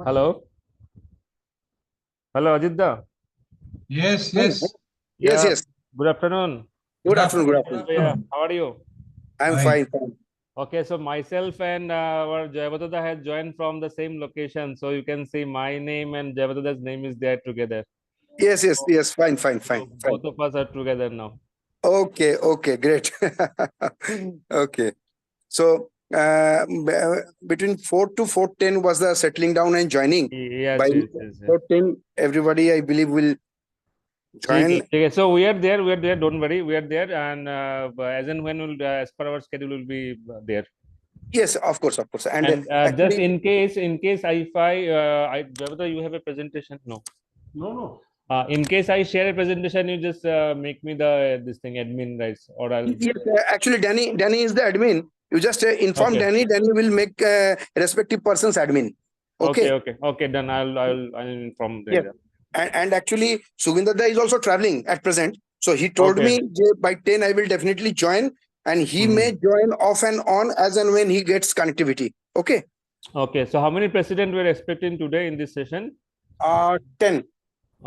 Hello. Hello, Ajitda. Yes, Yes, yes. Yeah. yes. Good afternoon. Good afternoon. Good Good afternoon. Yeah. afternoon. How are you? I'm Fine. fine. Okay, so myself and our Jayavadada has joined from the same location. So you can see my name and Jayavadada's name is there together. Yes. Fine. So both of us are together now. Okay, great. Okay. So between 4 to 4:10 was the settling down and joining. Yes, By yes. 4:10, everybody, I believe, will join. Okay, so we are there. We are there. Don't worry. We are there. And as and when we'll, as per our schedule, will be there. Yes, of course. And And just actually, in case, if Jayavadada, you have a presentation? No. No. In case I share a presentation, you just make me the this thing admin, rights, or I'll. yes, actually, Danny is the admin. You just inform Okay. Danny. Danny will make respective person's admin. Okay. Okay. Then I'll inform Yes. them. And actually, Sugindada is also traveling at present. So he told Okay. me by 10, I will definitely join. And he Mhm. may join off and on as and when he gets connectivity. Okay. Okay. So how many president we're expecting today in this session? 10.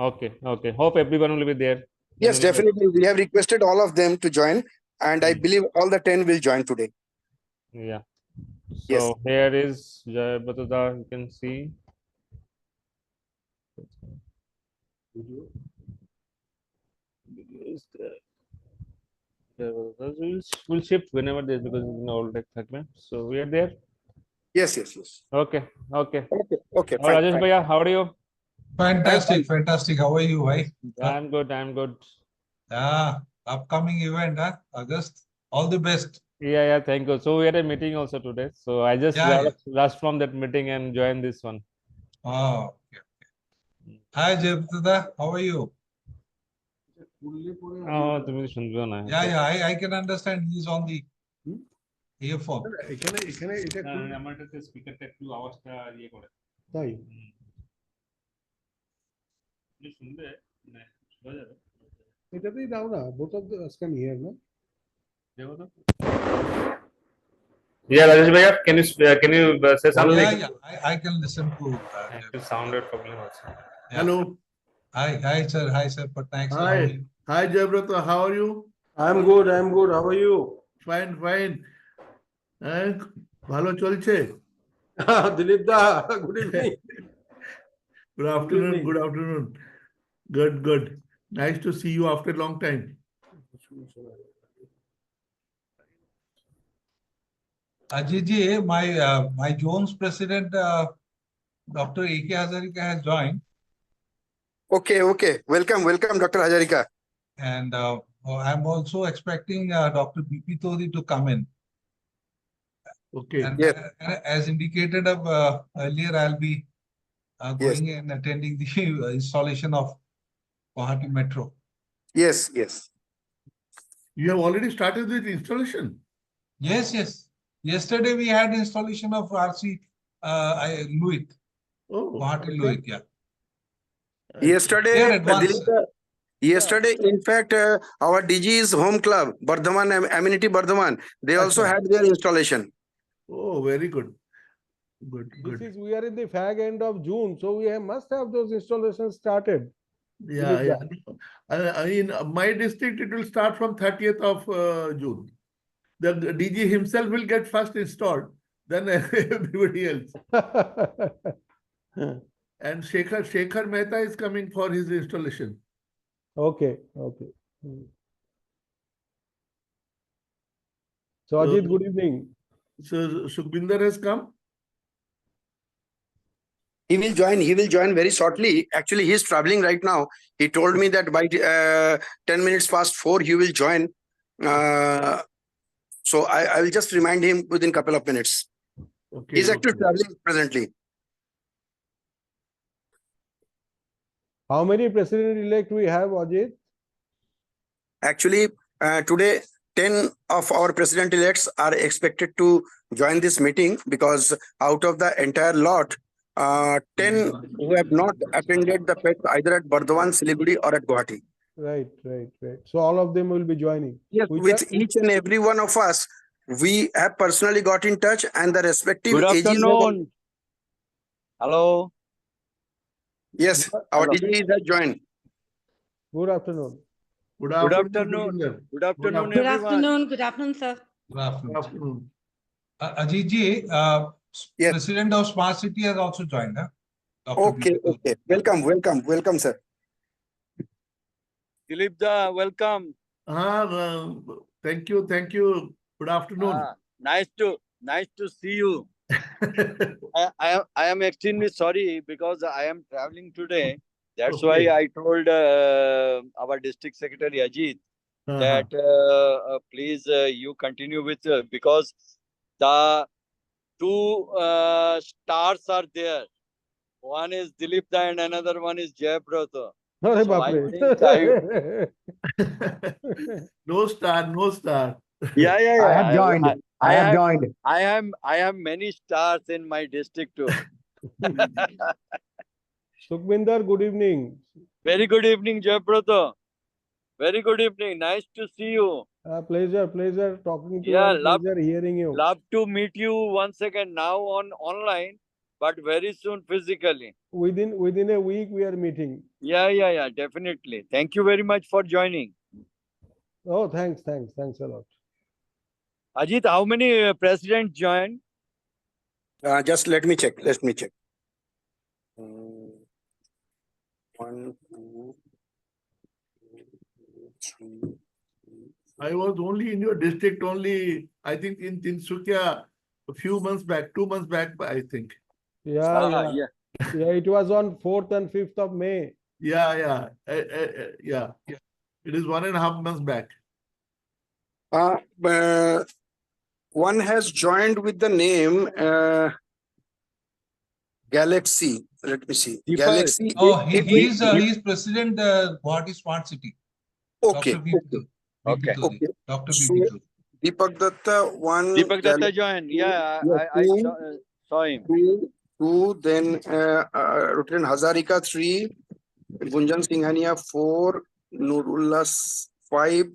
Okay. Hope everyone will be there. Then Yes, we'll get. definitely. We have requested all of them to join. And I Hmm. believe all the 10 will join today. Yeah. Yes. So here is Jayabadada. You can see. Is there- We'll shift whenever there's because it's an old segment. So we are there. Yes. Okay. Okay. How Rajesh Bhaiya, how are you? Fantastic. How are you, bhai? I'm good. Upcoming event, August. All the best. Yeah. Thank you. So we had a meeting also today. So I just Yeah. rushed from that meeting and joined this one. Oh, okay. Hi, Jayapata. How are you? তুমি শুনবেও না I can understand. He's on the earphone. আমার এটাতে স্পিকারটা একটু আওয়াজটা ইয়ে করে তাই তুমি শুনবে মানে শোনা যাবে এটাতেই দাও না both of the can hear না দেখো তো Rajesh bhaiya, can you say something? I can listen to. একটু সাউন্ডের প্রবলেম আছে hello Hi, sir. Patnaik sir. hi Jayabrata, how are you? I'm good. How are you? Fine ভালো চলছে Dilip da, good evening. good afternoon evening. good afternoon good nice to see you after a long time Ajiji, my Jones president, Dr. A.K. Hazarika has joined. Okay. Welcome, Dr. Hazarika. And I'm also expecting Dr. B.P. Todi to come in. okay And Yes. as indicated earlier, I'll be going and attending the installation of Guwahati Metro. Yes. you have already started with installation Yes. Yesterday we had installation of RC Luit, Guwahati Luit, yeah. Yesterday, They're advanced. Yesterday, in fact, our DG's home club, Bardhaman Amenity Bardhaman, they also had their installation. oh very good This is we are in the fag end of June, so we must have those installations started. yeah in my district it will start from 30th of June the DG himself will get first installed then everybody else and Shekhar Mehta is coming for his installation Okay. So Ajit, good evening. so Sukhbinder has come He will join very shortly. Actually, he's traveling right now. He told me that by 10 minutes past 4, he will join. So I will just remind him within a couple of minutes. okay He's actually traveling presently. How many president-elect we have, Ajit? Actually, today, 10 of our president-elects are expected to join this meeting because out of the entire lot, 10 who have not attended the fest either at Bardhaman, Siliguri or at Guwahati. Right. So all of them will be joining. Yes, with each and every one of us, we have personally got in touch and the respective Good AGs afternoon. Hello. Yes, our Hello. DG has joined. Good afternoon. Good Good afternoon. afternoon. Good afternoon, Good everyone. afternoon. Good afternoon, sir. Good afternoon. Good afternoon. Ajit ji, Yes. President of Smart City has also joined. Huh? Dr. Okay, Deepika. okay. Welcome, sir. Dilip da, welcome. Thank you. Good afternoon. Nice to see you. I am extremely sorry because I am traveling today. That's why Okay. I told our district secretary Ajit that please you continue with because the two stars are there. One is Dilip da and another one is Jayabrata. Arre So I baapre. think No star. yeah. I have joined. I have joined. I have many stars in my district too. Sukhminder, good evening. Very good evening, Jayabrata. Very good evening. Nice to see you. Pleasure talking to you Yeah, and pleasure hearing you. Love to meet you once again now on online, but very soon physically. Within a week we are meeting. Yeah, definitely. Thank you very much for joining. Oh, thanks a lot. Ajit, how many presidents joined? Just let me check. One, two, three. I was only in your district I think in Tinsukia a few months back, 2 months back, I think. Yeah. It was on 4th and 5th of May. Yeah. It is 1.5 months back. One has joined with the name Galaxy. Let me see. Deepak. Galaxy. Oh, he is President Guwahati Smart City. Okay. Dr. BP. Okay. So, Dr. BP. Deepak Datta, one. Deepak Datta joined. Yeah, I saw him. Two, then Lieutenant Hazarika 3, Gunjan Singhania 4, Nurullah 5,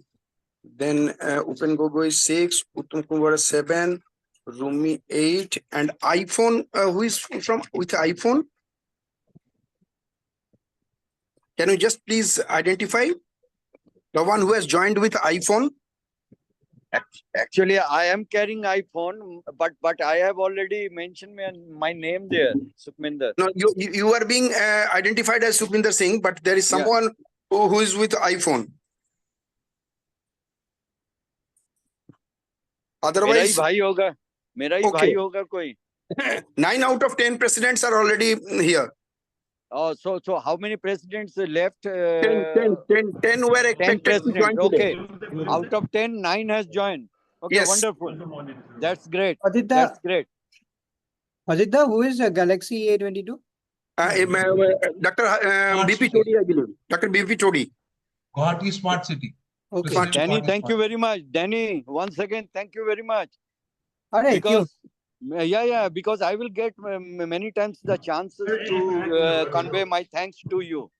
then Upen Gogoi 6, Uttam Kumar 7, Rumi 8, and iPhone. Who is from with iPhone? Can you just please identify the one who has joined with iPhone? Actually, I am carrying iPhone, but I have already mentioned my name there, Sukhminder. No, you are being identified as Sukhminder Singh, but there is someone who is with iPhone. Otherwise, मेरा ही भाई होगा कोई. 9 out of 10 presidents are already here. Oh, so how many presidents left? 10 were 10 expected to join presidents. today. Okay. Out of 10, 9 has joined. Okay, Yes. wonderful. That's great. Aditya, That's great. Aditya, who is Galaxy A22? Dr. BP Todi, I believe. Dr. BP Todi. Guwahati Smart City. Okay. President Danny, Guwahati thank you Smart very much. Danny, once again, thank you very much. All right. Because because I will get many times the chances to convey my thanks to you.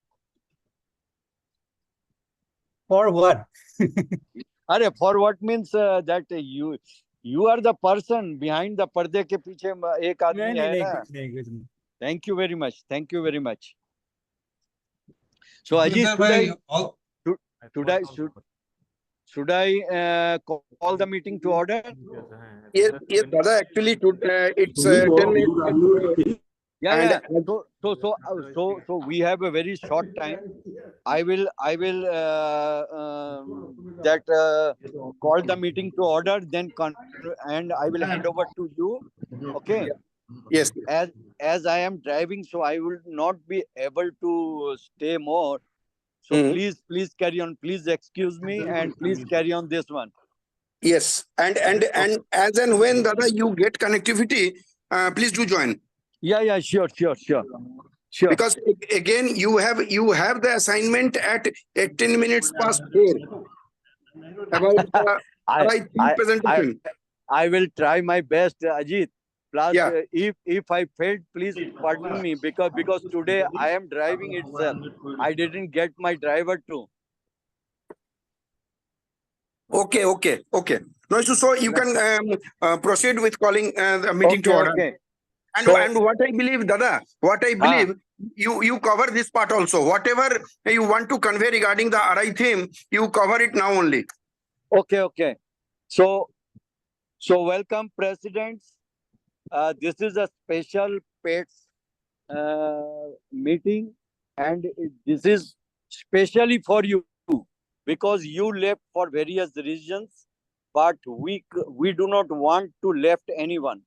For what? For what means that you are the person behind the पर्दे के पीछे एक आदमी है ना. Thank you very much. Thank you very much. So Ajit, should I call the meeting to order? Yes, Dada, actually, it's 10 minutes. Yeah. So we have a very short time. I will call the meeting to order, and I will hand over to you. Okay. Yes. As I am driving, so I will not be able to stay more. So please carry on. Please excuse me and please carry on this one. Yes, and as and when Dada you get connectivity, please do join. Yeah, sure. Because again, you have the assignment at 10 minutes past 4 about presentation. I will try my best, Ajit. Plus, Yeah. if I failed, please pardon me because today I am driving itself. I didn't get my driver too. Okay. No issue. So you can proceed with calling the meeting to order. Okay. And, So- and what I believe, Dada, what I believe, you cover this part also. Whatever you want to convey regarding the RI theme, you cover it now only. Okay. So welcome, presidents. This is a special pets meeting, and this is specially for you because you left for various reasons, but we do not want to left anyone.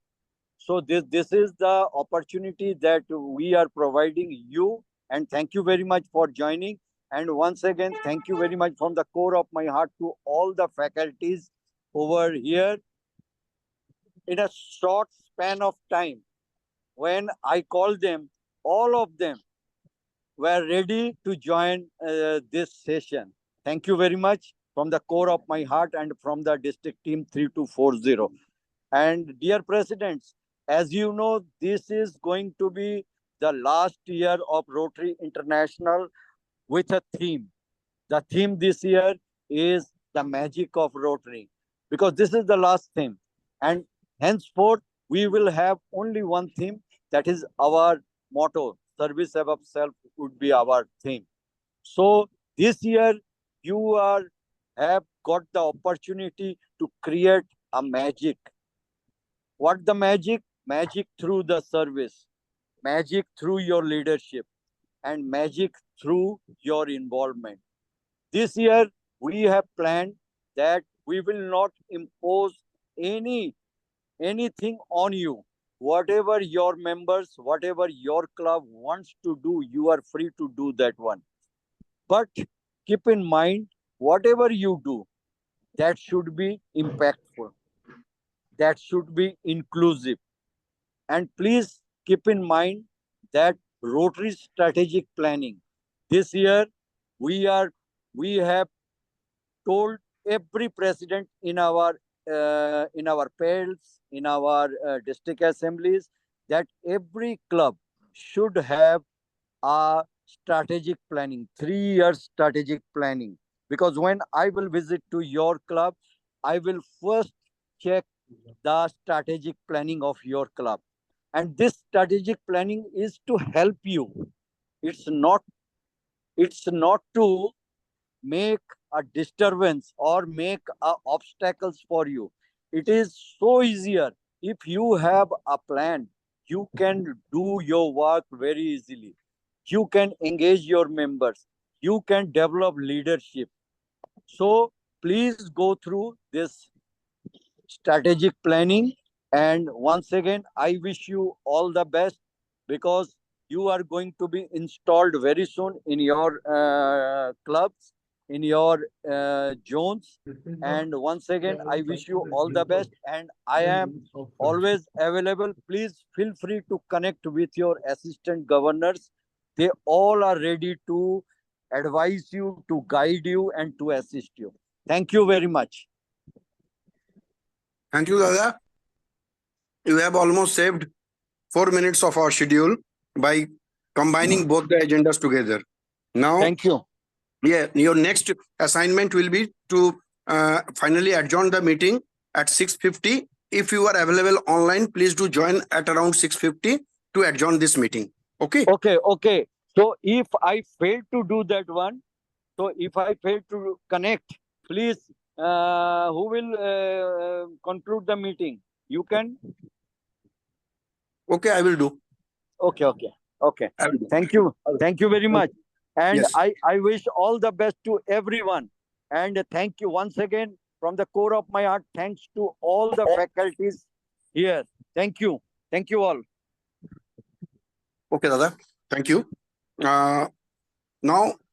So this is the opportunity that we are providing you, and thank you very much for joining. And once again, thank you very much from the core of my heart to all the faculties over here. In a short span of time, when I called them, all of them were ready to join this session. Thank you very much from the core of my heart and from the district team 3240. And dear presidents, as you know, this is going to be the last year of Rotary International with a theme. The theme this year is the magic of Rotary, because this is the last theme. And henceforth, we will have only one theme, that is our motto, service above self would be our theme. So this year, you have got the opportunity to create a magic. What the magic? Magic through the service, magic through your leadership, and magic through your involvement. This year, we have planned that we will not impose anything on you. Whatever your members, whatever your club wants to do, you are free to do that one. But keep in mind, whatever you do, that should be impactful, that should be inclusive. And please keep in mind that Rotary strategic planning. This year, we have told every president in our PELs, in our district assemblies, that every club should have a strategic planning, 3-year strategic planning. Because when I will visit to your club, I will first check the strategic planning of your club. And this strategic planning is to help you. It's not to make a disturbance or make obstacles for you. It is so easier. If you have a plan, you can do your work very easily. You can engage your members. You can develop leadership. So please go through this strategic planning. And once again, I wish you all the best, because you are going to be installed very soon in your clubs, in your zones. And once again, I wish you all the best, and I am always available. Please feel free to connect with your assistant governors. They all are ready to advise you, to guide you, and to assist you. Thank you very much. Thank you, Dada. You have almost saved 4 minutes of our schedule by combining both the agendas together. Now, Thank you. yeah, your next assignment will be to finally adjourn the meeting at 6:50. If you are available online, please do join at around 6:50 to adjourn this meeting. Okay? Okay. So if I fail to do that one, so if I fail to connect, please, who will conclude the meeting? You can? Okay, I will do. Okay. I will do. Thank you. Thank you very much. And Yes. I wish all the best to everyone. And thank you once again from the core of my heart. Thanks to all the faculties here. Thank you. Thank you all. Okay, Dada. Thank you. Now,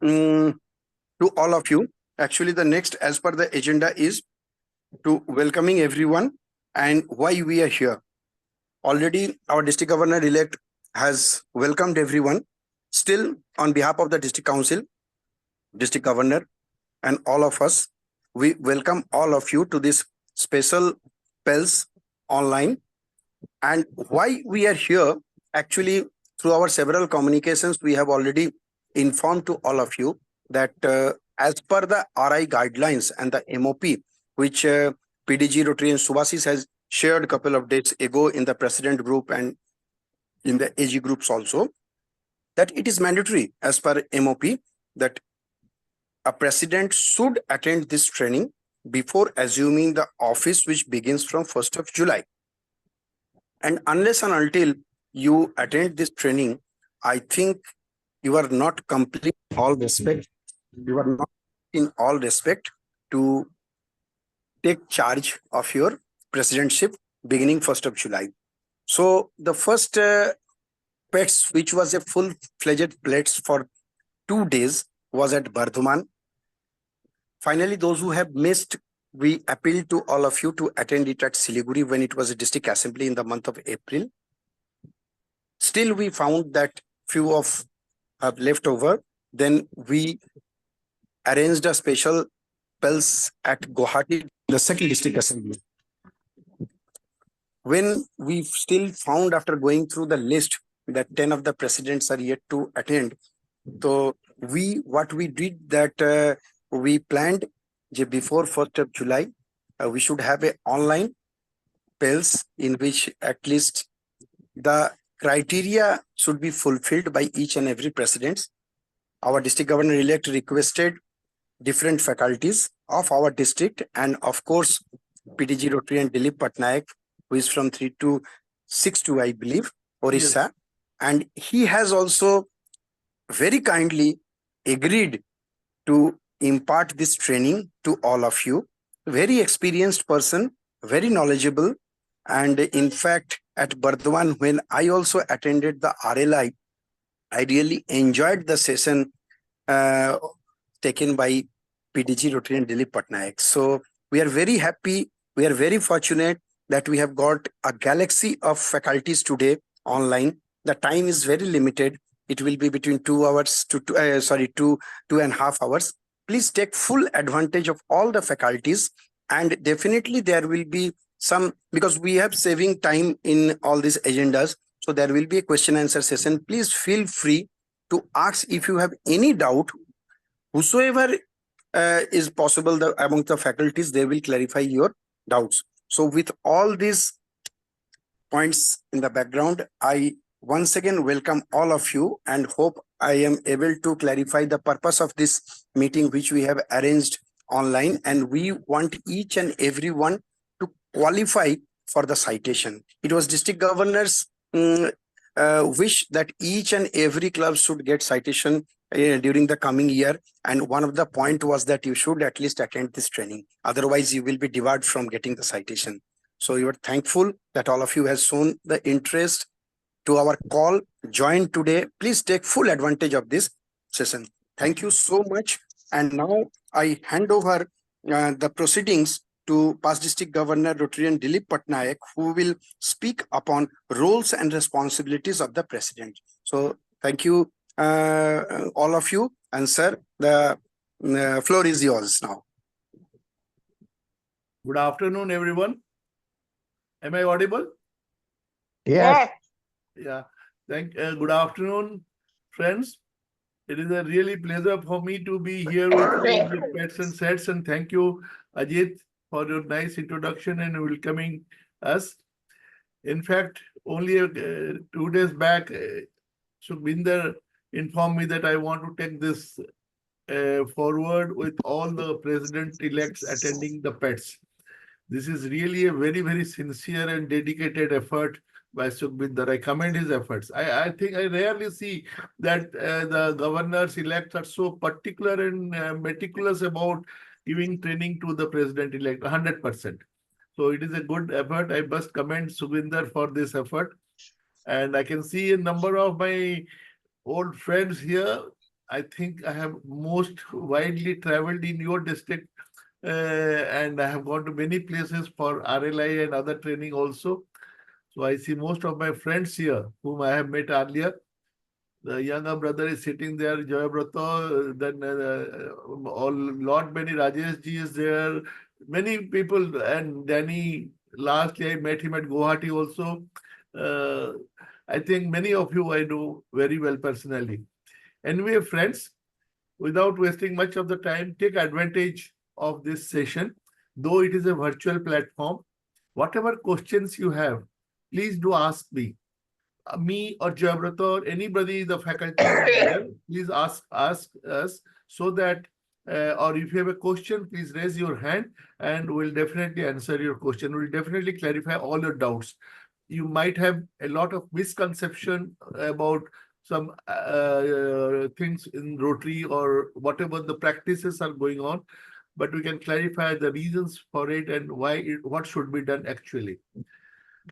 to all of you, actually the next as per the agenda is to welcoming everyone and why we are here. Already our district governor-elect has welcomed everyone. Still, on behalf of the district council, district governor, and all of us, we welcome all of you to this special PELS online. And why we are here, actually, through our several communications, we have already informed to all of you that as per the RI guidelines and the MOP, which PDG Rotary and Subhasis has shared a couple of days ago in the president group and in the AG groups also, that it is mandatory as per MOP that a president should attend this training before assuming the office, which begins from 1st of July. And unless and until you attend this training, I think you are not complete in all respect. You are not in all respect to take charge of your presidentship beginning 1st of July. So the first PETS, which was a full-fledged PETS for 2 days, was at Bardhaman. Finally, those who have missed, we appeal to all of you to attend it at Siliguri when it was a district assembly in the month of April. Still, we found that few of have left over. Then we arranged a special PELS at Guwahati, the second district assembly. When we still found after going through the list that 10 of the presidents are yet to attend, so what we did that we planned before 1st of July, we should have an online PELS in which at least the criteria should be fulfilled by each and every president. Our district governor-elect requested different faculties of our district, and of course, PDG Rotary and Dilip Patnaik, who is from 3 to 6 to, I believe, Orissa. Yes. And he has also very kindly agreed to impart this training to all of you. Very experienced person, very knowledgeable. And in fact, at Bardhaman, when I also attended the RLI, I really enjoyed the session taken by PDG Rotary and Dilip Patnaik. So we are very happy. We are very fortunate that we have got a galaxy of faculties today online. The time is very limited. It will be between 2 hours to 2.5 hours. Please take full advantage of all the faculties, and definitely there will be some, because we have saving time in all these agendas. So there will be a question answer session. Please feel free to ask if you have any doubt. Whosoever is possible among the faculties, they will clarify your doubts. So with all these points in the background, I once again welcome all of you and hope I am able to clarify the purpose of this meeting, which we have arranged online, and we want each and everyone to qualify for the citation. It was district governor's wish that each and every club should get citation during the coming year, and one of the point was that you should at least attend this training, otherwise you will be debarred from getting the citation. So you are thankful that all of you have shown the interest to our call, join today. Please take full advantage of this session. Thank you so much. And now I hand over the proceedings to past district governor Rotarian Dilip Patnaik, who will speak upon roles and responsibilities of the president. So thank you all of you, and sir, the floor is yours now. Good afternoon, everyone. Am I audible? Yes. Yeah. Good afternoon, friends. It is a really pleasure for me to be here with you, pets and sets, and thank you, Ajit, for your nice introduction and welcoming us. In fact, only 2 days back, Sukhbinder informed me that I want to take this forward with all the president-elects attending the PETS. This is really a very, very sincere and dedicated effort by Sukhbinder. I commend his efforts. I think I rarely see that the governors-elects are so particular and meticulous about giving training to the president-elect, 100%. So it is a good effort. I must commend Sukhbinder for this effort. And I can see a number of my old friends here. I think I have most widely traveled in your district, and I have gone to many places for RLI and other training also. So I see most of my friends here whom I have met earlier. The younger brother is sitting there, Joyabrato, then lot many, Rajesh ji is there, many people, and Danny, lastly I met him at Guwahati also. I think many of you I know very well personally. Anyway, friends, without wasting much of the time, take advantage of this session. Though it is a virtual platform, whatever questions you have, please do ask me. me or Jayabrata or anybody, the faculty, there, please ask us so that, or if you have a question, please raise your hand and we'll definitely answer your question. We'll definitely clarify all your doubts. You might have a lot of misconception about some things in Rotary or whatever the practices are going on, but we can clarify the reasons for it and why what should be done actually.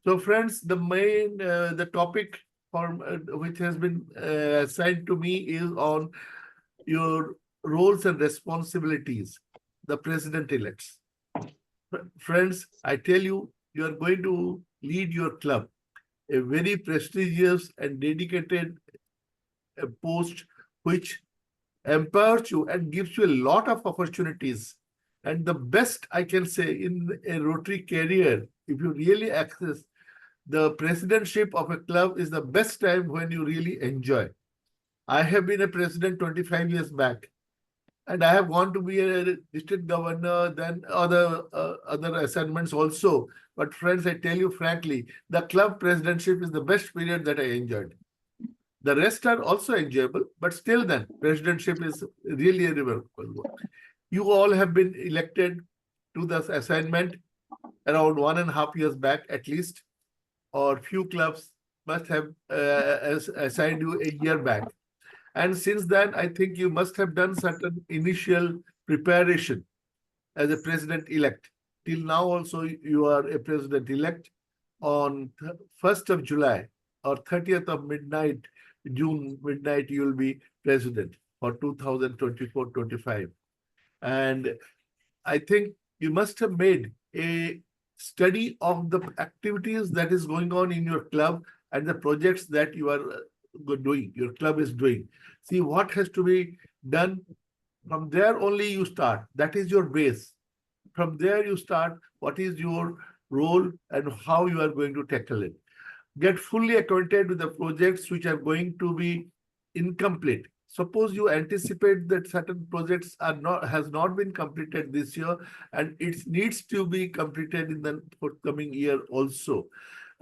So friends, the main the topic for which has been assigned to me is on your roles and responsibilities, the president-elects. Friends, I tell you, you are going to lead your club, a very prestigious and dedicated post which empowers you and gives you a lot of opportunities. And the best I can say in a Rotary career, if you really access the presidentship of a club, is the best time when you really enjoy. I have been a president 25 years back, and I have gone to be a district governor, then other assignments also. But friends, I tell you frankly, the club presidentship is the best period that I enjoyed. The rest are also enjoyable, but still then, presidentship is really a remarkable work. You all have been elected to this assignment around 1.5 years back at least, or few clubs must have assigned you a year back. And since then, I think you must have done certain initial preparation as a president-elect. Till now also, you are a president-elect. On 1st of July or 30th of June midnight, you will be president for 2024-25. And I think you must have made a study of the activities that is going on in your club and the projects that you are doing, your club is doing. See what has to be done. From there only you start. That is your base. From there you start what is your role and how you are going to tackle it. Get fully acquainted with the projects which are going to be incomplete. Suppose you anticipate that certain projects has not been completed this year and it needs to be completed in the forthcoming year also.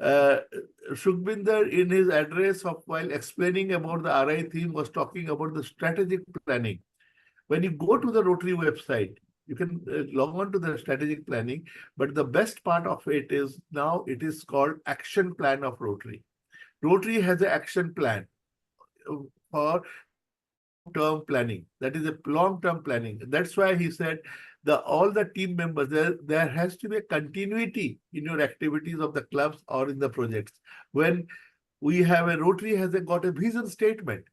Sukhbinder, in his address while explaining about the RI theme, was talking about the strategic planning. When you go to the Rotary website, you can log on to the strategic planning, but the best part of it is now it is called Action Plan of Rotary. Rotary has an action plan for term planning. That is a long-term planning. That's why he said all the team members, there has to be a continuity in your activities of the clubs or in the projects. When we have a Rotary has got a vision statement.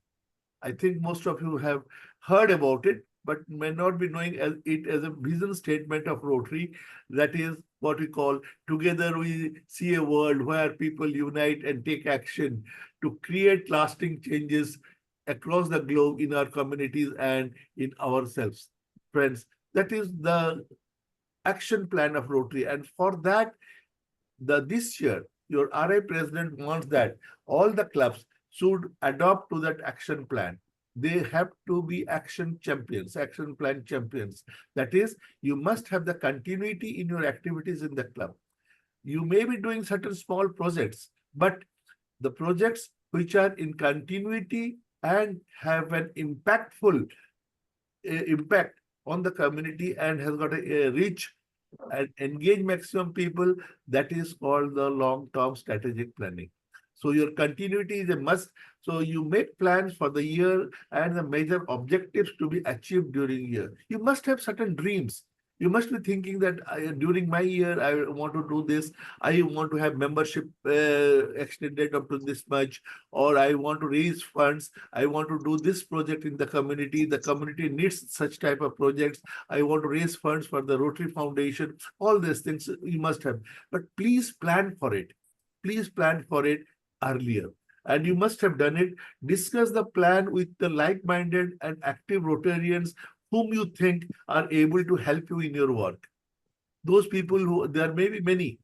I think most of you have heard about it, but may not be knowing it as a vision statement of Rotary. That is what we call, together we see a world where people unite and take action to create lasting changes across the globe in our communities and in ourselves. Friends, that is the action plan of Rotary. And for that, this year, your RI president wants that all the clubs should adopt to that action plan. They have to be action champions, action plan champions. That is, you must have the continuity in your activities in the club. You may be doing certain small projects, but the projects which are in continuity and have an impactful impact on the community and has got a reach and engage maximum people, that is called the long-term strategic planning. So your continuity is a must. So you make plans for the year and the major objectives to be achieved during year. You must have certain dreams. You must be thinking that during my year, I want to do this. I want to have membership extended up to this much, or I want to raise funds. I want to do this project in the community. The community needs such type of projects. I want to raise funds for the Rotary Foundation. All these things you must have. But please plan for it. Please plan for it earlier. And you must have done it. Discuss the plan with the like-minded and active Rotarians whom you think are able to help you in your work. Those people there may be many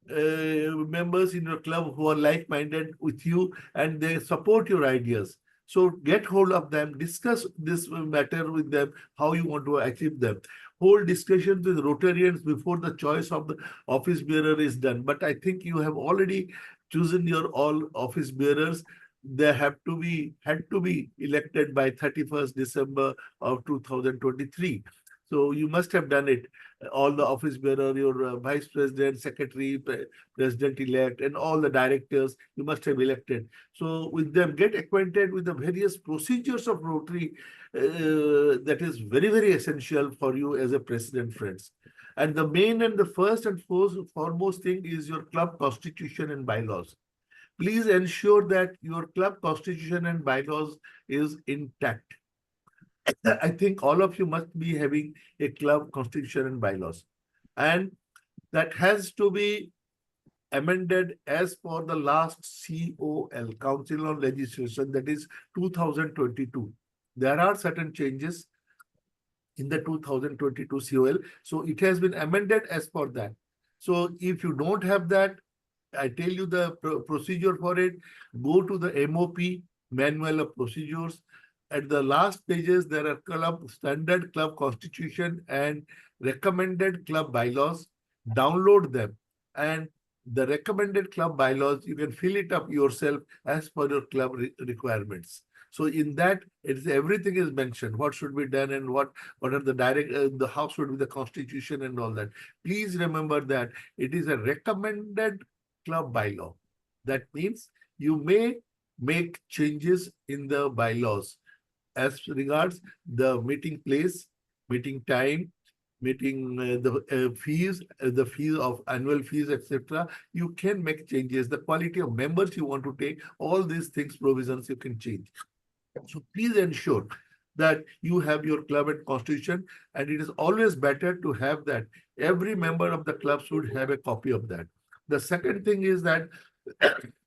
members in your club who are like-minded with you and they support your ideas. So get hold of them, discuss this matter with them, how you want to achieve them. Hold discussions with Rotarians before the choice of the office bearer is done. But I think you have already chosen your all office bearers. They had to be elected by 31st December of 2023. So you must have done it. All the office bearer, your vice president, secretary, president-elect, and all the directors, you must have elected. So with them, get acquainted with the various procedures of Rotary. That is very, very essential for you as a president, friends. And the main and the first and foremost thing is your club constitution and bylaws. Please ensure that your club constitution and bylaws is intact. I think all of you must be having a club constitution and bylaws. And that has to be amended as per the last COL, Council on Legislation, that is 2022. There are certain changes in the 2022 COL. So it has been amended as per that. So if you don't have that, I tell you the procedure for it. Go to the MOP, Manual of Procedures. At the last pages, there are standard club constitution and recommended club bylaws. Download them. And the recommended club bylaws, you can fill it up yourself as per your club requirements. So in that, everything is mentioned. What should be done and what are the how should be the constitution and all that. Please remember that it is a recommended club bylaw. That means you may make changes in the bylaws as regards the meeting place, meeting time, meeting the fees of annual fees, etc. You can make changes. The quality of members you want to take, all these things, provisions you can change. So please ensure that you have your club and constitution, and it is always better to have that. Every member of the club should have a copy of that. The second thing is that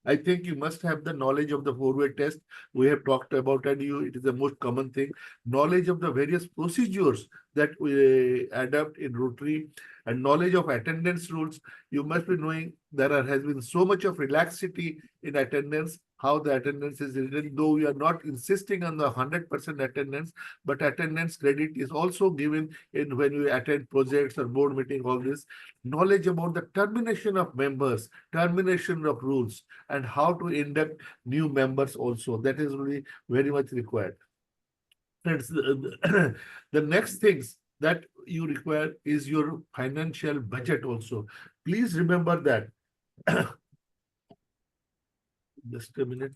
I think you must have the knowledge of the four-way test. We have talked about it. It is the most common thing. Knowledge of the various procedures that we adopt in Rotary, and knowledge of attendance rules. You must be knowing has been so much of relaxity in attendance, how the attendance is written, though we are not insisting on the 100% attendance, but attendance credit is also given in when you attend projects or board meeting, all this. Knowledge about the termination of members, termination of rules, and how to induct new members also. That is really very much required. Friends, the next things that you require is your financial budget also. Please remember that. Just a minute.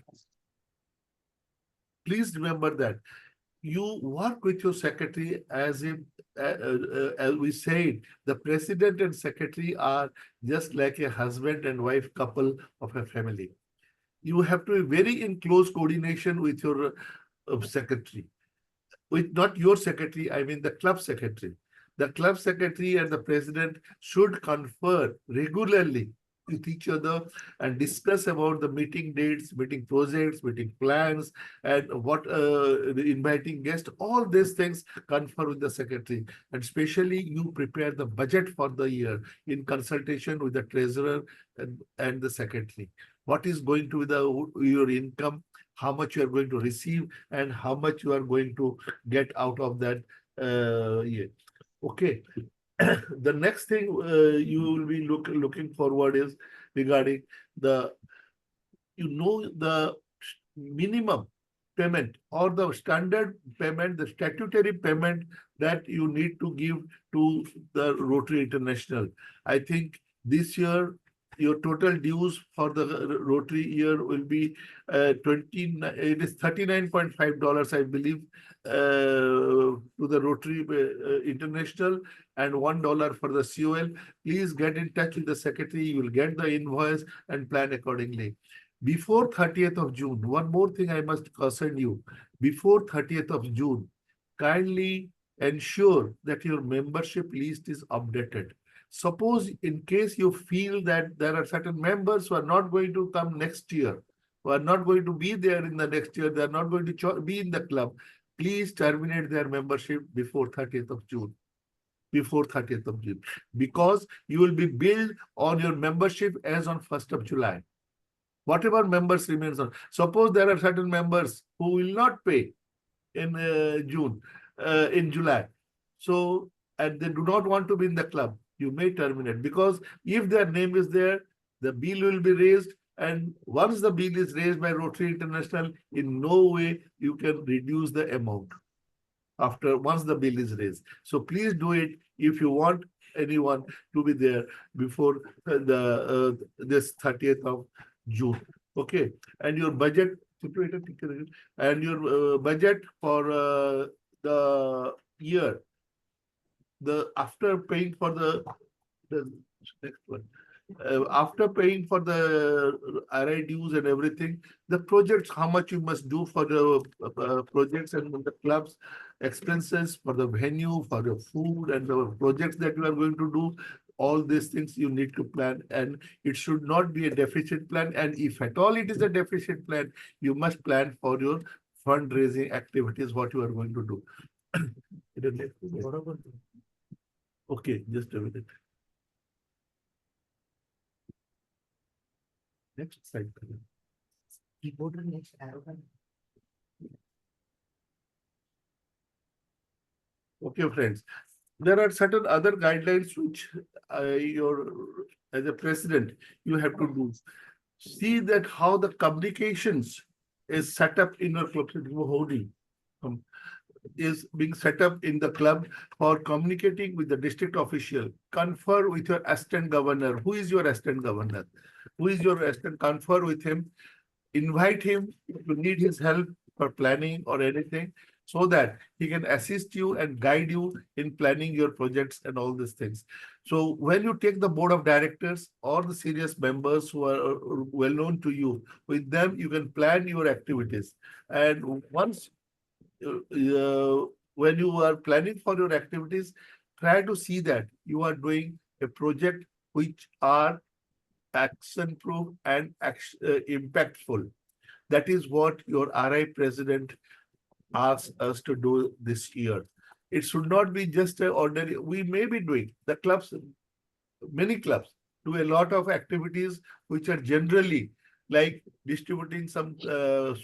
Please remember that you work with your secretary as we said, the president and secretary are just like a husband and wife couple of a family. You have to be very in close coordination with your secretary. With not your secretary, I mean the club secretary. The club secretary and the president should confer regularly with each other and discuss about the meeting dates, meeting projects, meeting plans, and what inviting guests. All these things confer with the secretary. And especially you prepare the budget for the year in consultation with the treasurer and the secretary. What is going to be your income, how much you are going to receive, and how much you are going to get out of that year. Okay. The next thing you will be looking forward is regarding the minimum payment or the standard payment, the statutory payment that you need to give to the Rotary International. I think this year your total dues for the Rotary year will be it is $39.5, I believe, to the Rotary International, and $1 for the COL. Please get in touch with the secretary. You will get the invoice and plan accordingly. Before 30th of June, one more thing I must caution you. Before 30th of June, kindly ensure that your membership list is updated. Suppose in case you feel that there are certain members who are not going to come next year, who are not going to be there in the next year, they are not going to be in the club, please terminate their membership before 30th of June. Before 30th of June. Because you will be billed on your membership as on 1st of July. Whatever members remains on. Suppose there are certain members who will not pay in July. So, and they do not want to be in the club, you may terminate, because if their name is there, the bill will be raised And once the bill is raised by Rotary International, in no way you can reduce the amount once the bill is raised. So please do it if you want anyone to be there before this 30th of June. Okay, and your budget and your budget for the year, after paying for the next one. After paying for the RI dues and everything, the projects, how much you must do for the projects and the clubs, expenses for the venue, for the food and the projects that you are going to do, all these things you need to plan, and it should not be a deficit plan. And if at all it is a deficit plan, you must plan for your fundraising activities, what you are going to do. Okay, just a minute. Next slide. Next arrow. Okay, friends. There are certain other guidelines which as a president, you have to do. See that how the communications is set up in your club holding. Is being set up in the club for communicating with the district official. Confer with your assistant governor. Who is your assistant governor? Who is your assistant? Confer with him. Invite him if you need his help for planning or anything, so that he can assist you and guide you in planning your projects and all these things. So when you take the board of directors or the serious members who are well known to you, with them you can plan your activities. And once when you are planning for your activities, try to see that you are doing a project which are action-proof and impactful. That is what your RI president asks us to do this year. It should not be just an ordinary. We may be doing the clubs, many clubs do a lot of activities which are generally like distributing some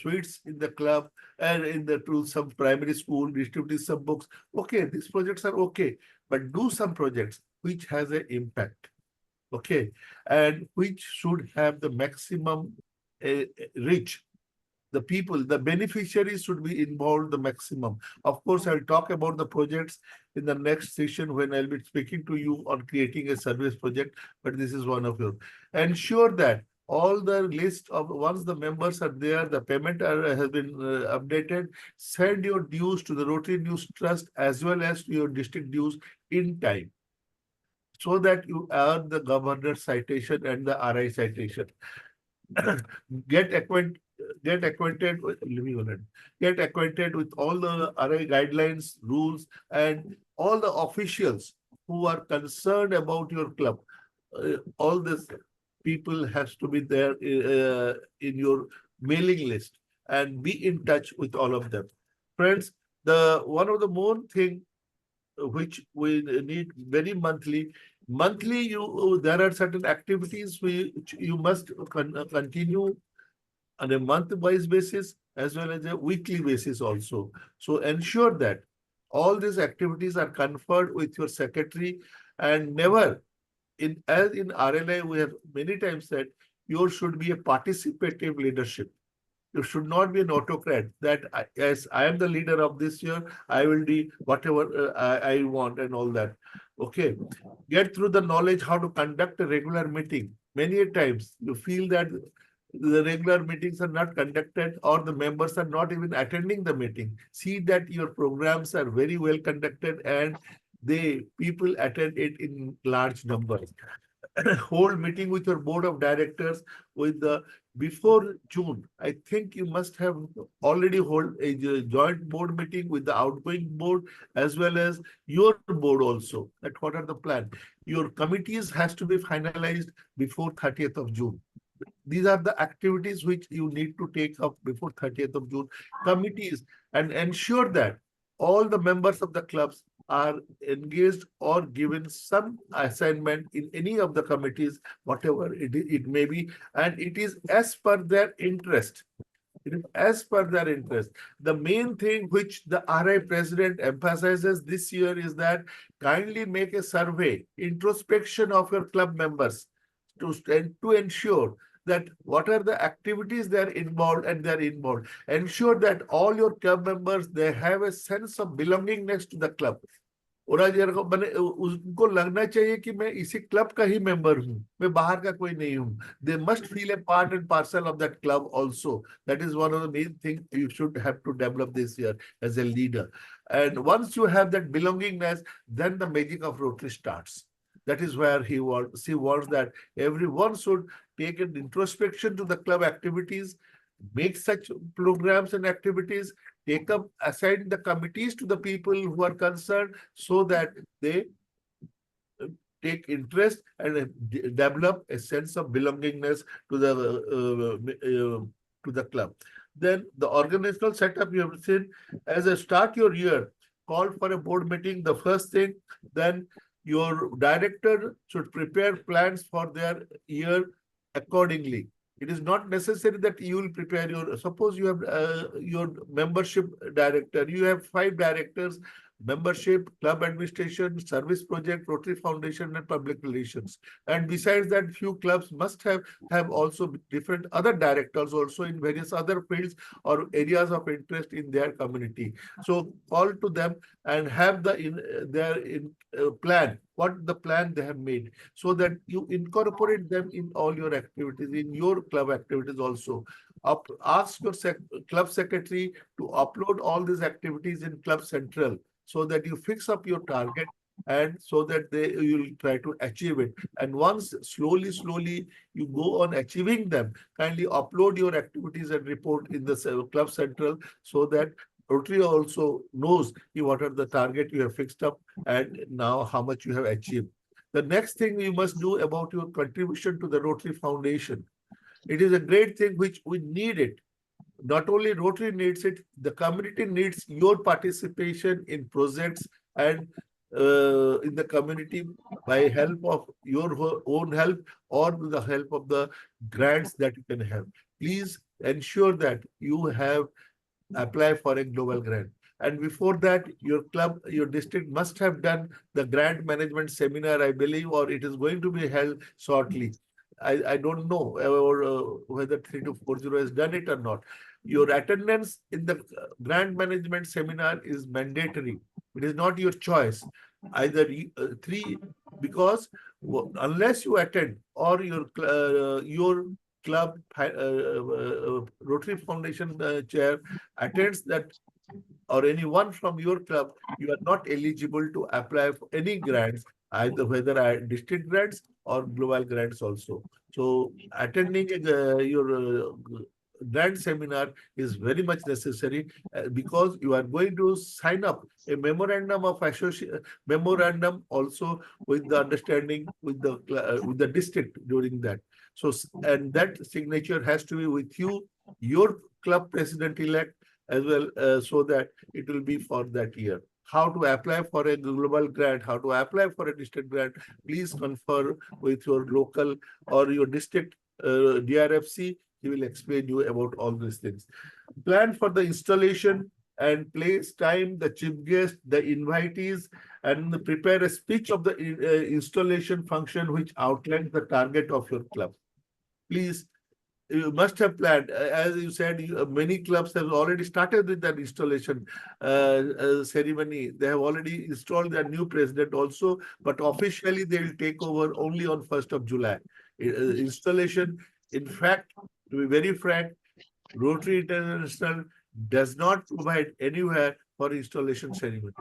sweets in the club and to some primary school, distributing some books. Okay, these projects are okay, but do some projects which has an impact. Okay, and which should have the maximum reach. The people, the beneficiaries should be involved the maximum. Of course, I'll talk about the projects in the next session when I'll be speaking to you on creating a service project, but this is one of them. Ensure that all the list of once the members are there, the payment has been updated, send your dues to the Rotary News Trust as well as to your district dues in time, so that you earn the governor citation and the RI citation. Get acquainted with all the RI guidelines, rules, and all the officials who are concerned about your club. All this people has to be there in your mailing list, and be in touch with all of them. Friends, one of the more thing which we need very monthly, there are certain activities which you must continue on a month-wise basis as well as a weekly basis also. So ensure that all these activities are conferred with your secretary, and never as in RLI, we have many times said, yours should be a participative leadership. You should not be an autocrat that, yes, I am the leader of this year, I will do whatever I want and all that. Okay. Get through the knowledge how to conduct a regular meeting. Many times you feel that the regular meetings are not conducted or the members are not even attending the meeting. See that your programs are very well conducted and people attend it in large numbers. Hold meeting with your board of directors before June. I think you must have already hold a joint board meeting with the outgoing board as well as your board also. That what are the plan? Your committees has to be finalized before 30th of June. These are the activities which you need to take up before 30th of June. Committees, and ensure that all the members of the clubs are engaged or given some assignment in any of the committees, whatever it may be, and it is as per their interest. It is as per their interest. The main thing which the RI president emphasizes this year is that kindly make a survey, introspection of your club members to ensure that what are the activities they are involved and they are involved. Ensure that all your club members, they have a sense of belongingness to the club. और मैंने उनको लगना चाहिए कि मैं इसी club का ही member हूँ, मैं बाहर का कोई नहीं हूँ. They must feel a part and parcel of that club also. That is one of the main things you should have to develop this year as a leader. And once you have that belongingness, then the magic of Rotary starts. That is where she wants that everyone should take an introspection to the club activities, make such programs and activities, take up, assign the committees to the people who are concerned so that they take interest and develop a sense of belongingness to the club. Then the organizational setup you have seen as a start your year, call for a board meeting, the first thing, then your director should prepare plans for their year accordingly. It is not necessary that you will prepare your, suppose you have your membership director, you have 5 directors, membership, club administration, service project, Rotary Foundation, and public relations. And besides that, few clubs must have also different other directors also in various other fields or areas of interest in their community. So call to them and have their plan, what the plan they have made, so that you incorporate them in all your activities, in your club activities also. Ask your club secretary to upload all these activities in Club Central, so that you fix up your target and so that you will try to achieve it. And once slowly you go on achieving them, kindly upload your activities and report in the Club Central, so that Rotary also knows what are the target you have fixed up and now how much you have achieved. The next thing you must do about your contribution to the Rotary Foundation. It is a great thing which we need it. Not only Rotary needs it, the community needs your participation in projects and in the community by help of your own help or with the help of the grants that you can have. Please ensure that you have apply for a global grant. And before that, your club, your district must have done the grant management seminar, I believe, or it is going to be held shortly. I don't know whether 3240 has done it or not. Your attendance in the grant management seminar is mandatory. It is not your choice. Either because unless you attend or your club Rotary Foundation chair attends that, or anyone from your club, you are not eligible to apply for any grants, either whether district grants or global grants also. So attending your grant seminar is very much necessary because you are going to sign up a memorandum of memorandum also with the understanding with the district during that. So, and that signature has to be with you, your club president-elect as well, so that it will be for that year. How to apply for a global grant, how to apply for a district grant, please confer with your local or your district DRFC. He will explain you about all these things. Plan for the installation and place time, the chief guest, the invitees, and prepare a speech of the installation function which outlines the target of your club. Please, you must have planned. As you said, many clubs have already started with that installation ceremony. They have already installed their new president also, but officially they will take over only on 1st of July. Installation, in fact, to be very frank, Rotary International does not provide anywhere for installation ceremony.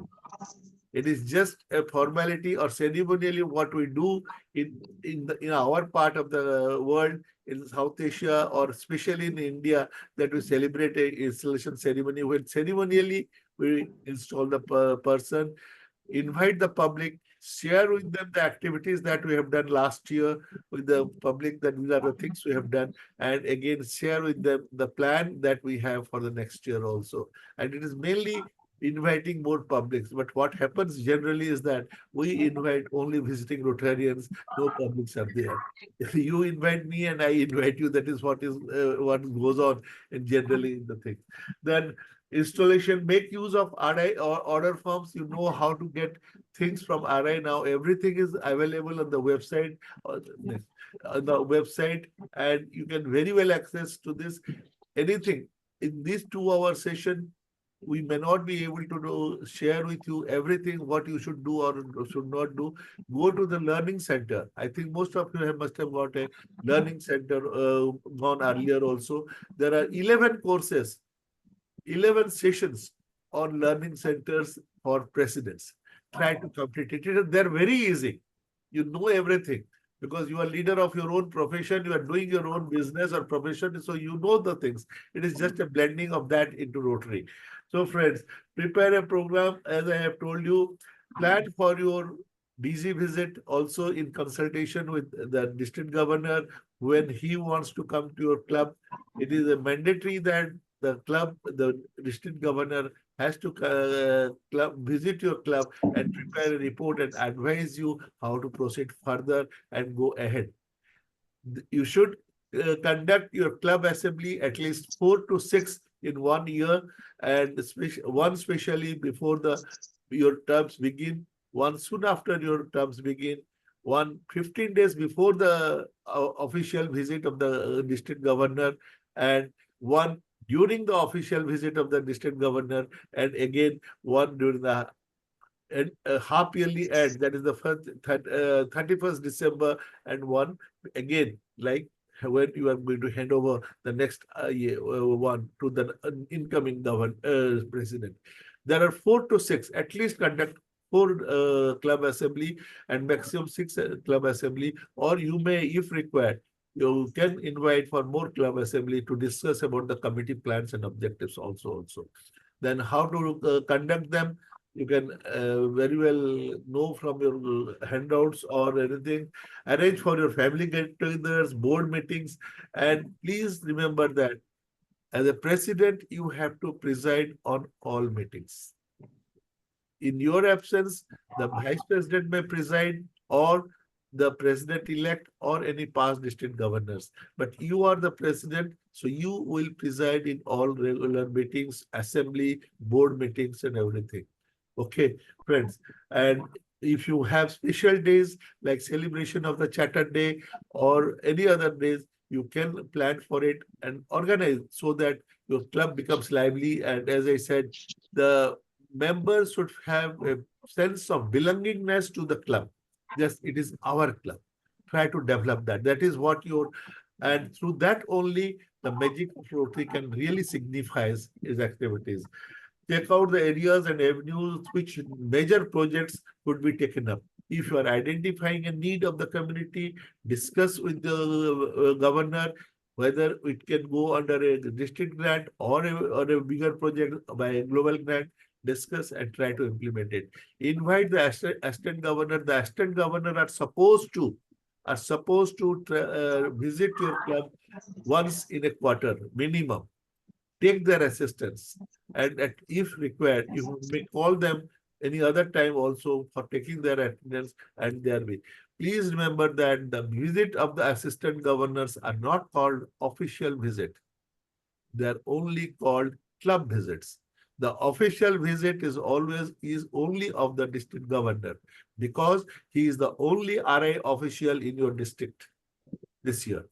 It is just a formality or ceremonially what we do in our part of the world, in South Asia or especially in India, that we celebrate a installation ceremony when ceremonially we install the person, invite the public, share with them the activities that we have done last year with the public, that these are the things we have done, and again share with them the plan that we have for the next year also. And it is mainly inviting more publics. But what happens generally is that we invite only visiting Rotarians, no publics are there. If you invite me and I invite you, that is what goes on and generally in the thing. Then installation, make use of RI or order forms. You know how to get things from RI now. Everything is available on the website, and you can very well access to this. Anything in this 2-hour session, we may not be able to share with you everything what you should do or should not do. Go to the learning center. I think most of you must have got a learning center gone earlier also. There are 11 courses, 11 sessions on learning centers for presidents. Try to complete it. They're very easy. You know everything because you are leader of your own profession. You are doing your own business or profession. So you know the things. It is just a blending of that into Rotary. So friends, prepare a program. As I have told you, plan for your DC visit also in consultation with the district governor when he wants to come to your club. It is a mandatory that the district governor has to visit your club and prepare a report and advise you how to proceed further and go ahead. You should conduct your club assembly at least 4 to 6 in 1 year, and one especially before your terms begin, one soon after your terms begin, one 15 days before the official visit of the district governor, and one during the official visit of the district governor, and again one during the half yearly end, that is the 31st December, and one again like when you are going to hand over the next one to the incoming president. There are 4 to 6, at least conduct 4 club assembly and maximum 6 club assembly, or you may, if required, you can invite for more club assembly to discuss about the committee plans and objectives also. Then how to conduct them, you can very well know from your handouts or anything. Arrange for your family get-togethers, board meetings, and please remember that as a president, you have to preside on all meetings. In your absence, the vice president may preside, or the president-elect, or any past district governors. But you are the president, so you will preside in all regular meetings, assembly, board meetings, and everything. Okay, friends. And if you have special days like celebration of the Charter Day or any other days, you can plan for it and organize so that your club becomes lively. And as I said, the members should have a sense of belongingness to the club. Yes, it is our club. Try to develop that. That is what and through that only the magic of Rotary can really signify its activities. Check out the areas and avenues which major projects could be taken up. If you are identifying a need of the community, discuss with the governor whether it can go under a district grant or a bigger project by a global grant. Discuss and try to implement it. Invite the assistant governor. The assistant governor are supposed to visit your club once in a quarter minimum. Take their assistance, and if required, you may call them any other time also for taking their attendance and their way. Please remember that the visit of the assistant governors are not called official visit. They are only called club visits. The official visit is only of the district governor because he is the only RI official in your district this year.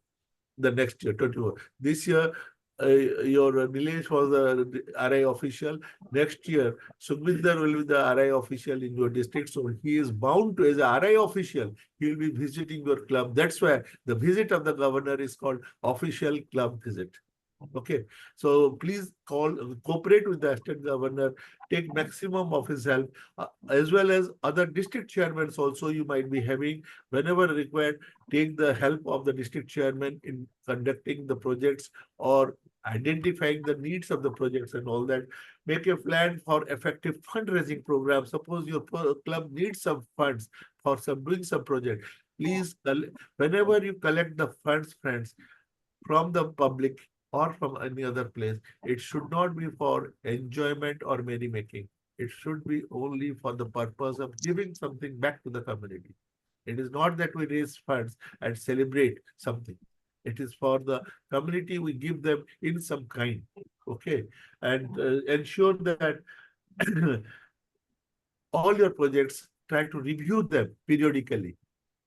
The next year, 21. This year, your Nilesh was the RI official. Next year, Sukhbinder will be the RI official in your district. So he is bound to, as a RI official, he will be visiting your club. That's why the visit of the governor is called official club visit. Okay, so please cooperate with the assistant governor, take maximum of his help, as well as other district chairmen also you might be having. Whenever required, take the help of the district chairman in conducting the projects or identifying the needs of the projects and all that. Make a plan for effective fundraising program. Suppose your club needs some funds for doing some project. Please, whenever you collect the funds, friends, from the public or from any other place, it should not be for enjoyment or merrymaking. It should be only for the purpose of giving something back to the community. It is not that we raise funds and celebrate something. It is for the community. We give them in some kind. Okay. And ensure that all your projects, try to review them periodically,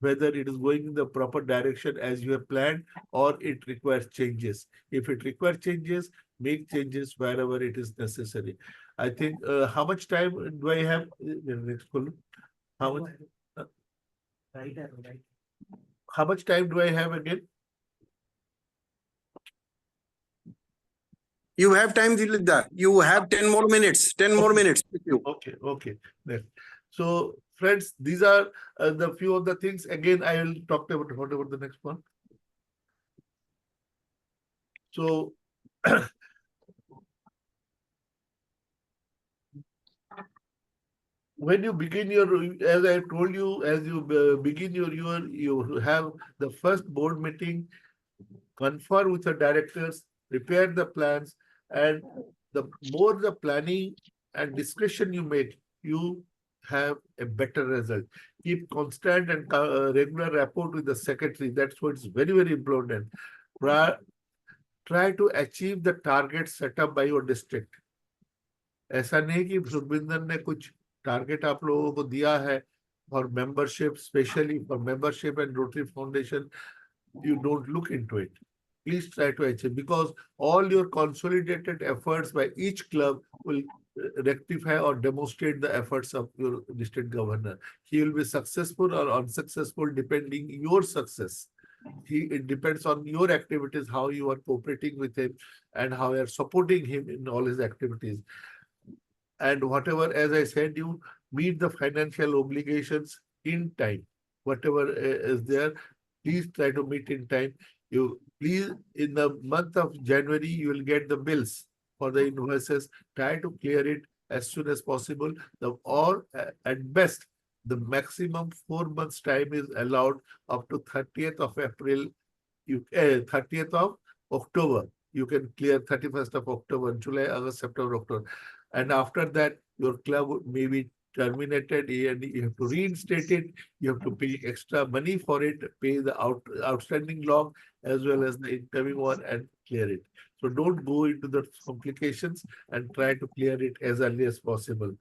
whether it is going in the proper direction as you have planned or it requires changes. If it requires changes, make changes wherever it is necessary. I think, how much time do I have? How much? How much time do I have again? You have time, Dilipda. You have 10 more minutes. 10 more minutes with you. Okay, okay. Next. So, friends, these are the few of the things. Again, I will talk about what about the next one. So, when you begin your, as I told you, as you begin you have the first board meeting, confer with the directors, prepare the plans, and the more the planning and discussion you make, you have a better result. Keep constant and regular rapport with the secretary. That's what's very, very important. Try to achieve the target set up by your district. ऐसा नहीं कि सुखविंदर ने कुछ target आप लोगों को दिया है for membership, especially for membership and Rotary Foundation, you don't look into it. Please try to achieve, because all your consolidated efforts by each club will rectify or demonstrate the efforts of your district governor. He will be successful or unsuccessful depending your success. It depends on your activities, how you are cooperating with him and how you are supporting him in all his activities. And whatever, as I said, you meet the financial obligations in time. Whatever is there, please try to meet in time. You please, in the month of January, you will get the bills for the invoices. Try to clear it as soon as possible. Or at best, the maximum 4 months time is allowed up to 30th of April, 30th of October. You can clear 31st of October, July, August, September, October. And after that, your club may be terminated and you have to reinstate it. You have to pay extra money for it, pay the outstanding loan as well as the incoming one and clear it. So don't go into the complications and try to clear it as early as possible.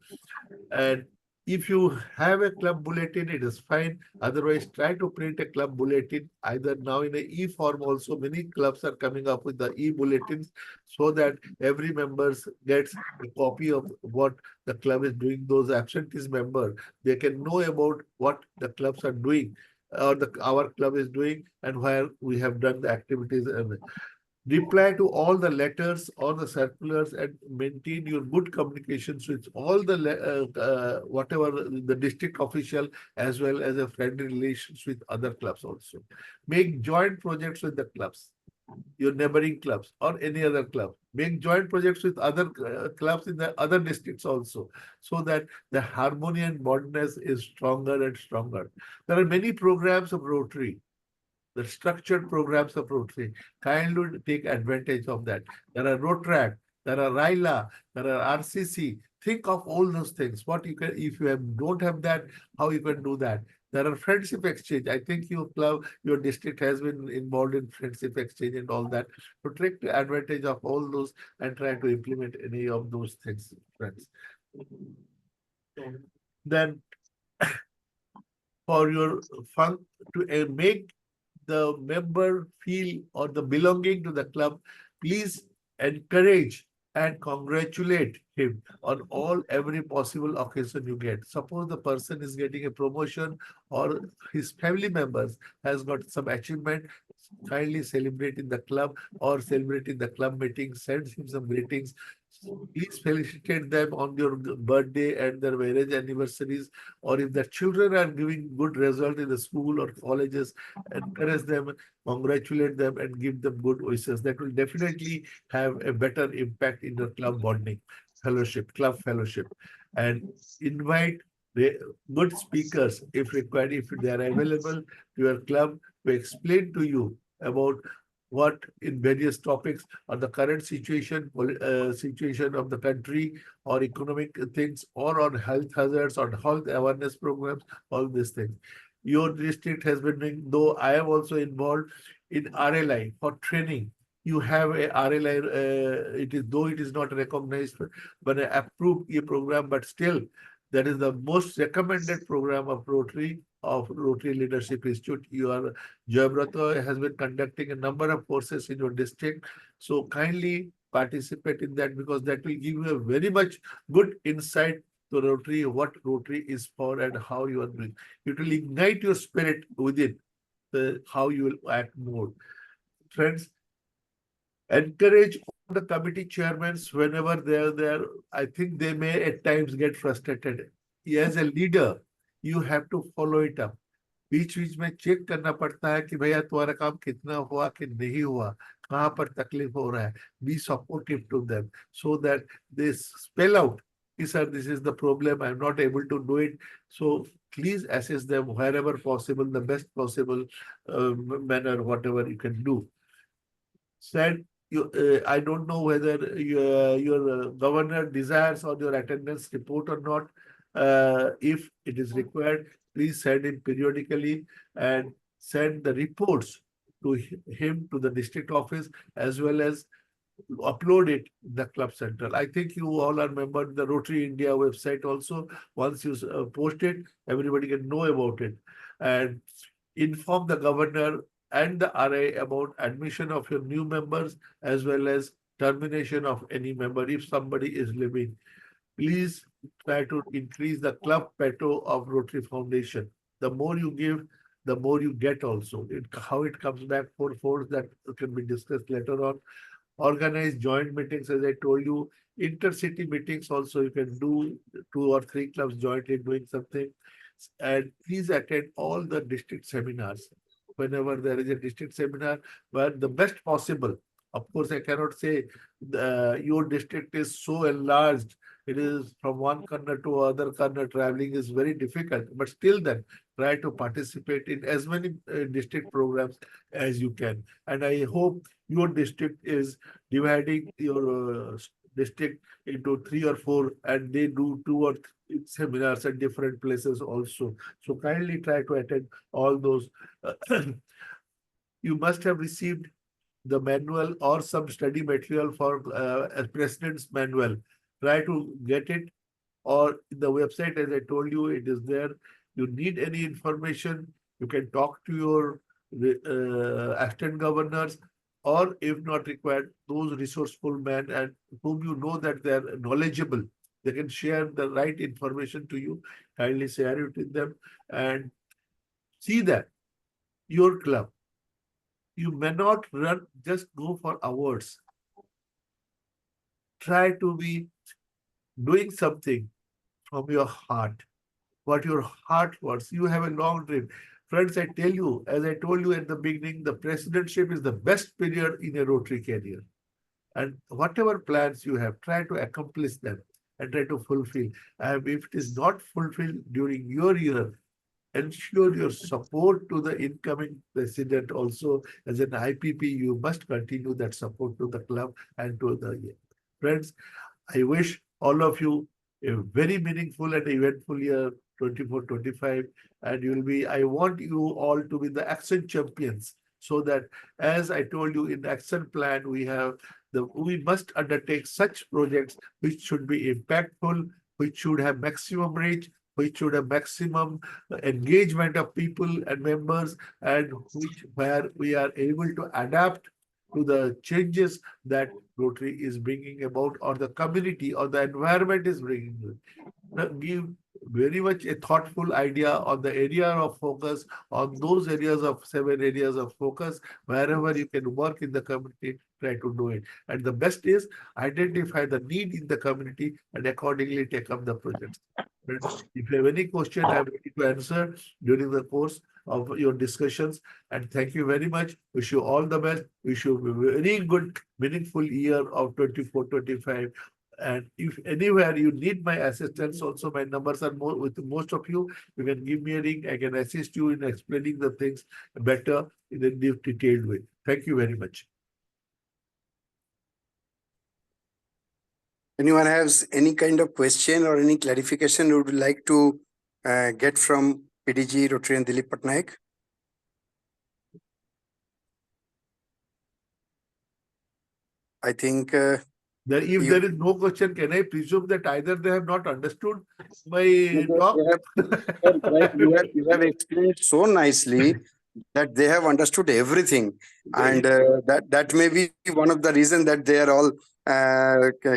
And if you have a club bulletin, it is fine. Otherwise, try to print a club bulletin, either now in an e-form also. Many clubs are coming up with the e-bulletins so that every member gets a copy of what the club is doing. Those absentees members, they can know about what the clubs are doing or our club is doing and where we have done the activities. And reply to all the letters or the circulars and maintain your good communications with all the whatever the district official as well as a friendly relations with other clubs also. Make joint projects with the clubs, your neighboring clubs or any other club. Make joint projects with other clubs in the other districts also, so that the harmony and bondness is stronger and stronger. There are many programs of Rotary, the structured programs of Rotary. Kindly take advantage of that. There are Rotrac, there are RILA, there are RCC. Think of all those things. What you can, if you don't have that, how you can do that. There are friendship exchange. I think your club, your district has been involved in friendship exchange and all that. So take advantage of all those and try to implement any of those things, friends. Then for your fund to make the member feel or the belonging to the club, please encourage and congratulate him on every possible occasion you get. Suppose the person is getting a promotion or his family members has got some achievement, kindly celebrate in the club or celebrate in the club meeting, send him some greetings. Please felicitate them on their birthday and their marriage anniversaries, or if their children are giving good result in the school or colleges, encourage them, congratulate them and give them good wishes. That will definitely have a better impact in your club bonding, fellowship, club fellowship. And invite good speakers if required, if they are available to your club to explain to you about what in various topics or the current situation of the country or economic things or on health hazards or health awareness programs, all these things. Your district has been doing, though I am also involved, in RLI for training. You have a RLI, though it is not recognized, but an approved program, but still that is the most recommended program of Rotary Leadership Institute. Jayabrata has been conducting a number of courses in your district. So kindly participate in that, because that will give you a very much good insight to Rotary, what Rotary is for and how you are doing. It will ignite your spirit within how you will act more. Friends, encourage all the committee chairmen whenever they are there. I think they may at times get frustrated. As a leader, you have to follow it up. बीच बीच में check करना पड़ता है कि भैया तुम्हारा काम कितना हुआ कि नहीं हुआ, कहाँ पर तकलीफ हो रहा है. Be supportive to them so that they spell out, sir, this is the problem, I'm not able to do it. So please assist them wherever possible, the best possible manner, whatever you can do. Said, I don't know whether your governor desires on your attendance report or not. If it is required, please send it periodically and send the reports to him, to the district office, as well as upload it in the club central. I think you all are members of the Rotary India website also. Once you post it, everybody can know about it. And inform the governor and the RA about admission of your new members, as well as termination of any member if somebody is leaving. Please try to increase the club peto of Rotary Foundation. The more you give, the more you get also. How it comes back for force, that can be discussed later on. Organize joint meetings, as I told you. Intercity meetings also, you can do 2 or 3 clubs jointly doing something. And please attend all the district seminars. Whenever there is a district seminar, where the best possible. Of course, I cannot say your district is so enlarged. It is from one corner to other corner, traveling is very difficult. But still then, try to participate in as many district programs as you can. And I hope your district is dividing your district into 3 or 4, and they do 2 or 3 seminars at different places also. So kindly try to attend all those. You must have received the manual or some study material for a president's manual. Try to get it, or in the website, as I told you, it is there. You need any information, you can talk to your assistant governors, or if not required, those resourceful men and whom you know that they are knowledgeable, they can share the right information to you. Kindly share it with them and see that your club, you may not run, just go for awards. Try to be doing something from your heart, what your heart wants. You have a long dream. Friends, I tell you, as I told you at the beginning, the presidentship is the best period in a Rotary career. And whatever plans you have, try to accomplish them and try to fulfill. And if it is not fulfilled during your year, ensure your support to the incoming president also. As an IPP, you must continue that support to the club and to the year. Friends, I wish all of you a very meaningful and eventful year 24-25, and I want you all to be the action champions, so that, as I told you in the action plan, we must undertake such projects which should be impactful, which should have maximum reach, which should have maximum engagement of people and members, and where we are able to adapt to the changes that Rotary is bringing about, or the community or the environment is bringing. Give very much a thoughtful idea on the area of focus, on those areas of 7 areas of focus, wherever you can work in the community, try to do it. And the best is identify the need in the community and accordingly take up the projects. If you have any question, I'm ready to answer during the course of your discussions. And thank you very much. Wish you all the best. Wish you a very good, meaningful year of 24-25. And if anywhere you need my assistance, also my numbers are more with most of you. You can give me a ring. I can assist you in explaining the things better in a detailed way. Thank you very much. Anyone has any kind of question or any clarification you would like to get from PDG Rotary and Dilip Patnaik? I think If you- there is no question, can I presume that either they have not understood my you talk? have explained so nicely that they have understood everything, and that may be one of the reasons that they are all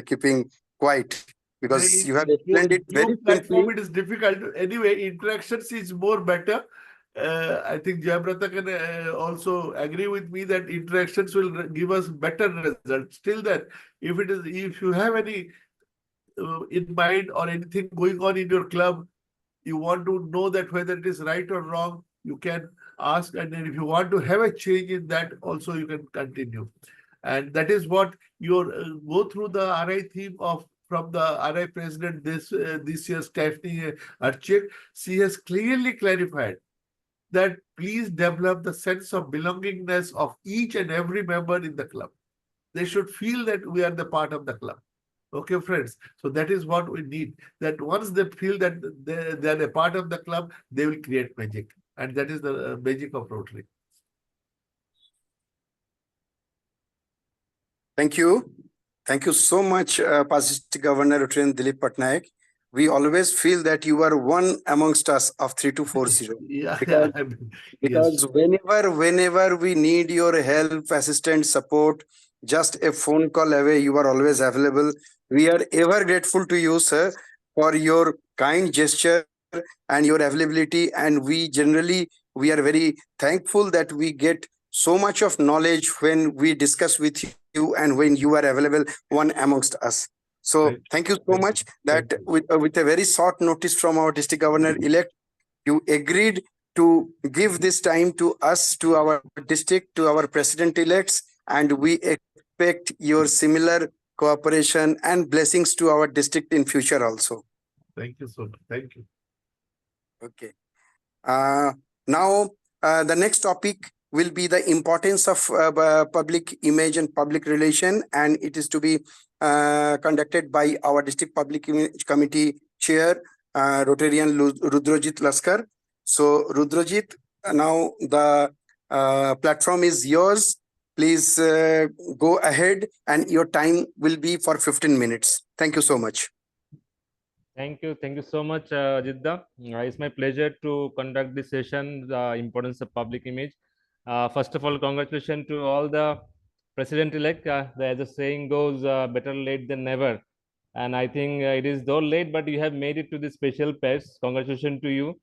keeping quiet, because you have explained it very New platform, simply. it is difficult. Anyway, interactions is more better. I think Jayabrata can also agree with me that interactions will give us better results. Still that, if you have any in mind or anything going on in your club, you want to know that whether it is right or wrong, you can ask, and then if you want to have a change in that, also you can continue. And that is what your go through the RI theme of from the RI president this year, Stephanie Archik. She has clearly clarified that please develop the sense of belongingness of each and every member in the club. They should feel that we are the part of the club. Okay, friends. So that is what we need. That once they feel that they are a part of the club, they will create magic. And that is the magic of Rotary. Thank you. Thank you so much, past District Governor Rotarian Dilip Patnaik. We always feel that you are one amongst us of 3240. Yeah, Because- I mean, Because whenever we need your help, assistance, support, just a phone call away, you are always available. We are ever grateful to you, sir, for your kind gesture and your availability. And we are very thankful that we get so much of knowledge when we discuss with you and when you are available one amongst us. So thank you so Thank you. much that with a very short notice from our district governor elect, you agreed to give this time to us, to our district, to our president elects, and we expect your similar cooperation and blessings to our district in future also. Thank you so much. Thank you. Okay. Now, the next topic will be the importance of public image and public relation, and it is to be conducted by our district public image committee chair, Rotarian Rudrajit Laskar. So, Rudrajit, now the platform is yours. Please go ahead, and your time will be for 15 minutes. Thank you so much. Thank you so much, Jidda. It's my pleasure to conduct this session, the importance of public image. First of all, congratulations to all the president-elect. As the saying goes, better late than never. And I think it is though late, but you have made it to this special patch. Congratulations to you.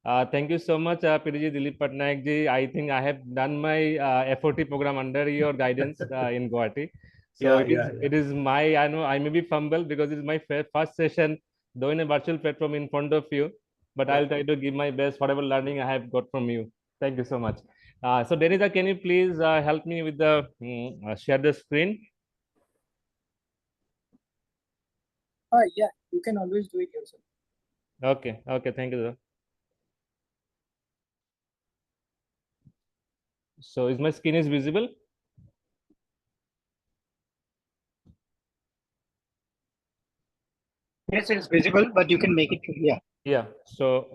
Thank you so much, PDG Dilip Patnaik ji. I think I have done my FOT program under your guidance in Guwahati. So it is my, I know I may be fumble because it's my first session, though in a virtual platform in front of you, but I'll try to give my best, whatever learning I have got from you. Thank you so much. So Denita, can you please help me with the share the screen? Yeah, you can always do it yourself. Okay, thank you, sir. So is my screen is visible? Yes, it's visible, but you can make it. Yeah. So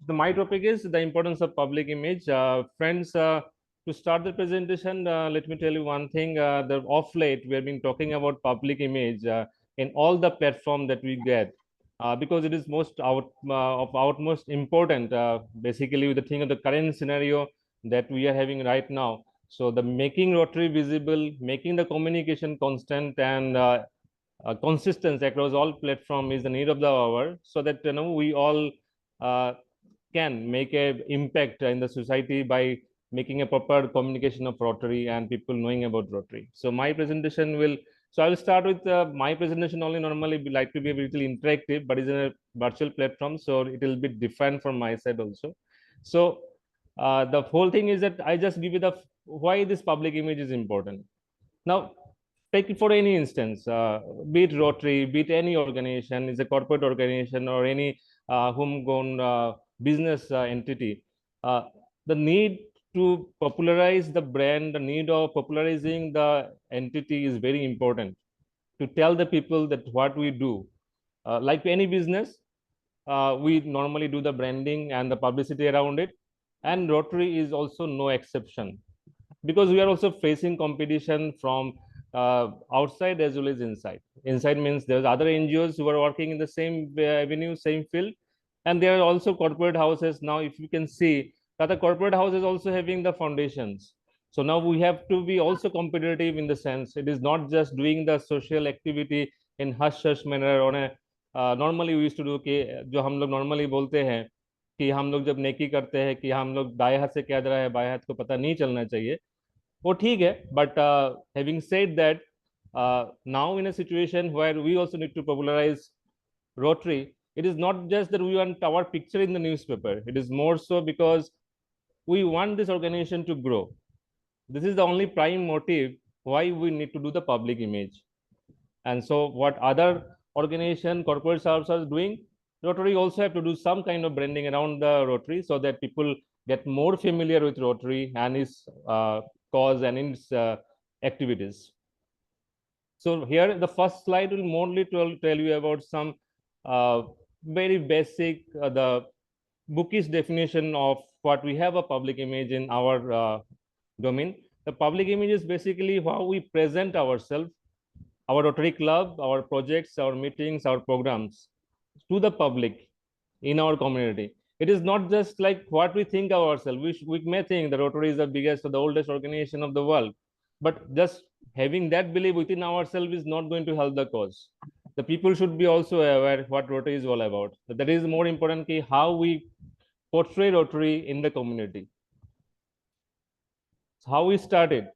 my topic is the importance of public image. Friends, to start the presentation, let me tell you one thing. The off late we have been talking about public image in all the platform that we get, because it is of utmost important. Basically, with the thing of the current scenario that we are having right now. So the making Rotary visible, making the communication constant and consistency across all platform is the need of the hour, so that we all can make a impact in the society by making a proper communication of Rotary and people knowing about Rotary. So my presentation will, so I will start with my presentation only. Normally we like to be a little interactive, but it's in a virtual platform, so it will be different from my side also. So the whole thing is that I just give you the why this public image is important. Now, take it for any instance, be it Rotary, be it any organization, is a corporate organization or any homegrown business entity. The need to popularize the brand, the need of popularizing the entity is very important. To tell the people that what we do, like any business, we normally do the branding and the publicity around it, and Rotary is also no exception. because we are also facing competition from outside as well as inside. Inside means there's other NGOs who are working in the same avenue, same field, and there are also corporate houses. Now, if you can see that the corporate house is also having the foundations. So now we have to be also competitive in the sense it is not just doing the social activity in hush hush manner on a normally we used to do कि जो हम लोग normally बोलते हैं कि हम लोग जब नेकी करते हैं कि हम लोग दाएं हाथ से क्या दे रहा है बाएं हाथ को पता नहीं चलना चाहिए वो ठीक है but having said that now in a situation where we also need to popularize Rotary, it is not just that we want our picture in the newspaper. It is more so because we want this organization to grow. This is the only prime motive why we need to do the public image. And so what other organization, corporate services are doing, Rotary also have to do some kind of branding around the Rotary so that people get more familiar with Rotary and its cause and its activities. So here the first slide will mostly tell you about some very basic, the bookish definition of what we have a public image in our domain. The public image is basically how we present ourselves, our Rotary Club, our projects, our meetings, our programs to the public in our community. It is not just like what we think of ourselves. We may think the Rotary is the biggest or the oldest organization of the world, but just having that belief within ourselves is not going to help the cause. The people should be also aware what Rotary is all about. But that is more important how we portray Rotary in the community. So how we started.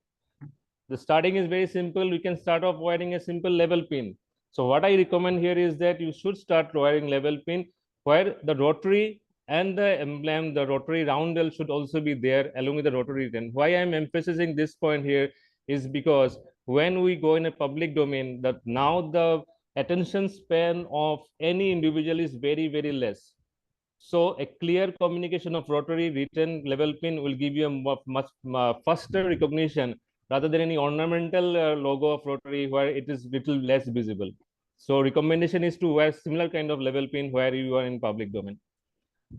The starting is very simple. We can start off wearing a simple level pin. So what I recommend here is that you should start wearing level pin where the Rotary and the emblem, the Rotary roundel should also be there along with the Rotary written. Why I'm emphasizing this point here is because when we go in a public domain, that now the attention span of any individual is very, very less. So a clear communication of Rotary written level pin will give you a much faster recognition rather than any ornamental logo of Rotary where it is little less visible. So recommendation is to wear similar kind of level pin where you are in public domain.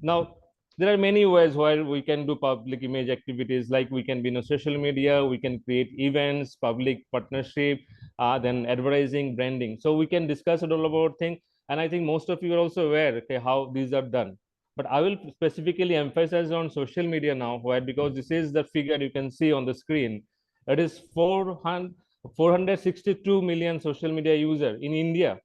Now, there are many ways where we can do public image activities, like we can be in social media, we can create events, public partnership, then advertising, branding. So we can discuss it all about things. And I think most of you are also aware how these are done. But I will specifically emphasize on social media now, where because this is the figure you can see on the screen. It is 462 million social media users in India.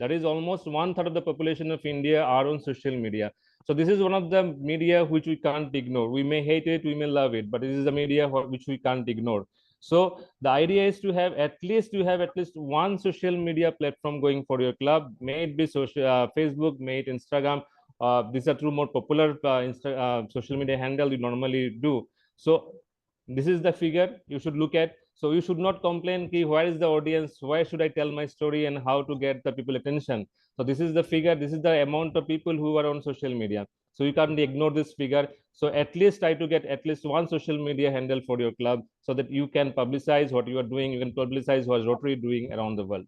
That is almost 1/3 of the population of India are on social media. So this is one of the media which we can't ignore. We may hate it, we may love it, but this is the media which we can't ignore. So the idea is to have at least one social media platform going for your club. May it be Facebook, may it Instagram. These are two more popular social media handle you normally do. So this is the figure you should look at. So you should not complain where is the audience, why should I tell my story and how to get the people attention. So this is the figure, this is the amount of people who are on social media. So you can't ignore this figure. So at least try to get at least one social media handle for your club so that you can publicize what you are doing, you can publicize what Rotary doing around the world.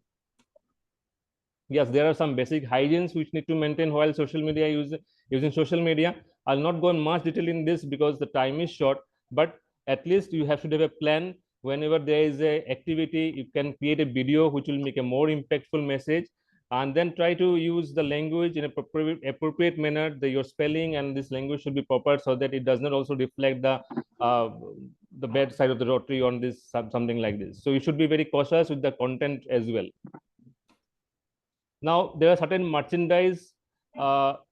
Yes, there are some basic hygienes which need to maintain while social media using social media. I'll not go in much detail in this because the time is short, but at least you have to have a plan. Whenever there is a activity, you can create a video which will make a more impactful message, and then try to use the language in a appropriate manner. Your spelling and this language should be proper so that it does not also reflect the bad side of the Rotary on this something like this. So you should be very cautious with the content as well. Now there are certain merchandise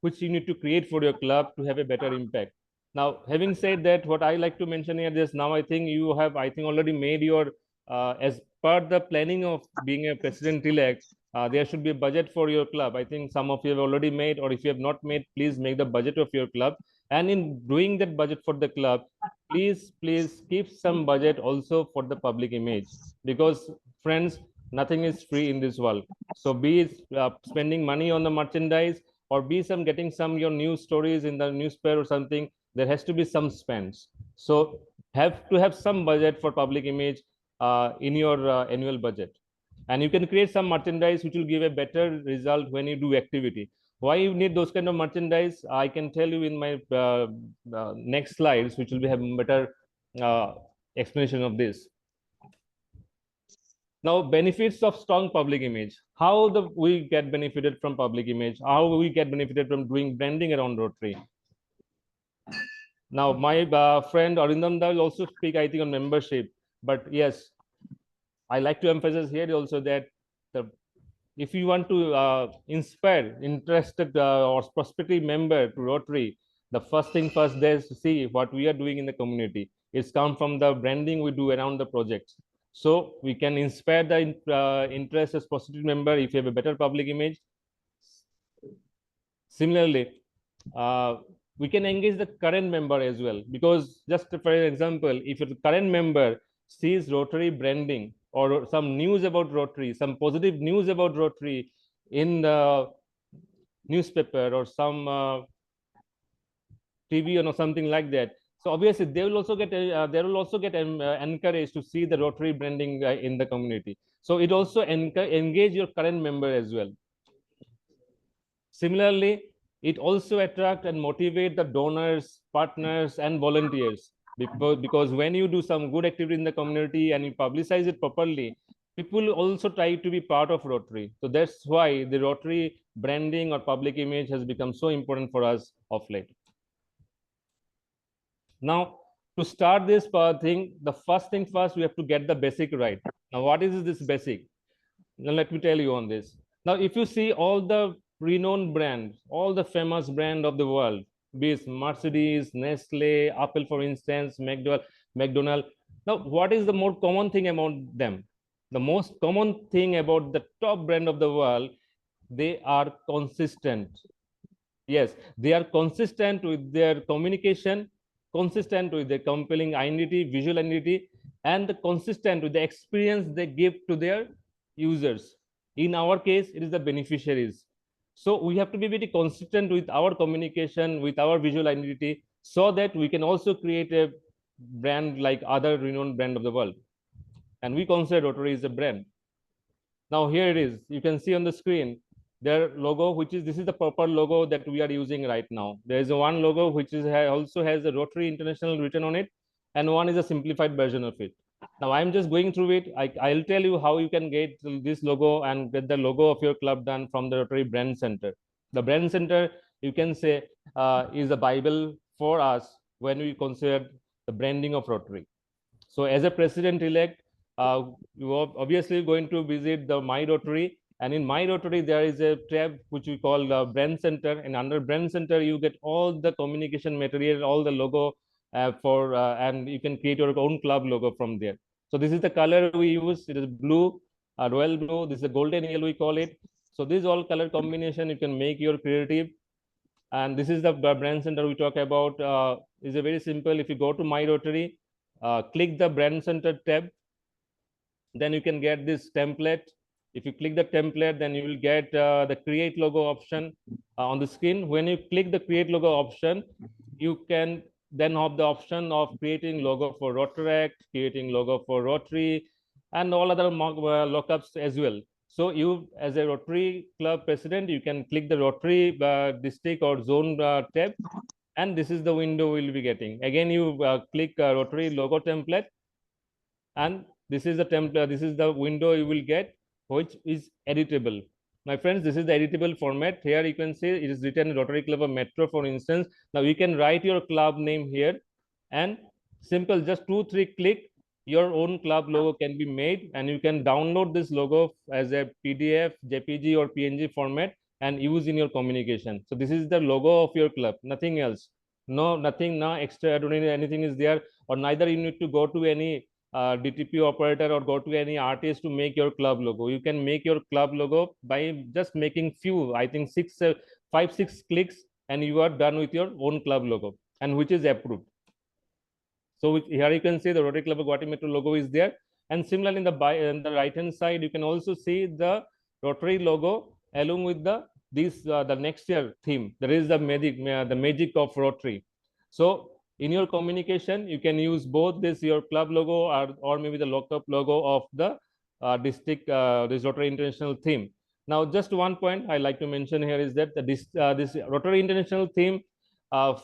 which you need to create for your club to have a better impact. Now, having said that, what I like to mention here is now I think you have, already made your, as per the planning of being a president-elect, there should be a budget for your club. I think some of you have already made, or if you have not made, please make the budget of your club. And in doing that budget for the club, please keep some budget also for the public image. Because friends, nothing is free in this world. So be it spending money on the merchandise, or be getting some your news stories in the newspaper or something, there has to be some spends. So have to have some budget for public image in your annual budget. And you can create some merchandise which will give a better result when you do activity. Why you need those kind of merchandise, I can tell you in my next slides, which will have better explanation of this. Now, benefits of strong public image. How we get benefited from public image? How we get benefited from doing branding around Rotary? Now, my friend Arindam will also speak, I think, on membership. But yes, I like to emphasize here also that if you want to inspire interested or prospective member to Rotary, the first thing first there is to see what we are doing in the community. It's come from the branding we do around the projects. So we can inspire the interest as prospective member if you have a better public image. Similarly, we can engage the current member as well, because just for example, if the current member sees Rotary branding or some news about Rotary, some positive news about Rotary in the newspaper or some TV or something like that, so obviously they will also get encouraged to see the Rotary branding in the community. So it also engage your current member as well. Similarly, it also attract and motivate the donors, partners, and volunteers, because when you do some good activity in the community and you publicize it properly, people also try to be part of Rotary. So that's why the Rotary branding or public image has become so important for us of late. Now, to start this thing, the first thing first, we have to get the basic right. Now, what is this basic? Now, let me tell you on this. Now, if you see all the renowned brands, all the famous brand of the world, be it Mercedes, Nestle, Apple, for instance, McDonald's. Now, what is the more common thing among them? The most common thing about the top brand of the world, they are consistent. Yes, they are consistent with their communication, consistent with their compelling identity, visual identity, and consistent with the experience they give to their users. In our case, it is the beneficiaries. So we have to be very consistent with our communication, with our visual identity, so that we can also create a brand like other renowned brand of the world. And we consider Rotary is a brand. Now here it is. You can see on the screen their logo, this is the proper logo that we are using right now. There is one logo which also has the Rotary International written on it, and one is a simplified version of it. Now I'm just going through it. I'll tell you how you can get this logo and get the logo of your club done from the Rotary Brand Center. The Brand Center, you can say, is a Bible for us when we consider the branding of Rotary. So as a president-elect, you are obviously going to visit the My Rotary, and in My Rotary there is a tab which we call the Brand Center, and under Brand Center you get all the communication material, all the logo and you can create your own club logo from there. So this is the color we use. It is blue, royal blue. This is a golden yellow we call it. So this all color combination you can make your creative. And this is the Brand Center we talk about. Is a very simple. If you go to My Rotary, click the Brand Center tab, then you can get this template. If you click the template, then you will get the create logo option on the screen. When you click the create logo option, you can then have the option of creating logo for Rotaract, creating logo for Rotary, and all other lookups as well. So you, as a Rotary Club president, you can click the Rotary district or zone tab, and this is the window we'll be getting. Again, you click Rotary logo template, and this is the template. This is the window you will get, which is editable. My friends, this is the editable format. Here you can see it is written Rotary Club of Metro, for instance. Now you can write your club name here, and simple, just 2-3 click, your own club logo can be made, and you can download this logo as a PDF, JPG, or PNG format and use in your communication. So this is the logo of your club, nothing else. Nothing extraordinary, anything is there, or neither you need to go to any DTP operator or go to any artist to make your club logo. You can make your club logo by just making few, I think 5-6 clicks, and you are done with your own club logo, and which is approved. So here you can see the Rotary Club of Guwahati Metro logo is there. And similarly, in the right hand side, you can also see the Rotary logo along with the next year theme. There is the magic of Rotary. So in your communication, you can use both your club logo or maybe the lockup logo of the district, this Rotary International theme. Now, just one point I like to mention here is that this Rotary International theme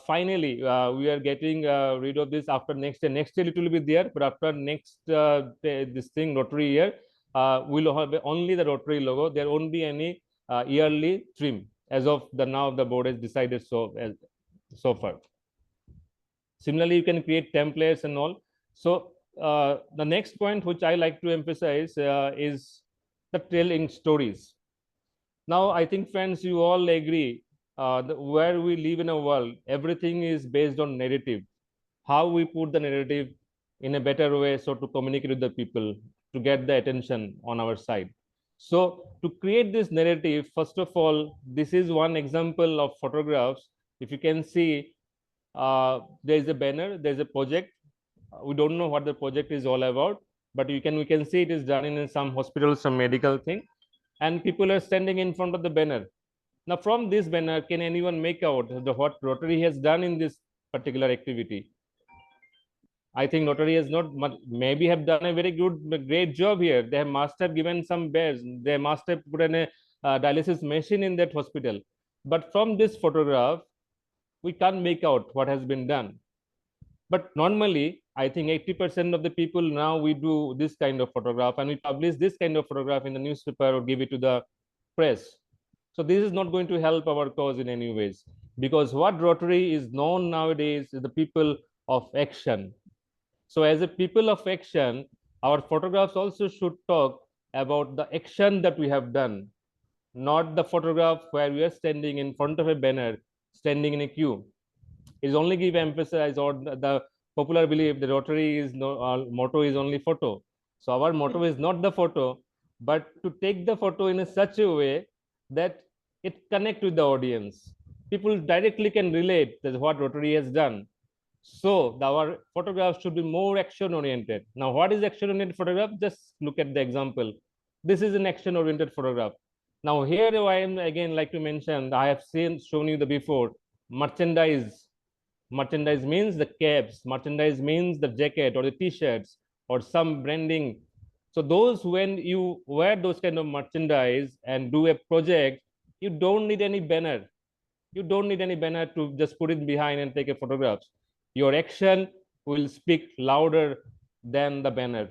finally we are getting rid of this after next year. Next year it will be there, but after next this thing Rotary year, we'll have only the Rotary logo. There won't be any yearly trim as of the now the board has decided so far. Similarly, you can create templates and all. So the next point which I like to emphasize is the telling stories. Now, I think, friends, you all agree where we live in a world, everything is based on narrative. How we put the narrative in a better way, so to communicate with the people, to get the attention on our side. So to create this narrative, first of all, this is one example of photographs. If you can see, there is a banner, there is a project. We don't know what the project is all about, but we can see it is done in some hospital, some medical thing, and people are standing in front of the banner. Now, from this banner, can anyone make out what Rotary has done in this particular activity? I think Rotary has not much, maybe have done a very great job here. They must have given some beds. They must have put in a dialysis machine in that hospital. But from this photograph, we can't make out what has been done. But normally, I think 80% of the people now we do this kind of photograph and we publish this kind of photograph in the newspaper or give it to the press. So this is not going to help our cause in any ways, because what Rotary is known nowadays is the people of action. So as a people of action, our photographs also should talk about the action that we have done, not the photograph where we are standing in front of a banner, standing in a queue. Is only give emphasis, or the popular belief the Rotary is no motto is only photo. So our motto is not the photo, but to take the photo in a such a way that it connect with the audience. People directly can relate that what Rotary has done. So our photographs should be more action oriented. Now, what is action oriented photograph? Just look at the example. This is an action oriented photograph. Now here I am again like to mention, I have shown you the before merchandise. Merchandise means the caps, merchandise means the jacket or the t-shirts or some branding. So those, when you wear those kind of merchandise and do a project, you don't need any banner. You don't need any banner to just put it behind and take a photograph. Your action will speak louder than the banner.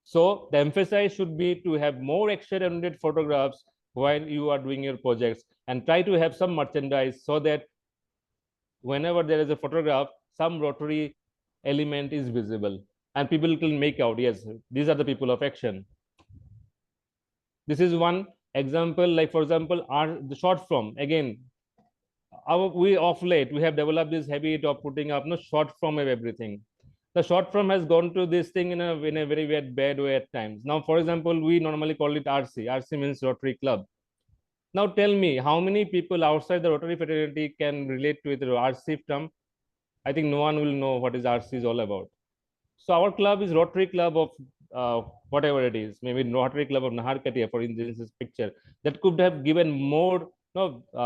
So the emphasis should be to have more action-oriented photographs while you are doing your projects, and try to have some merchandise so that whenever there is a photograph, some Rotary element is visible and people can make out, yes, these are the people of action. This is one example, like for example, the short form. Again, we of late, we have developed this habit of putting up short form of everything. The short form has gone to this thing in a very bad way at times. Now, for example, we normally call it RC. RC means Rotary Club. Now tell me, how many people outside the Rotary fraternity can relate to the RC term? I think no one will know what is RC is all about. So our club is Rotary Club of whatever it is, maybe Rotary Club of Naharkatia, for instance, this picture. That could have given more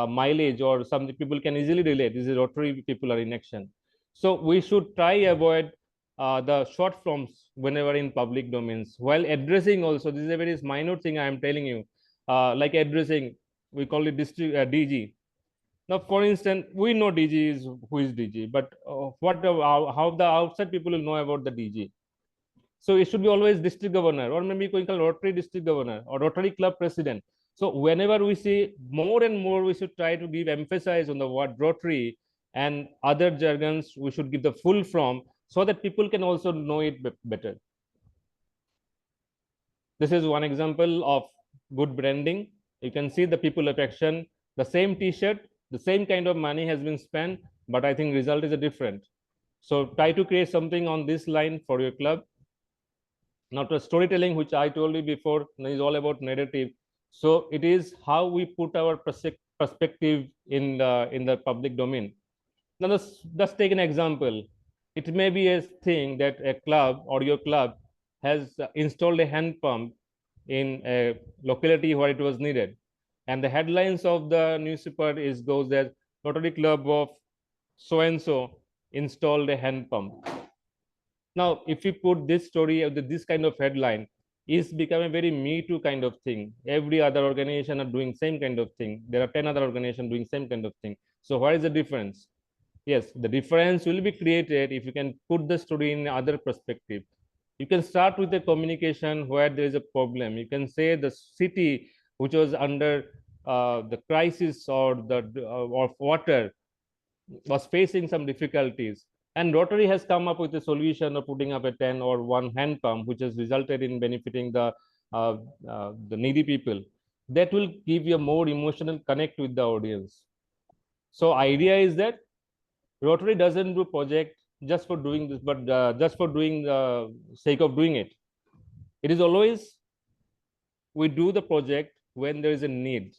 mileage, or something people can easily relate. This is Rotary people are in action. So we should try avoid the short forms whenever in public domains, while addressing also. This is a very minor thing I am telling you, like addressing, we call it district DG. Now, for instance, we know DG is who is DG, but how the outside people will know about the DG? So it should be always district governor, or maybe we call Rotary district governor or Rotary club president. So whenever we see more and more, we should try to give emphasis on the word Rotary, and other jargons we should give the full form so that people can also know it better. This is one example of good branding. You can see the people of action, the same t-shirt, the same kind of money has been spent, but I think result is different. So try to create something on this line for your club. Now, to storytelling, which I told you before, is all about narrative. So it is how we put our perspective in the public domain. Now, let's take an example. It may be a thing that a club or your club has installed a hand pump in a locality where it was needed, and the headlines of the newspaper goes that Rotary Club of so and so installed a hand pump. Now, if you put this story of this kind of headline, it's become a very Me Too kind of thing. Every other organization are doing same kind of thing. There are 10 other organizations doing same kind of thing. So what is the difference? Yes, the difference will be created if you can put the story in other perspective. You can start with the communication where there is a problem. You can say the city which was under the crisis or the of water was facing some difficulties, and Rotary has come up with a solution of putting up a 10 or 1 hand pump, which has resulted in benefiting the needy people. That will give you a more emotional connect with the audience. So idea is that Rotary doesn't do project just for doing this, but just for doing the sake of doing it. It is always we do the project when there is a need.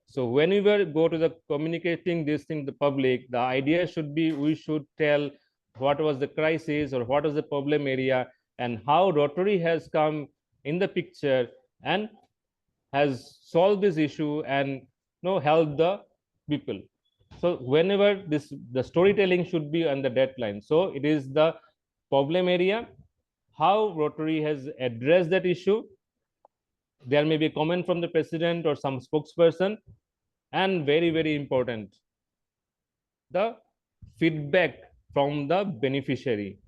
So when we go to the communicating this thing to the public, the idea should be we should tell what was the crisis or what was the problem area and how Rotary has come in the picture and has solved this issue and help the people. So whenever the storytelling should be on the deadline. So it is the problem area, how Rotary has addressed that issue. There may be a comment from the president or some spokesperson, and very, very important, the feedback from the beneficiary.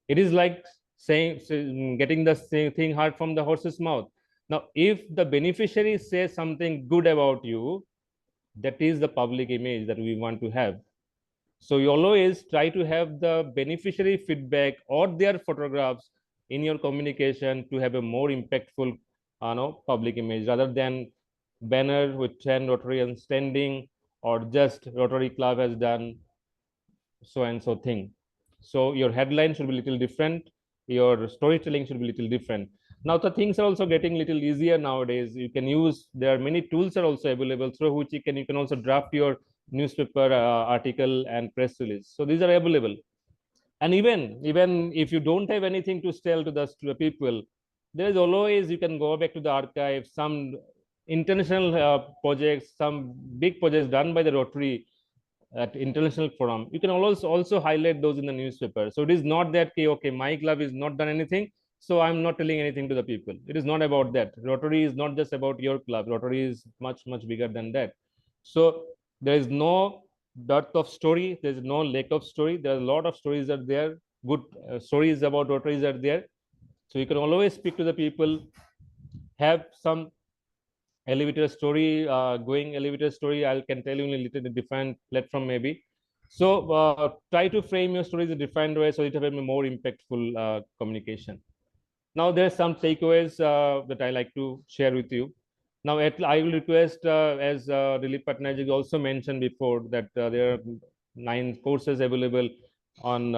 It is like getting the same thing heard from the horse's mouth. Now, if the beneficiary says something good about you, that is the public image that we want to have. So you always try to have the beneficiary feedback or their photographs in your communication to have a more impactful public image rather than banner with 10 Rotarians standing or just Rotary Club has done so and so thing. So your headline should be a little different. Your storytelling should be a little different. Now the things are also getting a little easier nowadays. You can use, there are many tools are also available through which you can also draft your newspaper article and press release. So these are available. And even if you don't have anything to tell to the people, there is always, you can go back to the archive, some international projects, some big projects done by the Rotary at international forum. You can also highlight those in the newspaper. So it is not that, okay, my club is not done anything, so I'm not telling anything to the people. It is not about that. Rotary is not just about your club. Rotary is much, much bigger than that. So there is no dearth of story. There is no lack of story. There are a lot of stories are there. Good stories about Rotaries are there. So you can always speak to the people, have some elevator story, going elevator story. I can tell you in a little different platform maybe. So try to frame your stories in a different way so it will have a more impactful communication. Now there's some takeaways that I like to share with you. Now I will request, as Dilip Patnaik also mentioned before, that there are 9 courses available on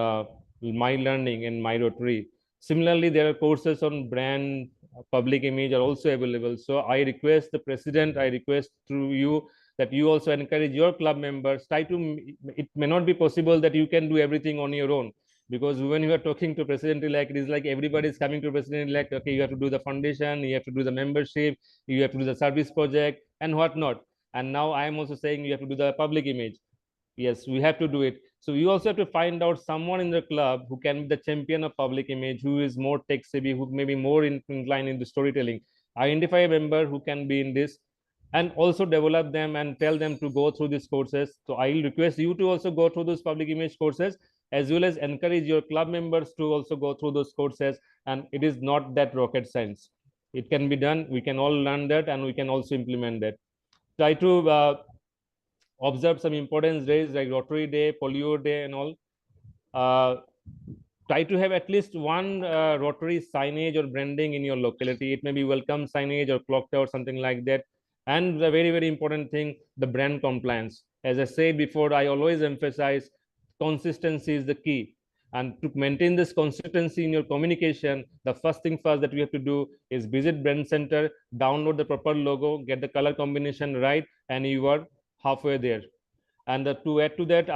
My Learning and My Rotary. Similarly, there are courses on brand, public image are also available. So I request the president, I request through you that you also encourage your club members. It may not be possible that you can do everything on your own, because when you are talking to president-elect, it is like everybody is coming to president-elect. Okay, you have to do the foundation, you have to do the membership, you have to do the service project and whatnot. And now I am also saying you have to do the public image. Yes, we have to do it. So you also have to find out someone in the club who can be the champion of public image, who is more tech savvy, who may be more inclined in the storytelling. Identify a member who can be in this, and also develop them and tell them to go through these courses. So I will request you to also go through those public image courses, as well as encourage your club members to also go through those courses. And it is not that rocket science. It can be done. We can all learn that, and we can also implement that. Try to observe some important days like Rotary Day, Polio Day, and all. Try to have at least one Rotary signage or branding in your locality. It may be welcome signage or clock tower, something like that. And the very, very important thing, the brand compliance. As I said before, I always emphasize consistency is the key. And to maintain this consistency in your communication, the first thing first that we have to do is visit brand center, download the proper logo, get the color combination right, and you are halfway there. And to add to that,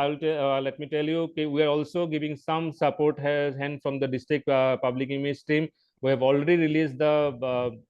let me tell you, okay, we are also giving some support hand from the district public image team. We have already released the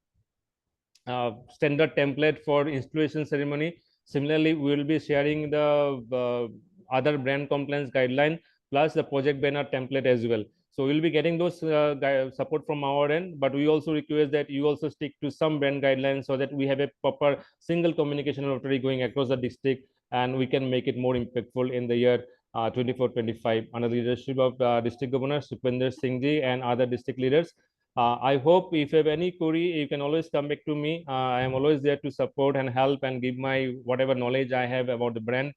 standard template for installation ceremony. Similarly, we will be sharing the other brand compliance guideline plus the project banner template as well. So we'll be getting those support from our end, but we also request that you also stick to some brand guidelines so that we have a proper single communication Rotary going across the district, and we can make it more impactful in the year 24-25 under the leadership of District Governor Sukhwinder Singh Ji and other district leaders. I hope if you have any query, you can always come back to me. I am always there to support and help and give my whatever knowledge I have about the brand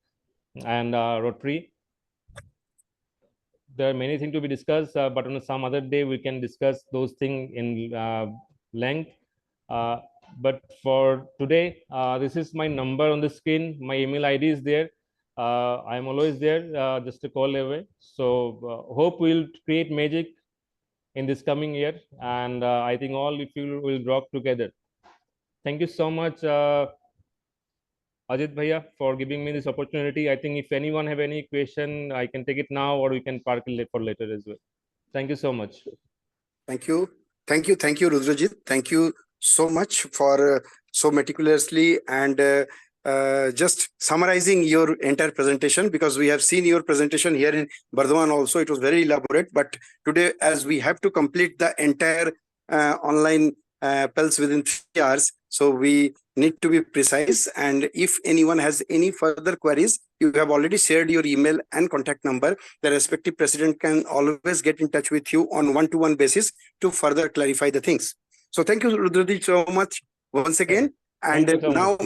and Rotary. There are many things to be discussed, but on some other day we can discuss those things in length. But for today, this is my number on the screen. My email ID is there. I'm always there, just a call away. So hope we'll create magic in this coming year, and I think all of you will rock together. Thank you so much, Ajit Bhaiya, for giving me this opportunity. I think if anyone have any question, I can take it now, or we can park it for later as well. Thank you so much. Thank you. Thank you, Rudrajit. Thank you so much for so meticulously and just summarizing your entire presentation, because we have seen your presentation here in Bardhaman also. It was very elaborate, but today, as we have to complete the entire online PELS within 3 hours, so we need to be precise. And if anyone has any further queries, you have already shared your email and contact number. The respective president can always get in touch with you on one-to-one basis to further clarify the things. So thank you, Rudrajit, so much once again. And now,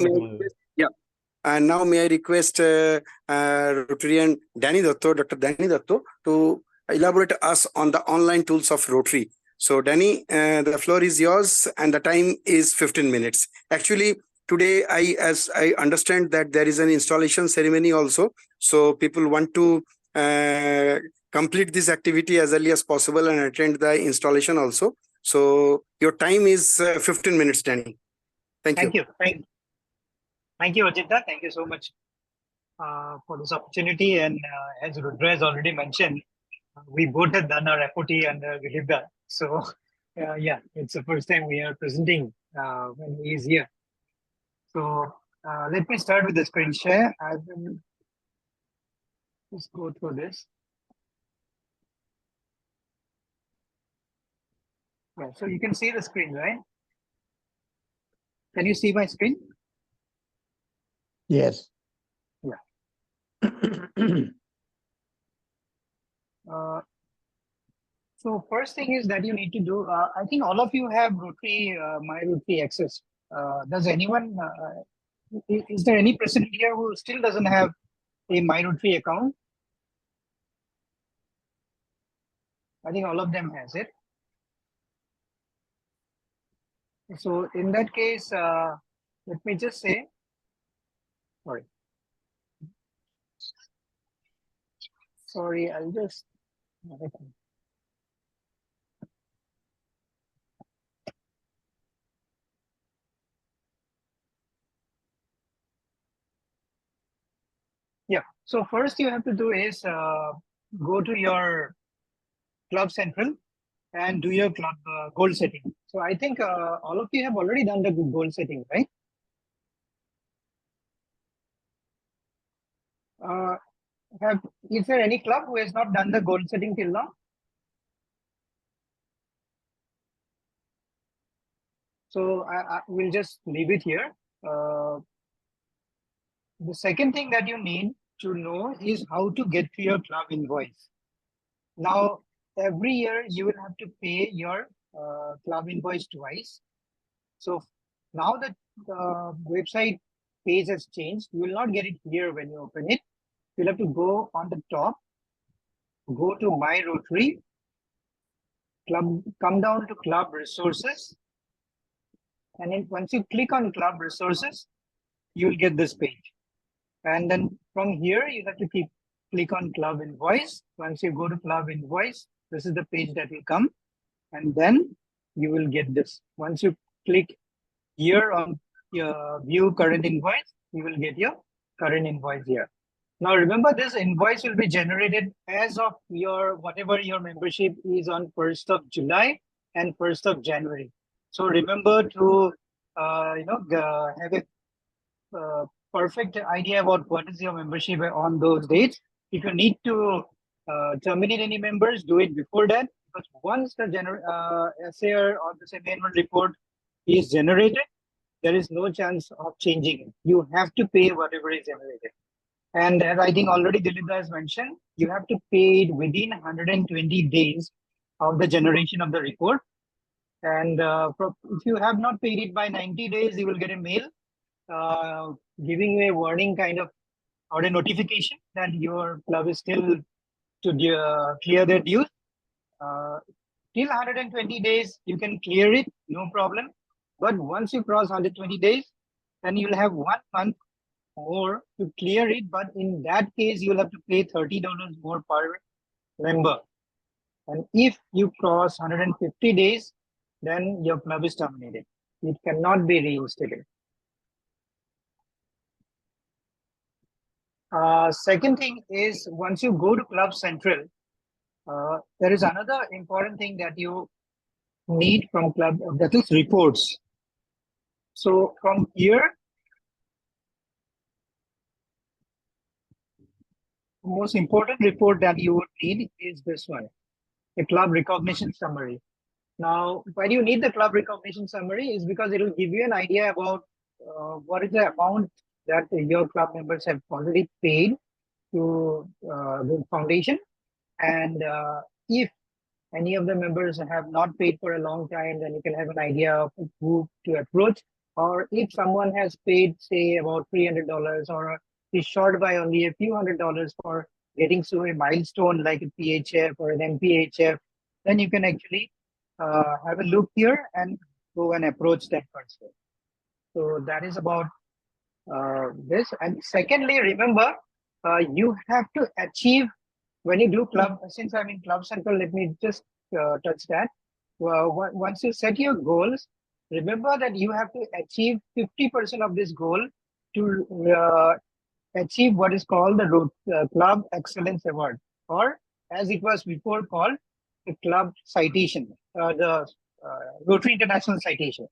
and now may I request Rotarian Danny Datto, Dr. Danny Datto, to elaborate us on the online tools of Rotary. So Danny, the floor is yours and the time is 15 minutes. Actually, today, as I understand that there is an installation ceremony also. So people want to complete this activity as early as possible and attend the installation also. So your time is 15 minutes, Danny. Thank you. Thank you, Ajita. Thank you so much for this opportunity. And as Rudra has already mentioned, we both have done our FOT under Vilibda. So yeah, it's the first time we are presenting when he is here. So let me start with the screen share. I will just go through this. Yeah, so you can see the screen, right? Can you see my screen? Yes. Yeah. So first thing is that you need to do, I think all of you have Rotary, My Rotary access. Does anyone, is there any person here who still doesn't have a My Rotary account? I think all of them has it. So in that case, let me just say, sorry, I'll just, yeah. So first you have to do is go to your Club Central and do your club goal setting. So I think all of you have already done the goal setting, right? Is there any club who has not done the goal setting till now? So I will just leave it here. The second thing that you need to know is how to get to your club invoice. Now, every year you will have to pay your club invoice twice. So now that the website page has changed, you will not get it here when you open it. You'll have to go on the top, go to My Rotary, club, come down to Club Resources. And then once you click on Club Resources, you'll get this page. And then from here, you have to click on Club Invoice. Once you go to Club Invoice, this is the page that will come. And then you will get this. Once you click here on your View Current Invoice, you will get your current invoice here. Now remember, this invoice will be generated as of your whatever your membership is on 1st of July and 1st of January. So remember to have a perfect idea about what is your membership on those dates. If you need to terminate any members, do it before that, because once the SAR or the semi-annual report is generated, there is no chance of changing it. You have to pay whatever is generated. And as I think already Dilip has mentioned, you have to pay it within 120 days of the generation of the report. And if you have not paid it by 90 days, you will get a mail giving you a warning kind of, or a notification that your club is still to clear their dues. Till 120 days, you can clear it, no problem. But once you cross 120 days, then you'll have 1 month more to clear it. But in that case, you'll have to pay $30 more per member. And if you cross 150 days, then your club is terminated. It cannot be reinstated. Second thing is, once you go to Club Central, there is another important thing that you need from club, that is reports. So from here, the most important report that you would need is this one, the club recognition summary. Now, why do you need the club recognition summary? Is because it will give you an idea about what is the amount that your club members have already paid to the foundation. And if any of the members have not paid for a long time, then you can have an idea of who to approach. Or if someone has paid, say, about $300 or is short by only a few $100s for getting to a milestone like a PHF or an MPHF, then you can actually have a look here and go and approach that person. So that is about this. And secondly, remember, you have to achieve, when you do club, since I'm in Club Central, let me just touch that. Well, once you set your goals, remember that you have to achieve 50% of this goal to achieve what is called the Club Excellence Award, or as it was before called, the Club Citation, the Rotary International Citation.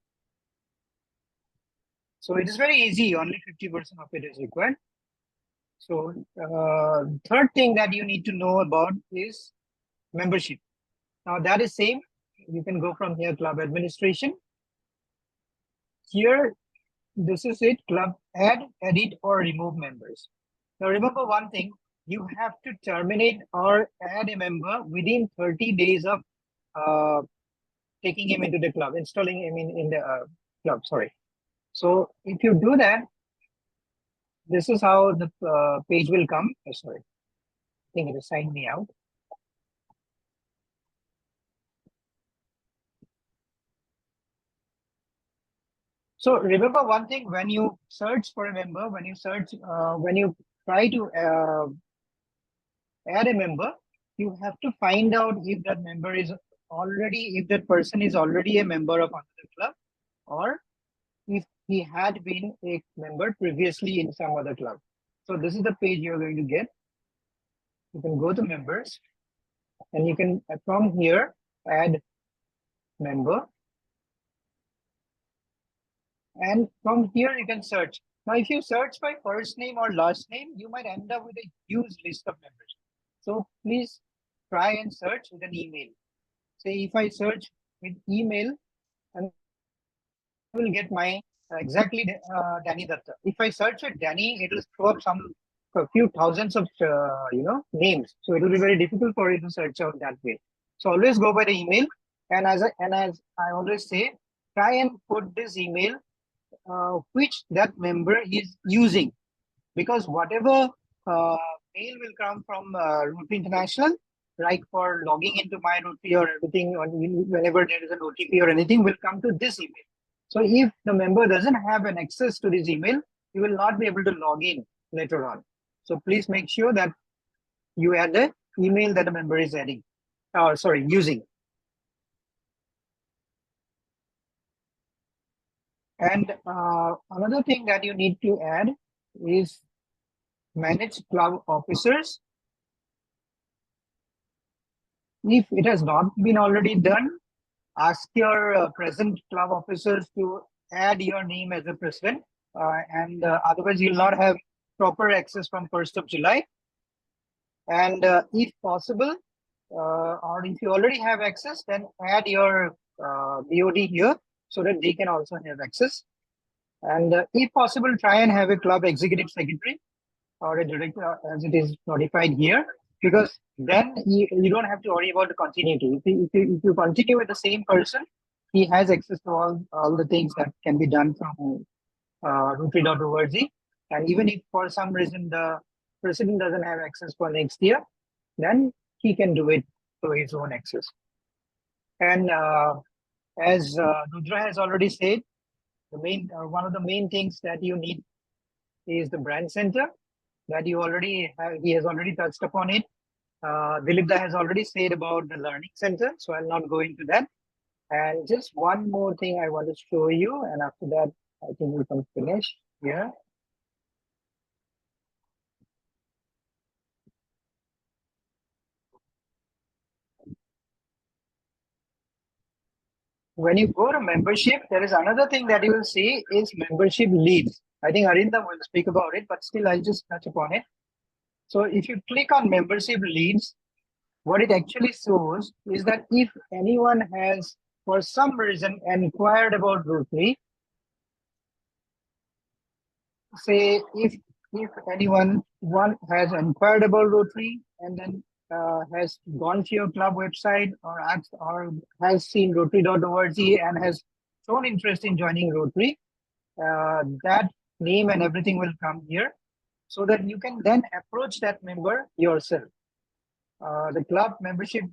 So it is very easy, only 50% of it is required. So third thing that you need to know about is membership. Now that is same. You can go from here, club administration. Here, this is it, club add, edit, or remove members. Now remember one thing, you have to terminate or add a member within 30 days of taking him into the club, installing him in the club, sorry. So if you do that, this is how the page will come. Oh, sorry, I think it has signed me out. So remember one thing, when you search for a member, when you try to add a member, you have to find out if that member is already, if that person is already a member of another club, or if he had been a member previously in some other club. So this is the page you're going to get. You can go to members and you can from here add member. And from here you can search. Now, if you search by first name or last name, you might end up with a huge list of members. So please try and search with an email. Say if I search with email, and I will get my exactly Danny Datta. If I search with Danny, it will throw up a few thousands of names. So it will be very difficult for you to search out that way. So always go by the email. And as I always say, try and put this email which that member is using, because whatever mail will come from Rotary International, like for logging into my Rotary or everything, or whenever there is an OTP or anything, will come to this email. So if the member doesn't have an access to this email, you will not be able to log in later on. So please make sure that you add the email that the member is using. And another thing that you need to add is manage club officers. If it has not been already done, ask your present club officers to add your name as a president, and otherwise you'll not have proper access from 1st of July. And if possible, or if you already have access, then add your BOD here, so that they can also have access. And if possible, try and have a club executive secretary. or a director as it is notified here, because then you don't have to worry about the continuity. If you continue with the same person, he has access to all the things that can be done from Rotary.org. And even if for some reason the president doesn't have access for next year, then he can do it through his own access. And as Rudra has already said, the main one of the main things that you need is the brand center that you already have. He has already touched upon it. Dilipda has already said about the learning center, so I'll not go into that. And just one more thing I want to show you, and after that, I think we can finish here. When you go to membership, there is another thing that you will see is membership leads. I think Arinda will speak about it, but still I'll just touch upon it. So if you click on membership leads, what it actually shows is that if anyone has, for some reason, inquired about Rotary, say if anyone has inquired about Rotary and then has gone to your club website or asked or has seen Rotary.org and has shown interest in joining Rotary, that name and everything will come here, so that you can then approach that member yourself. The club membership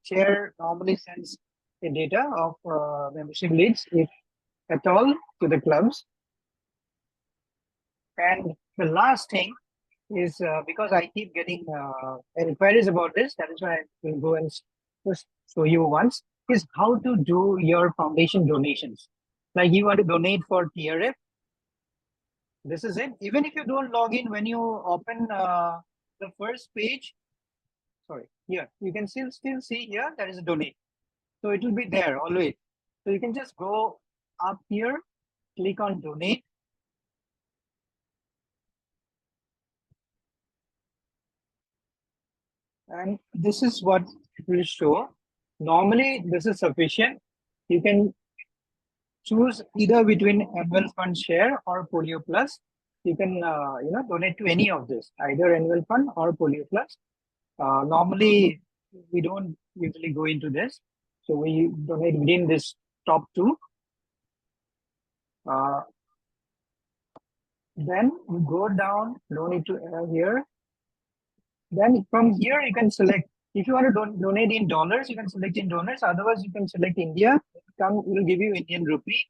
chair normally sends a data of membership leads, if at all, to the clubs. And the last thing is, because I keep getting inquiries about this, that is why I will go and just show you once, is how to do your foundation donations. Like you want to donate for TRF, this is it. Even if you don't log in, when you open the first page, sorry, here, you can still see here, there is a donate. So it will be there always. So you can just go up here, click on donate. And this is what it will show. Normally, this is sufficient. You can choose either between annual fund share or Polio Plus. You can donate to any of this, either annual fund or Polio Plus. Normally, we don't usually go into this. So we donate within this top two. Then you go down, donate to here. Then from here, you can select, if you want to donate in dollars, you can select in dollars. Otherwise, you can select India. It will give you Indian rupee.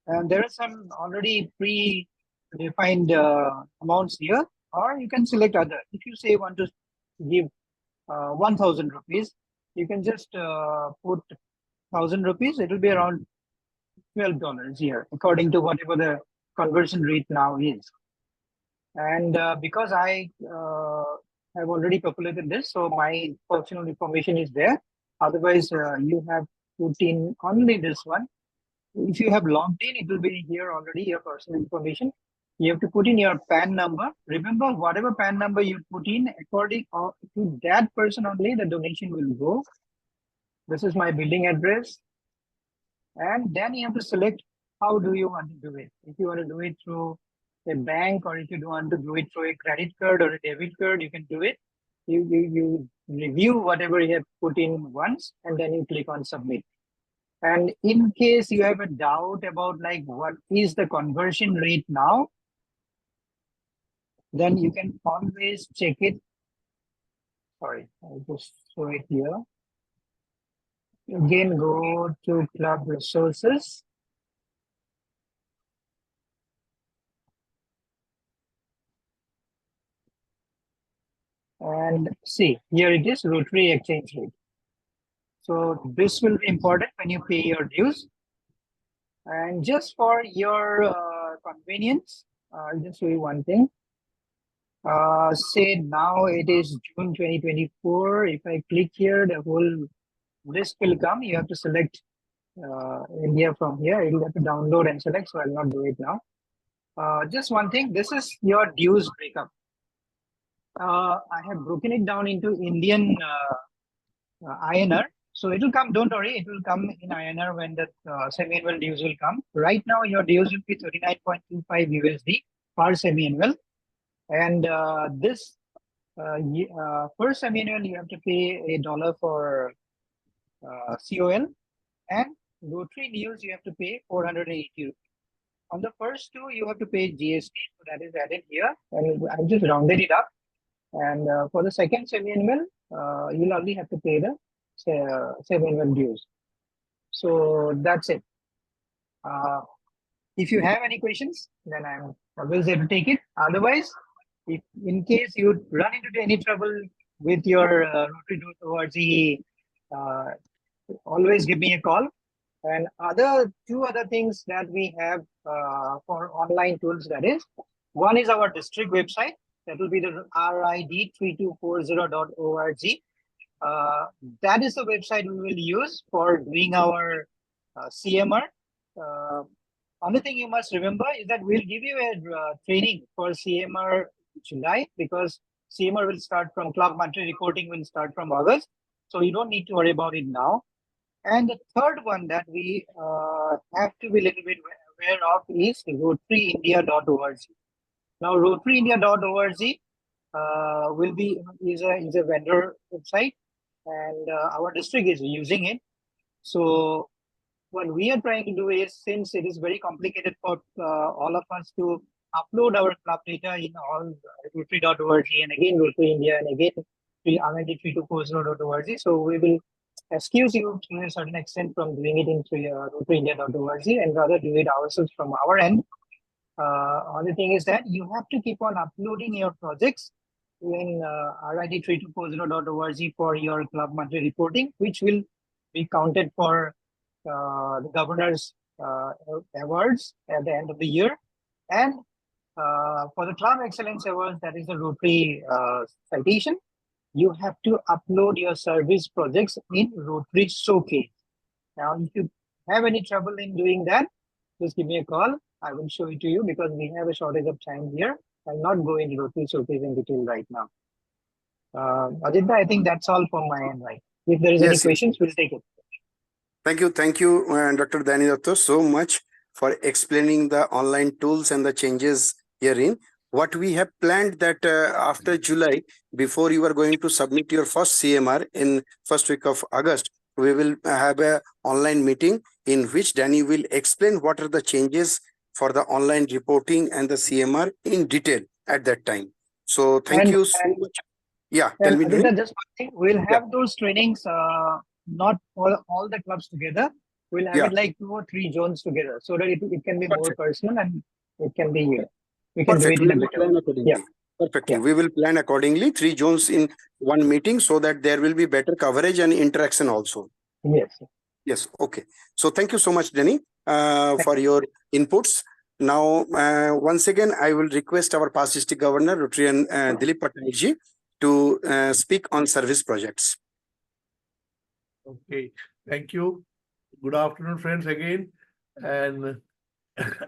And there are some already pre-defined amounts here, or you can select other. If you say want to give 1,000 rupees, you can just put 1,000 rupees. It will be around $12 here, according to whatever the conversion rate now is. And because I have already populated this, so my personal information is there. Otherwise, you have put in only this one. If you have logged in, it will be here already, your personal information. You have to put in your PAN number. Remember, whatever PAN number you put in, according to that person only, the donation will go. This is my billing address. And then you have to select how do you want to do it. If you want to do it through a bank, or if you want to do it through a credit card or a debit card, you can do it. You review whatever you have put in once, and then you click on submit. And in case you have a doubt about like what is the conversion rate now, then you can always check it. Sorry, I'll just show it here. Again, go to club resources. And see, here it is, Rotary exchange rate. So this will be important when you pay your dues. And just for your convenience, I'll just show you one thing. Say now it is June 2024. If I click here, the whole list will come. You have to select India from here. You'll have to download and select, so I'll not do it now. Just one thing, this is your dues breakup. I have broken it down into Indian INR. So it will come, don't worry, it will come in INR when the semi-annual dues will come. Right now, your dues will be 39.25 USD per semi-annual. And this first semi-annual, you have to pay $1 for COL, and Rotary News, you have to pay 480 rupees. On the first two, you have to pay GST, so that is added here, and I just rounded it up. And for the second semi-annual, you'll only have to pay the semi-annual dues. So that's it. If you have any questions, then I'm always there to take it. Otherwise, if in case you run into any trouble with your Rotary.org, always give me a call. And two other things that we have for online tools, that is, one is our district website. That will be the RID3240.org. That is the website we will use for doing our CMR. Only thing you must remember is that we'll give you a training for CMR July, because CMR will start from club monthly reporting will start from August. So you don't need to worry about it now. And the third one that we have to be a little bit aware of is RotaryIndia.org. Now, RotaryIndia.org is a vendor website, and our district is using it. So what we are trying to do is, since it is very complicated for all of us to upload our club data in all Rotary.org and again Rotary India and again RID3240.org, so we will excuse you to a certain extent from doing it in RotaryIndia.org and rather do it ourselves from our end. Only thing is that you have to keep on uploading your projects in RID3240.org for your club monthly reporting, which will be counted for the governor's awards at the end of the year. And for the Club Excellence Awards, that is the Rotary citation, you have to upload your service projects in Rotary Showcase. Now, if you have any trouble in doing that, just give me a call. I will show it to you because we have a shortage of time here. I'll not go into Rotary Showcase in detail right now. Ajitha, I think that's all from my end, right? If there is any questions, we'll take it. Thank you, Dr. Dani Datta, so much for explaining the online tools and the changes herein. What we have planned that after July, before you are going to submit your first CMR in first week of August, we will have an online meeting in which Danny will explain what are the changes for the online reporting and the CMR in detail at that time. So thank you so much. Yeah, tell me. Just one thing, we'll have those trainings not for all the clubs together. We'll have it like 2 or 3 zones together so that it can be more personal and it can be here. We can do it in a better way. Perfectly. We will plan accordingly 3 zones in one meeting so that there will be better coverage and interaction also. Yes. Yes. Okay. So thank you so much, Danny, for your inputs. Now, once again, I will request our past district governor, Rotarian Dilip Patnaik, to speak on service projects. Okay. Thank you. Good afternoon, friends, again. And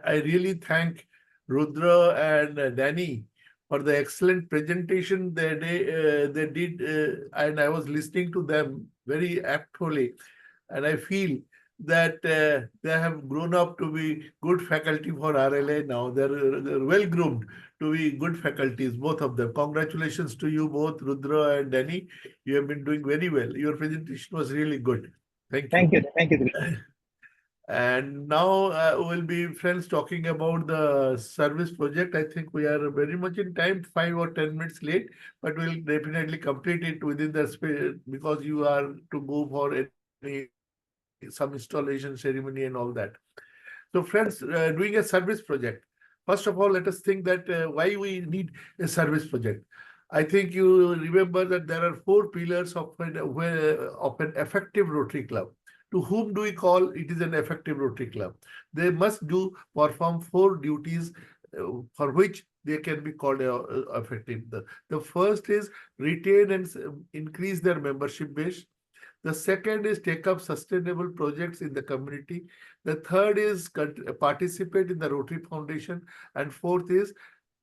I really thank Rudra and Danny for the excellent presentation they did, and I was listening to them very aptly. And I feel that they have grown up to be good faculty for RLA now. They're well groomed to be good faculties, both of them. Congratulations to you both, Rudra and Danny. You have been doing very well. Your presentation was really good. Thank you. Thank you. Thank you. And now we'll be friends talking about the service project. I think we are very much in time, 5 or 10 minutes late, but we'll definitely complete it within the space because you are to go for some installation ceremony and all that. So friends, doing a service project. First of all, let us think that why we need a service project. I think you remember that there are 4 pillars of an effective Rotary club. To whom do we call it is an effective Rotary club? They must perform 4 duties for which they can be called effective. The first is retain and increase their membership base. The second is take up sustainable projects in the community. The third is participate in the Rotary Foundation. And fourth is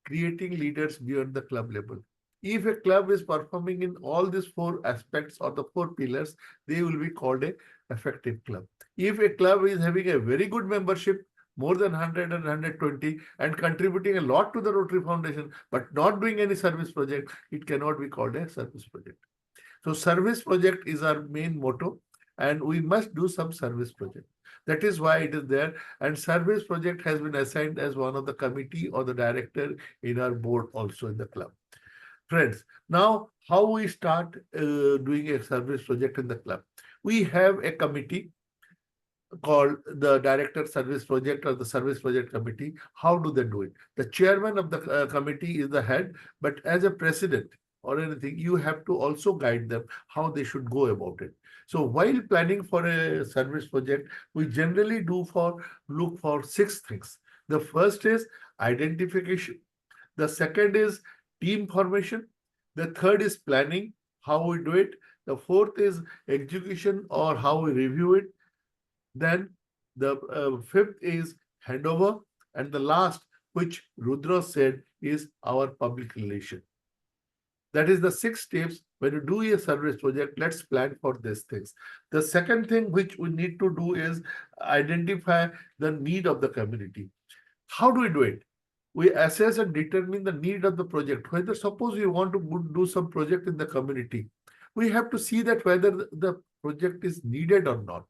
creating leaders beyond the club level. If a club is performing in all these 4 aspects or the 4 pillars, they will be called a effective club. If a club is having a very good membership, more than 100 and 120 and contributing a lot to the Rotary Foundation, but not doing any service project, it cannot be called a service project. So service project is our main motto, and we must do some service project. That is why it is there. And service project has been assigned as one of the committee or the director in our board also in the club. Friends, now how we start doing a service project in the club? We have a committee called the Director Service Project or the Service Project Committee. How do they do it? The chairman of the committee is the head, but as a president or anything, you have to also guide them how they should go about it. So while planning for a service project, we generally look for 6 things. The first is identification. The second is team formation. The third is planning, how we do it. The fourth is execution or how we review it. Then the fifth is handover. And the last, which Rudra said, is our public relation. That is the 6 steps. When you do a service project, let's plan for these things. The second thing which we need to do is identify the need of the community. How do we do it? We assess and determine the need of the project. Whether suppose we want to do some project in the community, we have to see that whether the project is needed or not.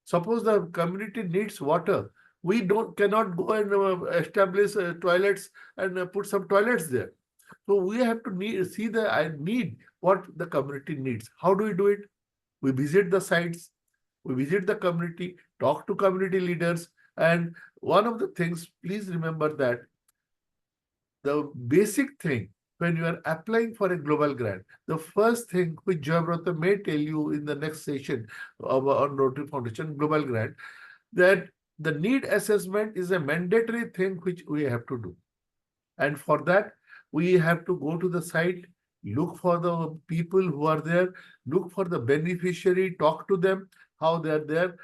Suppose the community needs water, we cannot go and establish toilets and put some toilets there. So we have to see the need, what the community needs. How do we do it? We visit the sites, we visit the community, talk to community leaders. And one of the things, please remember that the basic thing when you are applying for a global grant, the first thing which Jayabrata may tell you in the next session on Rotary Foundation Global Grant, that the need assessment is a mandatory thing which we have to do. And for that, we have to go to the site, look for the people who are there, look for the beneficiary, talk to them, how they are there,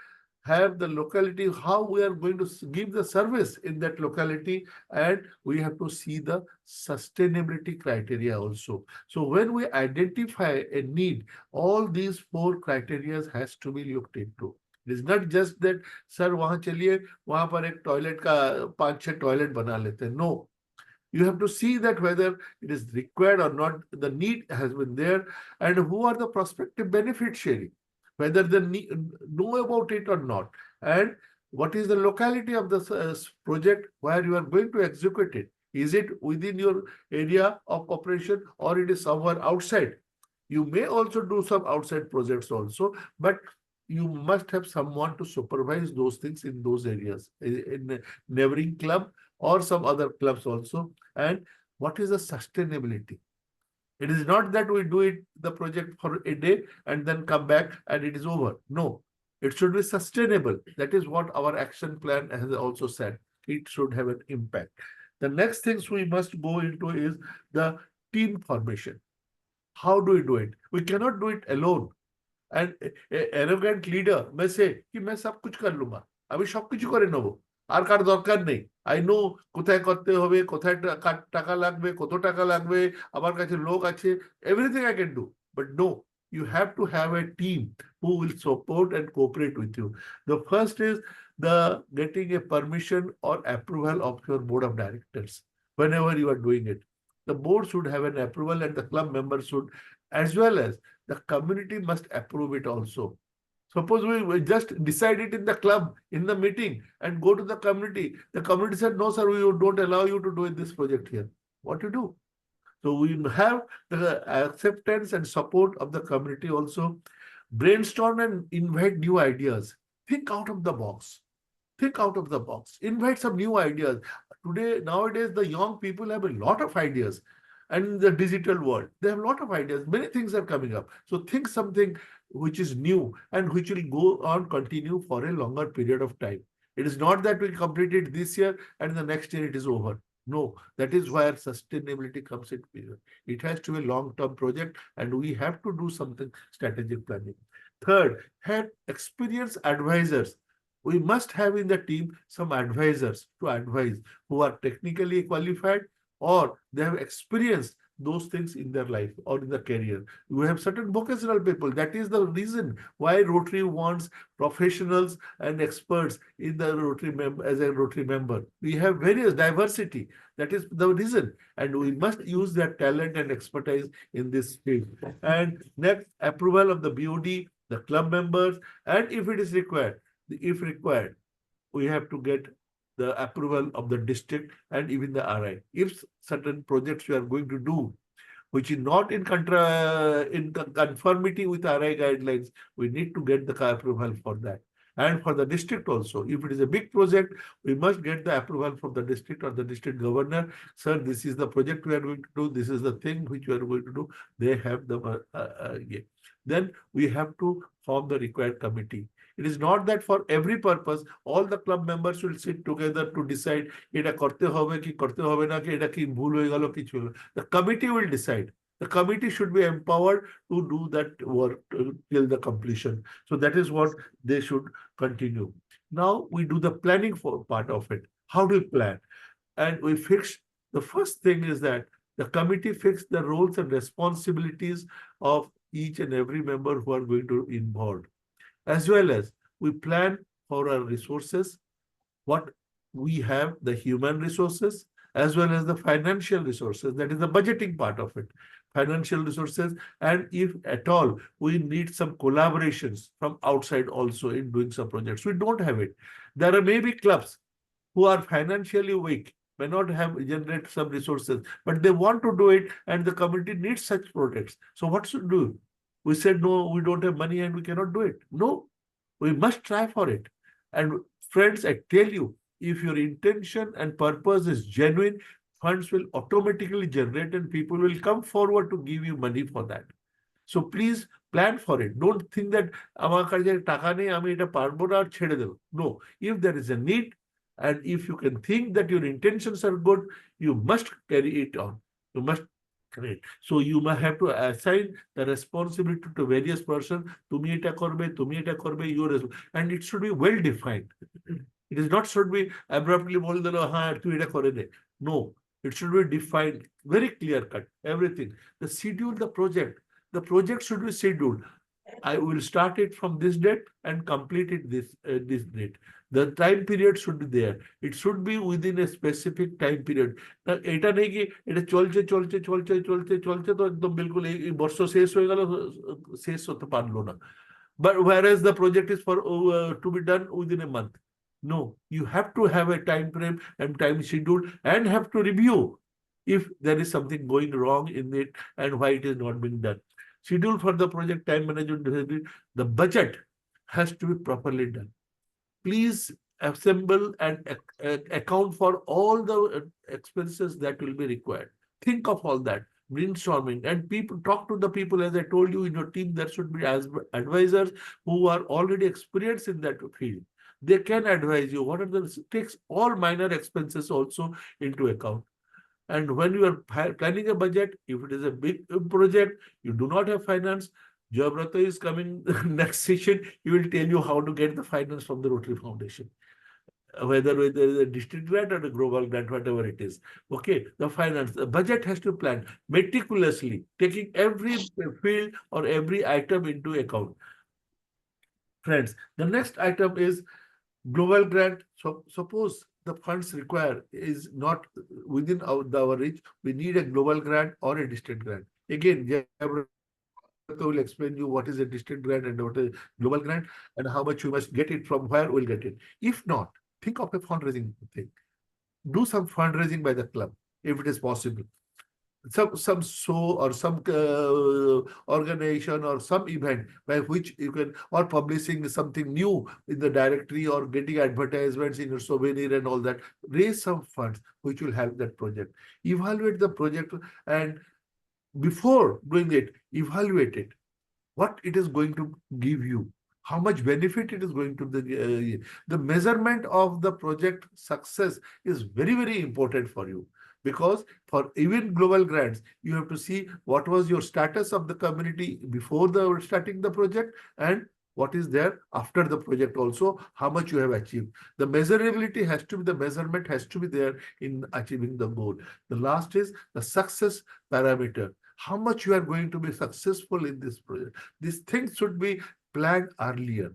have the locality, how we are going to give the service in that locality, and we have to see the sustainability criteria also. So when we identify a need, all these 4 criteria has to be looked into. It is not just that, sir, वहां चलिए, वहां पर एक toilet का 5-6 toilet बना लेते हैं. No. You have to see that whether it is required or not, the need has been there, and who are the prospective beneficiary, whether they know about it or not, and what is the locality of the project where you are going to execute it. Is it within your area of operation or it is somewhere outside? You may also do some outside projects also, but you must have someone to supervise those things in those areas, in a neighboring club or some other clubs also. And what is the sustainability? It is not that we do it, the project for a day and then come back and it is over. No, it should be sustainable. That is what our action plan has also said. It should have an impact. The next things we must go into is the team formation. How do we do it? We cannot do it alone. And arrogant leader may say, कि मैं सब कुछ कर लूंगा, अभी सब कुछ करे नेবো, আর কার দরকার নেই, I know কোথায় করতে হবে, কোথায় টাকা লাগবে, কত টাকা লাগবে, আমার কাছে লোক আছে, everything I can do. But no, you have to have a team who will support and cooperate with you. The first is the getting a permission or approval of your board of directors whenever you are doing it. The board should have an approval and the club members should, as well as the community must approve it also. Suppose we just decide it in the club, in the meeting, and go to the community. The community said, no, sir, we don't allow you to do this project here. What to do? So we have the acceptance and support of the community also. Brainstorm and invite new ideas. Think out of the box. Think out of the box. Invite some new ideas. Nowadays, the young people have a lot of ideas. And in the digital world, they have a lot of ideas. Many things are coming up. So think something which is new and which will go on continue for a longer period of time. It is not that we complete it this year and the next year it is over. No, that is where sustainability comes into play. It has to be a long-term project and we have to do something strategic planning. Third, have experienced advisors. We must have in the team some advisors to advise who are technically qualified or they have experienced those things in their life or in their career. We have certain vocational people. That is the reason why Rotary wants professionals and experts in the Rotary as a Rotary member. We have various diversity. That is the reason. And we must use their talent and expertise in this field. And next, approval of the BOD, the club members, and if it is required, we have to get the approval of the district and even the RI. If certain projects we are going to do, which is not in conformity with RI guidelines, we need to get the approval for that. And for the district also, if it is a big project, we must get the approval from the district or the district governor. Sir, this is the project we are going to do. This is the thing which we are going to do. They have the Then we have to form the required committee. It is not that for every purpose, all the club members will sit together to decide এটা করতে হবে কি করতে হবে না কি এটা কি ভুল হয়ে গেল কিছু হলো. The committee will decide. The committee should be empowered to do that work till the completion. So that is what they should continue. Now we do the planning for part of it. How do we plan? And we fix, the first thing is that the committee fix the roles and responsibilities of each and every member who are going to involved. As well as we plan for our resources, what we have, the human resources, as well as the financial resources. That is the budgeting part of it. Financial resources, and if at all we need some collaborations from outside also in doing some projects. We don't have it. There are maybe clubs who are financially weak, may not have generate some resources, but they want to do it, and the community needs such projects. So what should we do? We said, no, we don't have money and we cannot do it. No, we must try for it. And friends, I tell you, if your intention and purpose is genuine, funds will automatically generate and people will come forward to give you money for that. So please plan for it. Don't think that আমার কাছে টাকা নেই আমি এটা পারবো না আর ছেড়ে দেব. No, if there is a need and if you can think that your intentions are good, you must carry it on. You must create. So you must have to assign the responsibility to various persons. তুমি এটা করবে, your and it should be well defined. It is not should be abruptly বলে দিল হ্যাঁ তুই এটা করে দে. No, it should be defined, very clear cut, everything. The schedule, the project should be scheduled. I will start it from this date and complete it this date. The time period should be there. It should be within a specific time period. এটা নেই কি এটা চলছে তো একদম বিলকুল এই বর্ষ শেষ হয়ে গেল, শেষ হতে পারলো না. But whereas the project is for to be done within a month. No, you have to have a time frame and time schedule and have to review if there is something going wrong in it and why it is not being done. Schedule for the project, time management, the budget has to be properly done. Please assemble and account for all the expenses that will be required. Think of all that, brainstorming, and people talk to the people. As I told you, in your team there should be advisors who are already experienced in that field. They can advise you what are the takes all minor expenses also into account. And when you are planning a budget, if it is a big project, you do not have finance, Jayabrata is coming next session, he will tell you how to get the finance from the Rotary Foundation. Whether it is a district grant or a global grant, whatever it is. Okay, the finance, the budget has to plan meticulously, taking every field or every item into account. Friends, the next item is global grant. So suppose the funds required is not within our reach, we need a global grant or a district grant. Again, Jayabrata will explain you what is a district grant and what is global grant and how much you must get it from where we'll get it. If not, think of a fundraising thing. Do some fundraising by the club if it is possible. Some show or some organization or some event by which you can, or publishing something new in the directory or getting advertisements in your souvenir and all that. Raise some funds which will help that project. Evaluate the project, and before doing it, evaluate it. What it is going to give you. How much benefit it is going to the measurement of the project success is very, very important for you. Because for even global grants, you have to see what was your status of the community before starting the project and what is there after the project also, how much you have achieved. The measurability has to be, the measurement has to be there in achieving the goal. The last is the success parameter. How much you are going to be successful in this project. These things should be planned earlier.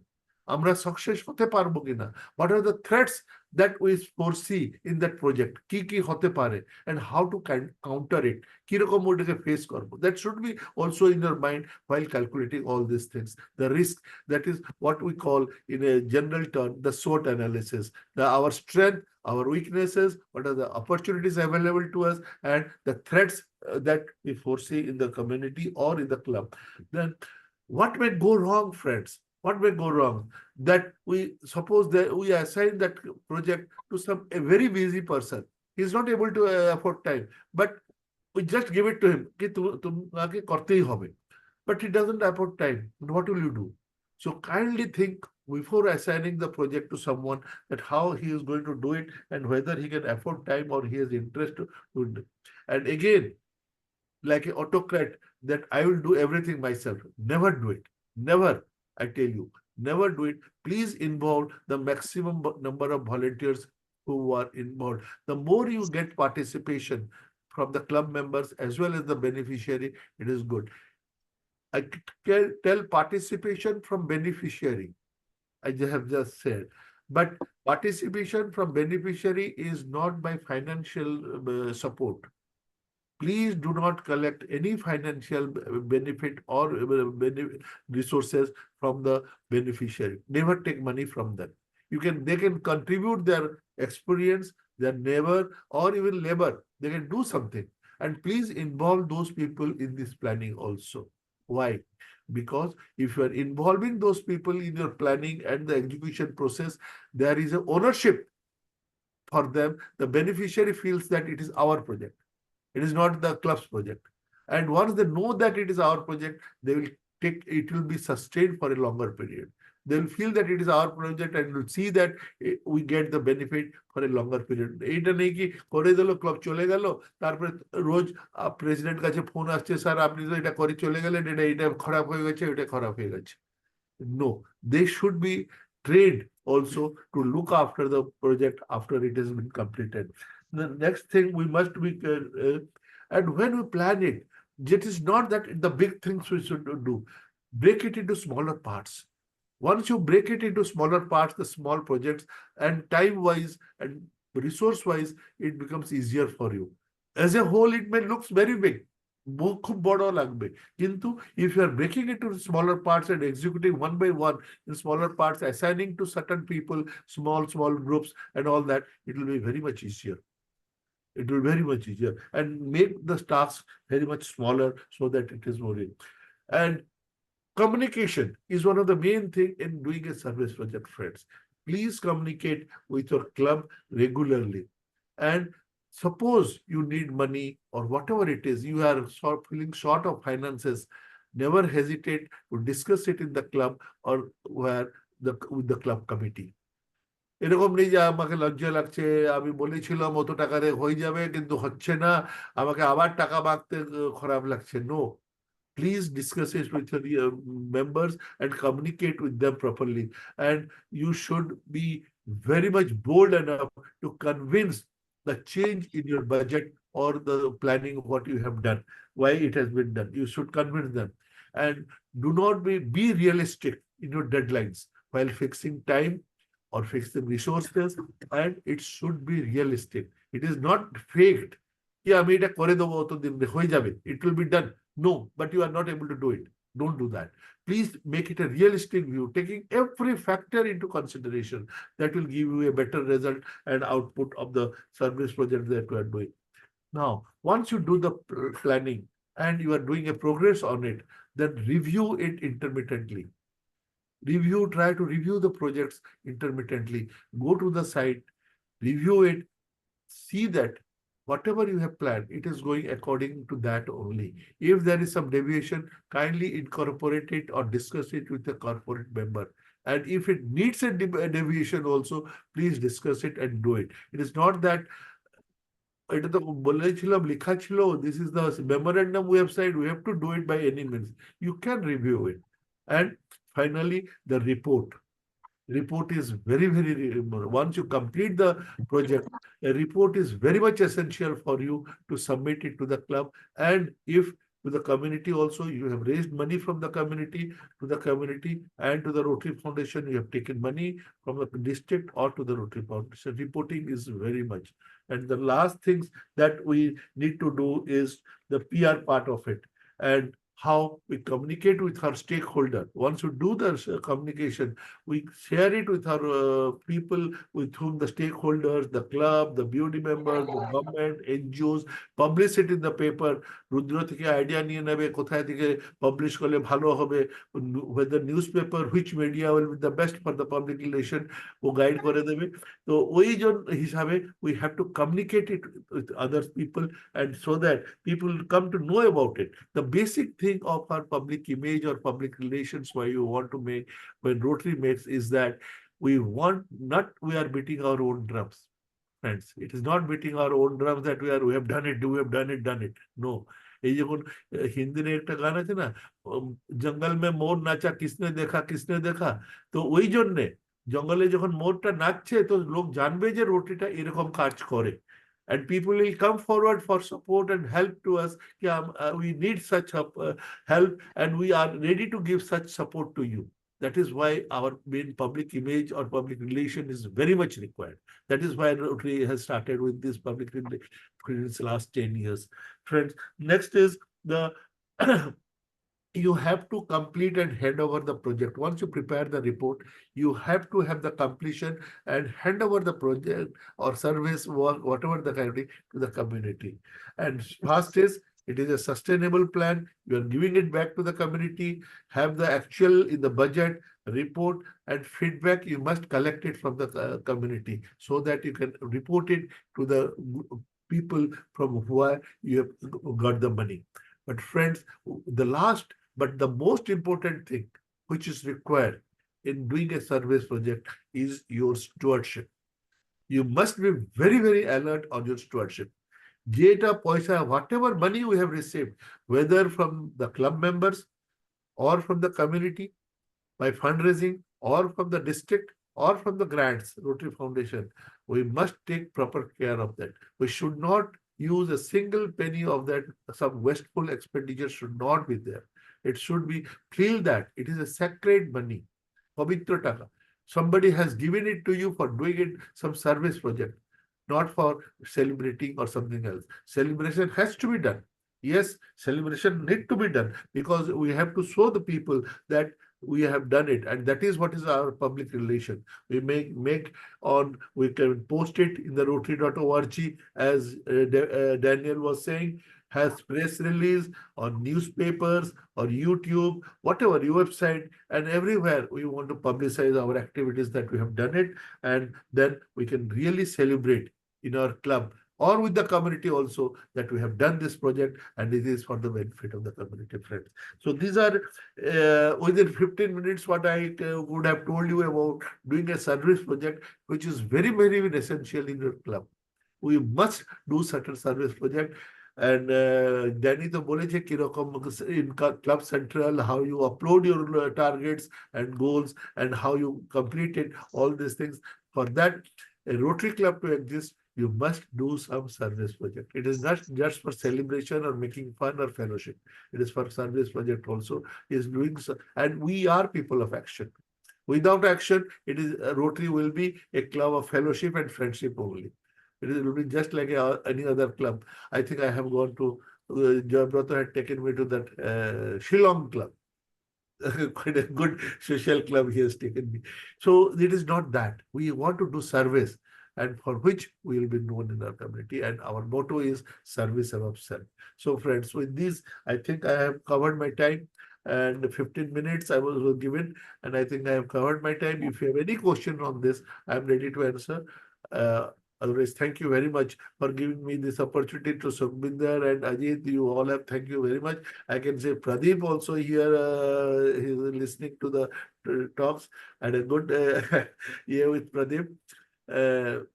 আমরা success হতে পারবো কিনা? What are the threats that we foresee in that project? কি হতে পারে and how to counter it? কিরকম ওটাকে face করবো? That should be also in your mind while calculating all these things. The risk, that is what we call in a general term, the SWOT analysis. Our strength, our weaknesses, what are the opportunities available to us, and the threats that we foresee in the community or in the club. Then what may go wrong, friends? What may go wrong? That we suppose that we assign that project to a very busy person. He's not able to afford time, but we just give it to him. But he doesn't afford time. What will you do? So kindly think before assigning the project to someone that how he is going to do it and whether he can afford time or he has interest to do it. And again, like an autocrat, that I will do everything myself. Never do it. Never. I tell you, never do it. Please involve the maximum number of volunteers who are involved. The more you get participation from the club members as well as the beneficiary, it is good. I can tell participation from beneficiary, I have just said, but participation from beneficiary is not by financial support. Please do not collect any financial benefit or resources from the beneficiary. Never take money from them. They can contribute their experience, their neighbor, or even labor. They can do something. And please involve those people in this planning also. Why? Because if you are involving those people in your planning and the execution process, there is an ownership for them. The beneficiary feels that it is our project. It is not the club's project. And once they know that it is our project, they will it will be sustained for a longer period. They will feel that it is our project and will see that we get the benefit for a longer period. এইটা নেই কি করে দিল club চলে গেল, তারপরে রোজ president কাছে phone আসছে, স্যার আপনি তো এটা করে চলে গেলেন, এটা খারাপ হয়ে গেছে, এটা খারাপ হয়ে গেছে. No, they should be trained also to look after the project after it has been completed. The next thing we must be, and when we plan it, it is not that the big things we should do. Break it into smaller parts. Once you break it into smaller parts, the small projects, and time-wise and resource-wise, it becomes easier for you. As a whole, it may look very big. খুব বড় লাগবে, কিন্তু if you are breaking it into smaller parts and executing one by one in smaller parts, assigning to certain people, small groups and all that, it will be very much easier. It will be very much easier and make the tasks very much smaller so that it is more. And communication is one of the main things in doing a service project, friends. Please communicate with your club regularly. And suppose you need money or whatever it is, you are feeling short of finances, never hesitate to discuss it in the club or with the club committee. এরকম নেই যে আমাকে লজ্জা লাগছে, আমি বলেছিলাম অত টাকারে হয়ে যাবে কিন্তু হচ্ছে না, আমাকে আবার টাকা মাগতে খারাপ লাগছে. No, please discuss it with your members and communicate with them properly. And you should be very much bold enough to convince the change in your budget or the planning of what you have done, why it has been done. You should convince them. And do not be realistic in your deadlines while fixing time or fix the resources, and it should be realistic. It is not faked. It will be done. No, but you are not able to do it. Don't do that. Please make it a realistic view, taking every factor into consideration. That will give you a better result and output of the service project that you are doing. Now, once you do the planning and you are doing a progress on it, then review it intermittently. Try to review the projects intermittently. Go to the site, review it, see that whatever you have planned, it is going according to that only. If there is some deviation, kindly incorporate it or discuss it with the corporate member. And if it needs a deviation also, please discuss it and do it. It is not that this is the memorandum website, we have to do it by any means. You can review it. And finally, the report. Report is very, once you complete the project, a report is very much essential for you to submit it to the club. And if to the community also, you have raised money from the community, to the community and to the Rotary Foundation, you have taken money from the district or to the Rotary Foundation. Reporting is very much. And the last things that we need to do is the PR part of it. And how we communicate with our stakeholder. Once we do the communication, we share it with our people with whom the stakeholders, the club, the BOD members, the government, NGOs, publish it in the paper. Rudra থেকে idea নিয়ে নেবে কোথায় থেকে publish করলে ভালো হবে, whether newspaper, which media will be the best for the public relation, O guide করে দেবে। তো ওই হিসাবে we have to communicate it with other people, and so that people come to know about it. The basic thing of our public image or public relations, why you want to make, when Rotary makes, is that we are beating our own drums, friends. It is not beating our own drums that we have done it. No. এই যখন হিন্দির একটা গান আছে না, জঙ্গল মে মোর নাচা কিসনে দেখা, তো ওই জন্যে জঙ্গলে যখন মোরটা নাচছে তো লোক জানবে যে রোটারিটা এরকম কাজ করে। And people will come forward for support and help to us. We need such help, and we are ready to give such support to you. That is why our main public image or public relation is very much required. That is why Rotary has started with this public relations last 10 years. Friends, next is the you have to complete and hand over the project. Once you prepare the report, you have to have the completion and hand over the project or service work, whatever the kind, to the community. And first is, it is a sustainable plan. You are giving it back to the community, have the actual in the budget, report and feedback. You must collect it from the community so that you can report it to the people from where you have got the money. But friends, the last but the most important thing which is required in doing a service project is your stewardship. You must be very, very alert on your stewardship. Jeta paisa, whatever money we have received, whether from the club members or from the community by fundraising or from the district or from the grants, Rotary Foundation, we must take proper care of that. We should not use a single penny of that. Some wasteful expenditure should not be there. It should be, feel that it is a sacred money. Pavitra taka. Somebody has given it to you for doing it, some service project, not for celebrating or something else. Celebration has to be done. Yes, celebration need to be done because we have to show the people that we have done it, and that is what is our public relation. We we can post it in the Rotary.org, as Daniel was saying, has press release on newspapers or YouTube, whatever your website, and everywhere we want to publicize our activities that we have done it, and then we can really celebrate in our club or with the community also that we have done this project, and it is for the benefit of the community, friends. So these are within 15 minutes what I would have told you about doing a service project, which is very, very essential in your club. We must do certain service project. And Danny to boleche kirokom in Club Central, how you upload your targets and goals and how you complete it, all these things. For that, a Rotary Club to exist, you must do some service project. It is not just for celebration or making fun or fellowship. It is for service project also. Is doing so, and we are people of action. Without action, it is Rotary will be a club of fellowship and friendship only. It will be just like any other club. I think I have gone to, Joybrata had taken me to that Shillong club. Quite a good social club he has taken me. So it is not that. We want to do service, and for which we will be known in our community. And our motto is service above self. So friends, with this, I think I have covered my time. And 15 minutes I was given, and I think I have covered my time. If you have any question on this, I am ready to answer. Otherwise, thank you very much for giving me this opportunity. To Sukhbinder and Ajit, you all have, thank you very much. I can say Pradeep also here, he's listening to the talks, and a good year with Pradeep.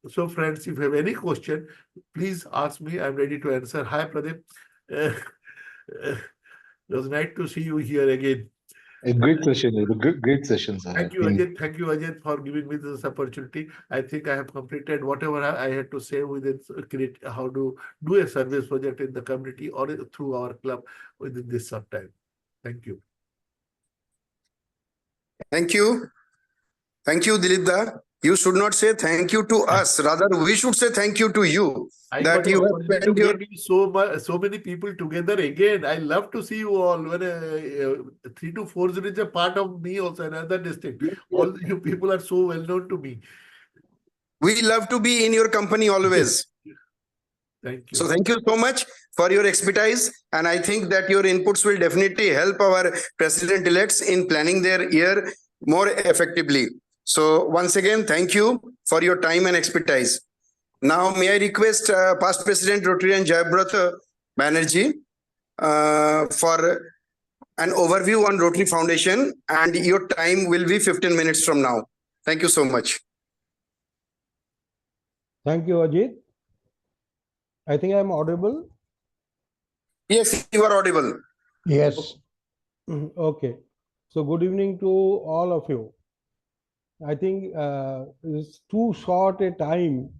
So friends, if you have any question, please ask me. I'm ready to answer. Hi, Pradeep. It was nice to see you here again. A great session, great session, sir. Thank you, Ajit. Thank you, Ajit, for giving me this opportunity. I think I have completed whatever I had to say within create how to do a service project in the community or through our club within this time. Thank you. Thank you. Thank you, Dilip da. You should not say thank you to us. Rather, we should say thank you to you. I That got the you have opportunity spent to your get you so many people together again. I love to see you all. When 3240 is a part of me also, another district. All you people are so well known to me. We love to be in your company always. Thank you. So thank you so much for your expertise. And I think that your inputs will definitely help our president-elects in planning their year more effectively. So once again, thank you for your time and expertise. Now, may I request past President Rotarian Jayabrata Banerjee for an overview on Rotary Foundation, and your time will be 15 minutes from now. Thank you so much. Thank you, Ajit. I think I am audible. Yes, you are audible. Yes. Okay. So good evening to all of you. I think it's too short a time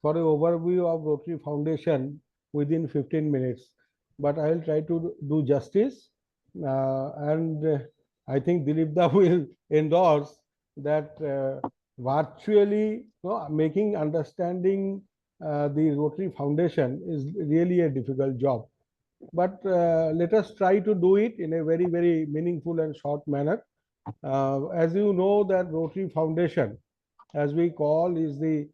for an overview of Rotary Foundation within 15 minutes, but I will try to do justice. And I think Dilip da will endorse that virtually making understanding the Rotary Foundation is really a difficult job. But let us try to do it in a very, very meaningful and short manner. As you know, that Rotary Foundation, as we call, is the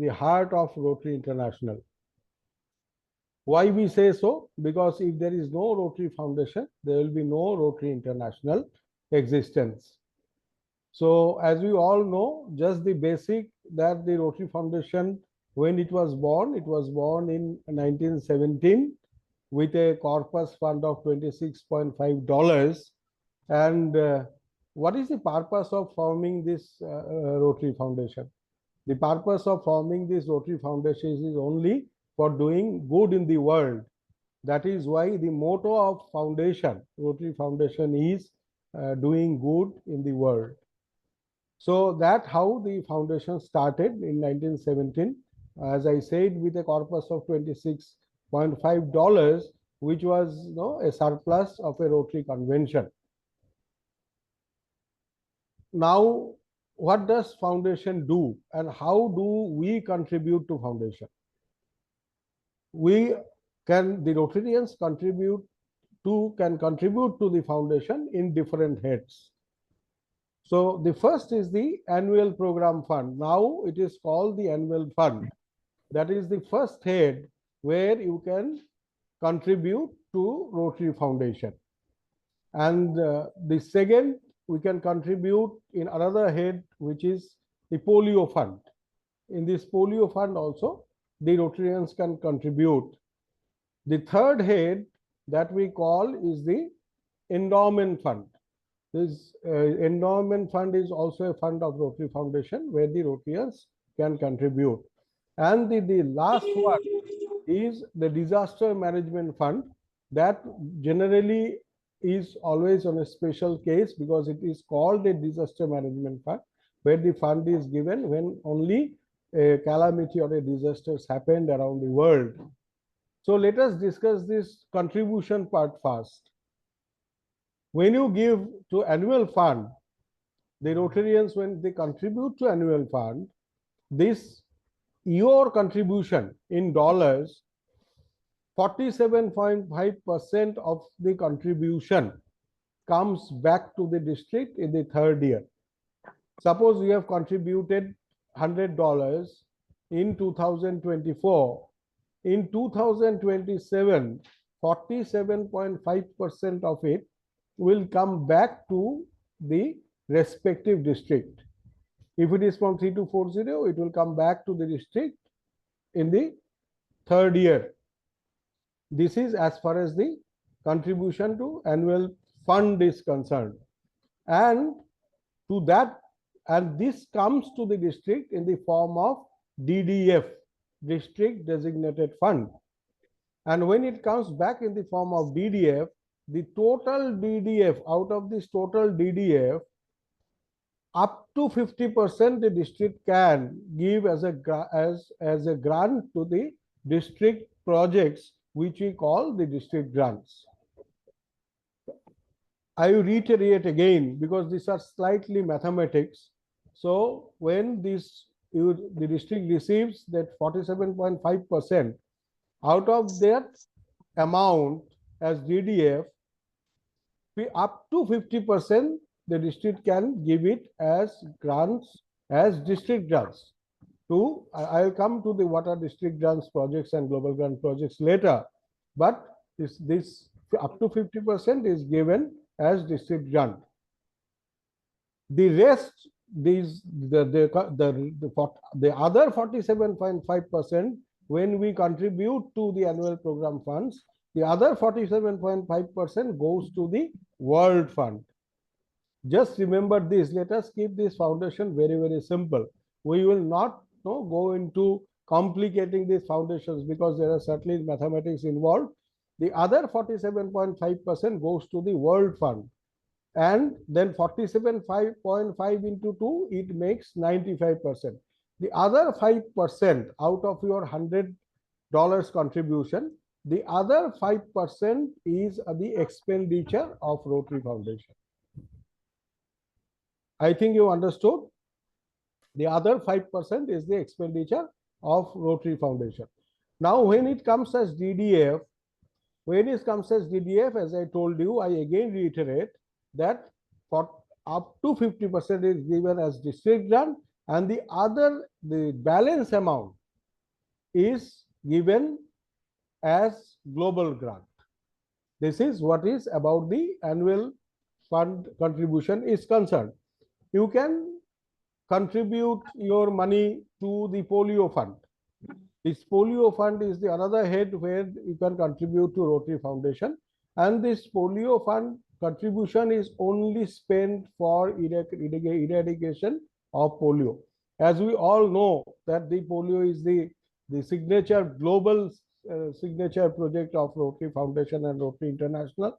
heart of Rotary International. Why we say so? Because if there is no Rotary Foundation, there will be no Rotary International existence. So as we all know, just the basic that the Rotary Foundation, when it was born in 1917 with a corpus fund of $26.5. And what is the purpose of forming this Rotary Foundation? The purpose of forming this Rotary Foundation is only for doing good in the world. That is why the motto of foundation, Rotary Foundation, is doing good in the world. So that's how the foundation started in 1917, as I said, with a corpus of $26.5, which was a surplus of a Rotary convention. Now, what does foundation do and how do we contribute to foundation? The Rotarians can contribute to the foundation in different heads. So the first is the annual program fund. Now it is called the annual fund. That is the first head where you can contribute to Rotary Foundation. And the second, we can contribute in another head, which is the polio fund. In this polio fund also, the Rotarians can contribute. The third head that we call is the endowment fund. This endowment fund is also a fund of Rotary Foundation where the Rotarians can contribute. And the last one is the disaster management fund, that generally is always on a special case because it is called a disaster management fund, where the fund is given when only a calamity or a disaster has happened around the world. So let us discuss this contribution part first. When you give to annual fund, the Rotarians, when they contribute to annual fund, your contribution in dollars, 47.5% of the contribution comes back to the district in the third year. Suppose you have contributed $100 in 2024. In 2027, 47.5% of it will come back to the respective district. If it is from 3240, it will come back to the district in the third year. This is as far as the contribution to annual fund is concerned. And to that, and this comes to the district in the form of DDF, district designated fund. And when it comes back in the form of DDF, the total DDF, out of this total DDF, up to 50% the district can give as a grant to the district projects, which we call the district grants. I reiterate again because these are slightly mathematics. So when the district receives that 47.5%, out of that amount as DDF, up to 50%, the district can give it as grants, as district grants. I'll come to the water district grants projects and global grant projects later, but this up to 50% is given as district grant. The rest, the other 47.5%, when we contribute to the annual program funds, the other 47.5% goes to the World Fund. Just remember this. Let us keep this foundation very, very simple. We will not go into complicating these foundations because there are certainly mathematics involved. The other 47.5% goes to the World Fund. And then 47.5 into 2, it makes 95%. The other 5% out of your $100 contribution, the other 5% is the expenditure of Rotary Foundation. I think you understood. The other 5% is the expenditure of Rotary Foundation. Now, when it comes as DDF, as I told you, I again reiterate that for up to 50% is given as district grant, and the balance amount is given as global grant. This is what is about the annual fund contribution is concerned. You can contribute your money to the polio fund. This polio fund is the another head where you can contribute to Rotary Foundation, and this polio fund contribution is only spent for eradication of polio. As we all know that the polio is the signature global signature project of Rotary Foundation and Rotary International,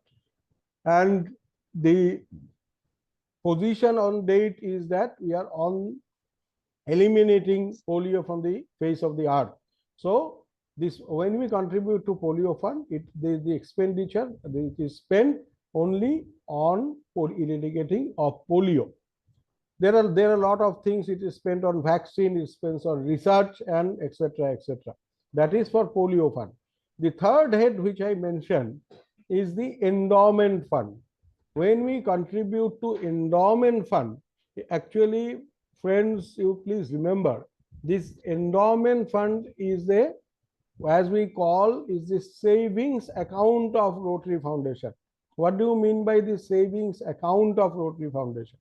and the position on date is that we are on eliminating polio from the face of the earth. So this, when we contribute to polio fund, the expenditure is spent only on eradicating of polio. There are a lot of things. It is spent on vaccine, it spends on research, and etc. etc. That is for polio fund. The third head which I mentioned is the endowment fund. When we contribute to endowment fund, actually, friends, you please remember, this endowment fund is as we call, is the savings account of Rotary Foundation. What do you mean by the savings account of Rotary Foundation?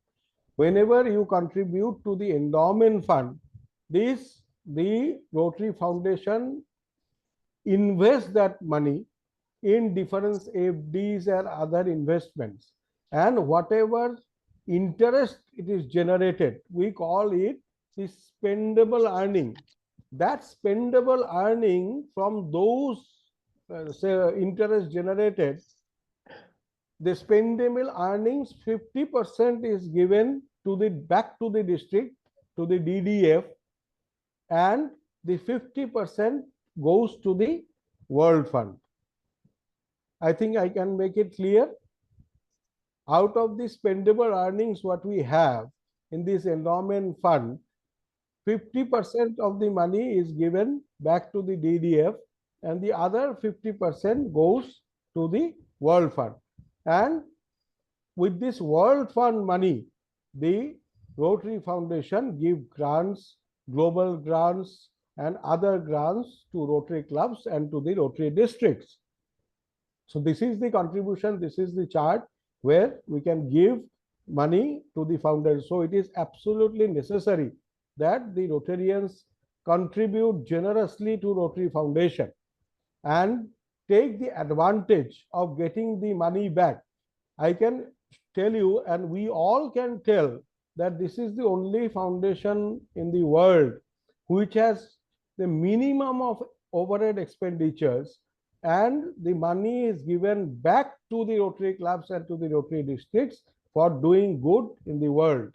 Whenever you contribute to the endowment fund, the Rotary Foundation invests that money in different FDs and other investments, and whatever interest it is generated, we call it the spendable earning. That spendable earning from those interest generated, the spendable earnings, 50% is given to back to the district, to the DDF, and the 50% goes to the World Fund. I think I can make it clear. Out of the spendable earnings what we have in this endowment fund, 50% of the money is given back to the DDF, and the other 50% goes to the World Fund. And with this World Fund money, the Rotary Foundation give grants, global grants, and other grants to Rotary clubs and to the Rotary districts. So this is the contribution, this is the chart where we can give money to the founders. So it is absolutely necessary that the Rotarians contribute generously to Rotary Foundation and take the advantage of getting the money back. I can tell you, and we all can tell, that this is the only foundation in the world which has the minimum of overhead expenditures and the money is given back to the Rotary clubs and to the Rotary districts for doing good in the world.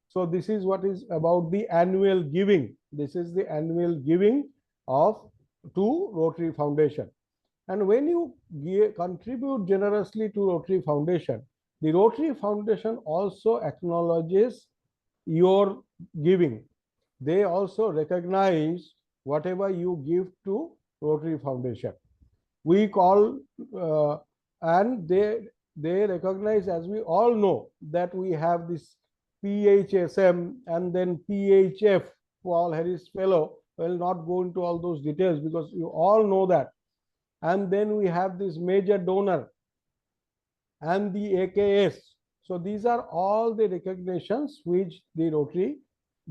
So this is what is about the annual giving. This is the annual giving to Rotary Foundation. And when you contribute generously to Rotary Foundation, the Rotary Foundation also acknowledges your giving. They also recognize whatever you give to Rotary Foundation. We call and they recognize, as we all know, that we have this PHSM and then PHF, Paul Harris Fellow. I will not go into all those details because you all know that. And then we have this major donor and the AKS. So these are all the recognitions which the Rotary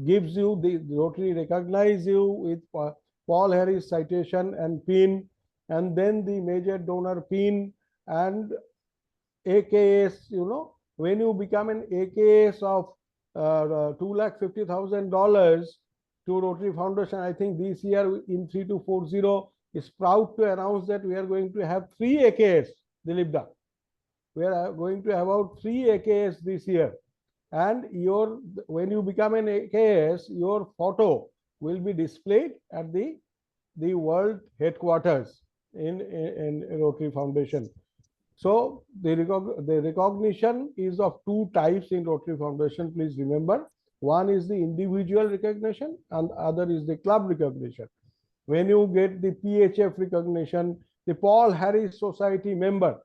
gives you. The Rotary recognize you with Paul Harris citation and pin, and then the major donor pin and AKS. You know, when you become an AKS of $250,000 to Rotary Foundation, I think this year in 3240 is proud to announce that we are going to have 3 AKS, Dilipda. We are going to have about 3 AKS this year. And when you become an AKS, your photo will be displayed at the world headquarters in Rotary Foundation. So the recognition is of 2 types in Rotary Foundation. Please remember, one is the individual recognition and other is the club recognition. When you get the PHF recognition, the Paul Harris Society member,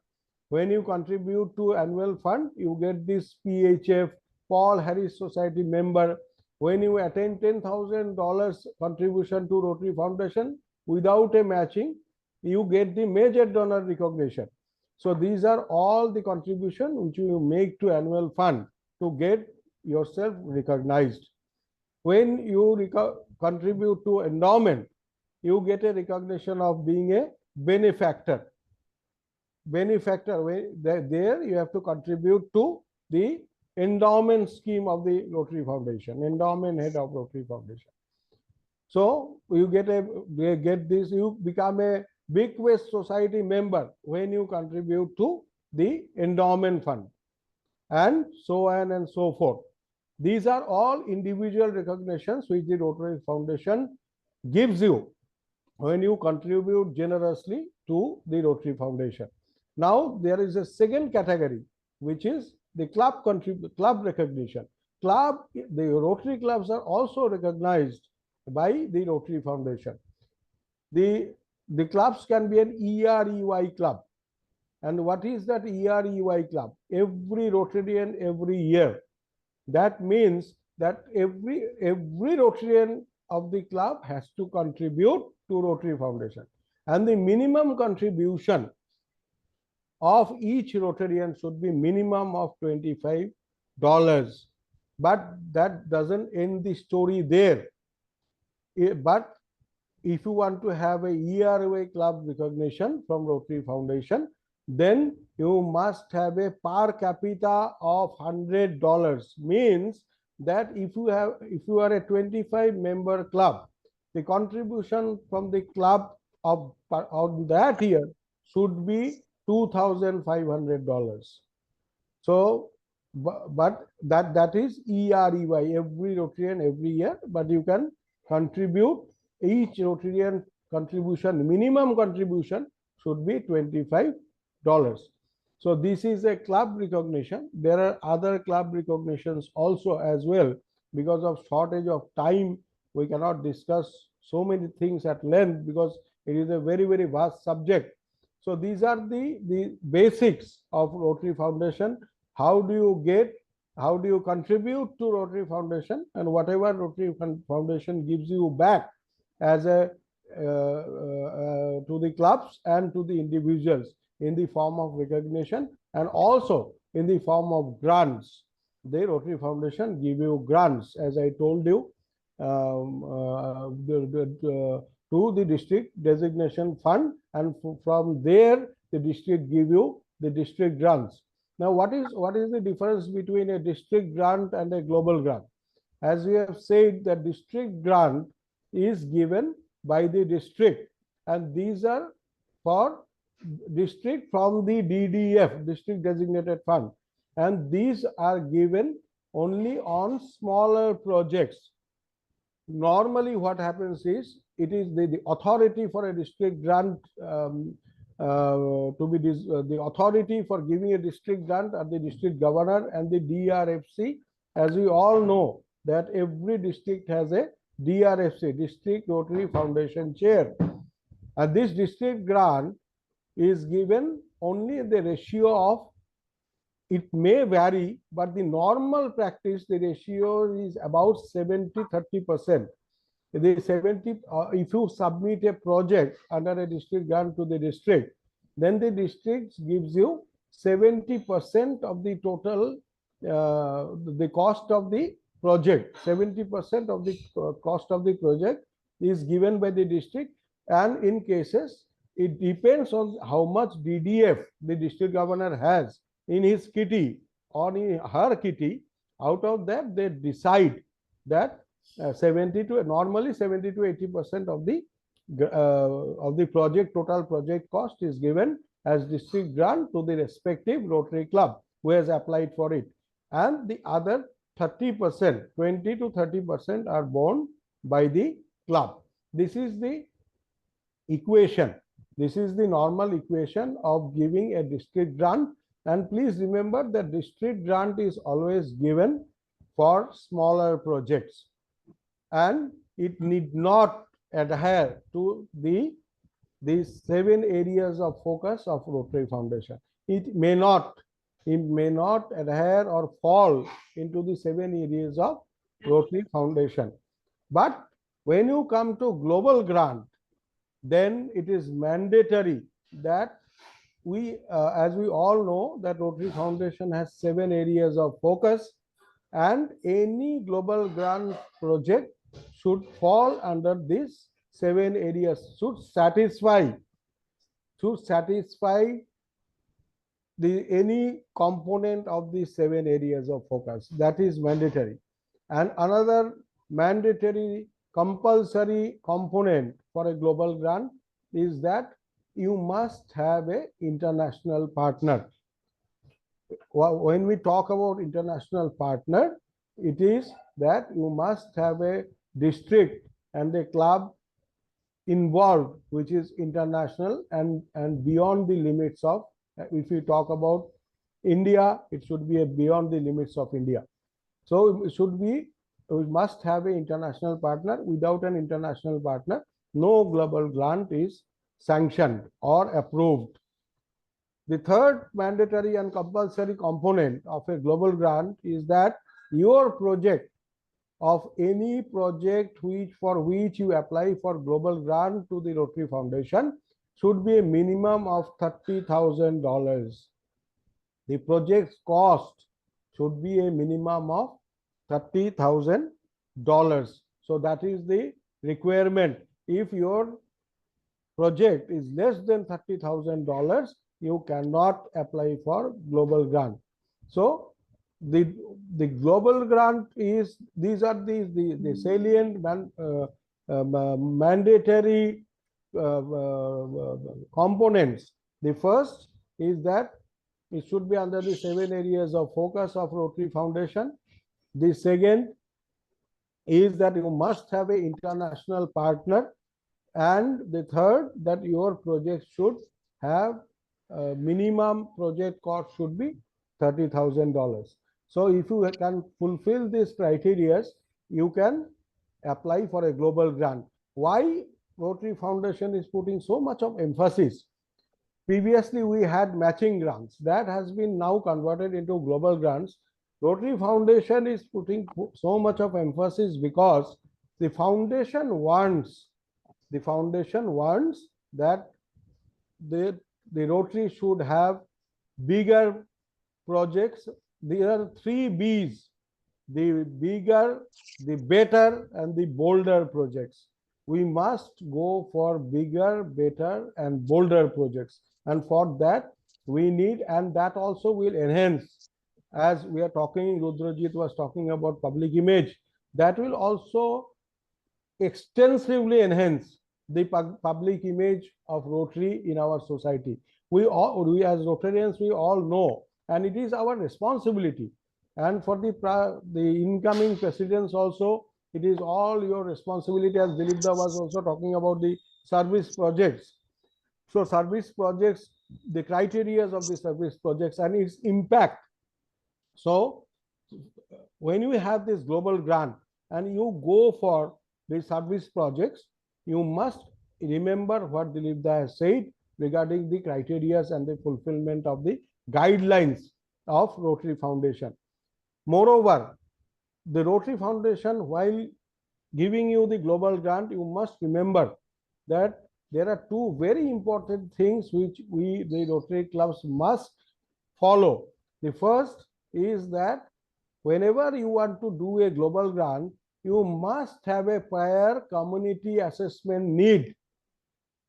when you contribute to annual fund, you get this PHF, Paul Harris Society member. When you attend $10,000 contribution to Rotary Foundation without a matching, you get the major donor recognition. So these are all the contribution which you make to annual fund to get yourself recognized. When you contribute to endowment, you get a recognition of being a benefactor. Benefactor, there you have to contribute to the endowment scheme of the Rotary Foundation, endowment head of Rotary Foundation. So you get this, you become a Bequest Society member when you contribute to the endowment fund, and so on and so forth. These are all individual recognitions which the Rotary Foundation gives you when you contribute generously to the Rotary Foundation. Now there is a second category, which is the club recognition. The Rotary clubs are also recognized by the Rotary Foundation. The clubs can be an EREY club. And what is that EREY club? Every Rotarian every year. That means that every Rotarian of the club has to contribute to Rotary Foundation. And the minimum contribution of each Rotarian should be minimum of $25. But that doesn't end the story there. But if you want to have a EREY club recognition from Rotary Foundation, then you must have a per capita of $100. Means that if you are a 25-member club, the contribution from the club of that year should be $2,500. So, but that is EREY, every Rotarian every year. But you can contribute, each Rotarian contribution, minimum contribution should be $25. So this is a club recognition. There are other club recognitions also as well. Because of shortage of time, we cannot discuss so many things at length because it is a very, very vast subject. So these are the basics of Rotary Foundation. How do you contribute to Rotary Foundation, and whatever Rotary Foundation gives you back as to the clubs and to the individuals in the form of recognition and also in the form of grants. The Rotary Foundation give you grants, as I told you, to the district designation fund, and from there the district give you the district grants. Now, what is the difference between a district grant and a global grant? As we have said, the district grant is given by the district, and these are for district from the DDF, district designated fund, and these are given only on smaller projects. Normally what happens is, it is the authority for a district grant the authority for giving a district grant are the district governor and the DRFC. As we all know that every district has a DRFC, District Rotary Foundation Chair, and this district grant is given only the ratio of, it may vary, but the normal practice, the ratio is about 70-30%. The 70, if you submit a project under a district grant to the district, then the district gives you 70% of the total, the cost of the project. 70% of the cost of the project is given by the district, and in cases, it depends on how much DDF the district governor has in his kitty or in her kitty. Out of that, they decide that 70 to 80% of the project, total project cost is given as district grant to the respective Rotary Club who has applied for it, and the other 30%, 20 to 30% are borne by the club. This is the equation. This is the normal equation of giving a district grant, and please remember that district grant is always given for smaller projects, and it need not adhere to the 7 areas of focus of Rotary Foundation. It may not adhere or fall into the 7 areas of Rotary Foundation. But when you come to global grant, then it is mandatory that we, as we all know, that Rotary Foundation has 7 areas of focus, and any global grant project should fall under these 7 areas, should satisfy any component of the 7 areas of focus. That is mandatory. And another mandatory compulsory component for a global grant is that you must have an international partner. When we talk about international partner, it is that you must have a district and a club involved which is international and beyond the limits of, if we talk about India, it should be beyond the limits of India. So we must have an international partner. Without an international partner, no global grant is sanctioned or approved. The third mandatory and compulsory component of a global grant is that your project, of any project for which you apply for global grant to the Rotary Foundation, should be a minimum of $30,000. The project's cost should be a minimum of $30,000. So that is the requirement. If your project is less than $30,000, you cannot apply for global grant. So the global grant is, these are the salient mandatory components. The first is that it should be under the 7 areas of focus of Rotary Foundation. The second is that you must have an international partner, and the third, that your project should have minimum project cost should be $30,000. So if you can fulfill these criteria, you can apply for a global grant. Why Rotary Foundation is putting so much of emphasis? Previously, we had matching grants. That has been now converted into global grants. Rotary Foundation is putting so much of emphasis because the foundation wants that the Rotary should have bigger projects. There are 3 Bs: the bigger, the better, and the bolder projects. We must go for bigger, better, and bolder projects. And for that, we need, and that also will enhance, as we are talking, Rudrajit was talking about public image, that will also extensively enhance the public image of Rotary in our society. We as Rotarians, we all know, and it is our responsibility. And for the incoming presidents also, it is all your responsibility, as Dilipda was also talking about the service projects. So service projects, the criteria of the service projects and its impact. So when you have this global grant and you go for the service projects, you must remember what Dilipda has said regarding the criteria and the fulfillment of the guidelines of Rotary Foundation. Moreover, the Rotary Foundation, while giving you the global grant, you must remember that there are two very important things which we, the Rotary clubs, must follow. The first is that whenever you want to do a global grant, you must have a prior community assessment need.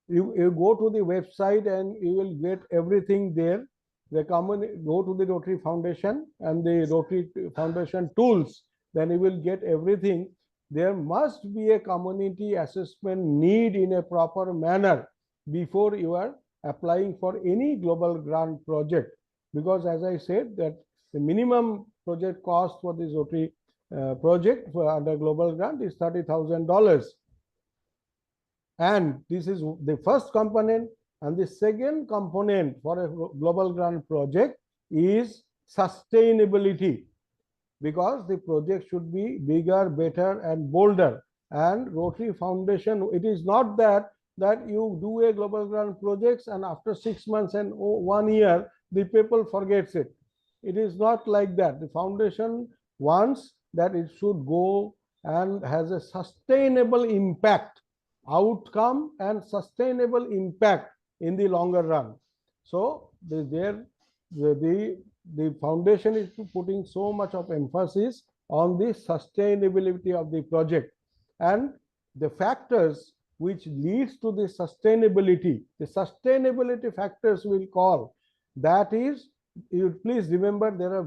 You go to the website and you will get everything there. Go to the Rotary Foundation and the Rotary Foundation tools, then you will get everything. There must be a community assessment need in a proper manner before you are applying for any global grant project. Because as I said, that the minimum project cost for this Rotary project under global grant is $30,000. And this is the first component. And the second component for a global grant project is sustainability, because the project should be bigger, better, and bolder. And Rotary Foundation, it is not that you do a global grant projects and after 6 months and 1 year, the people forgets it. It is not like that. The foundation wants that it should go and has a sustainable impact, outcome and sustainable impact in the longer run. So the foundation is putting so much of emphasis on the sustainability of the project, and the factors which leads to the sustainability factors will call. That is, you please remember, there are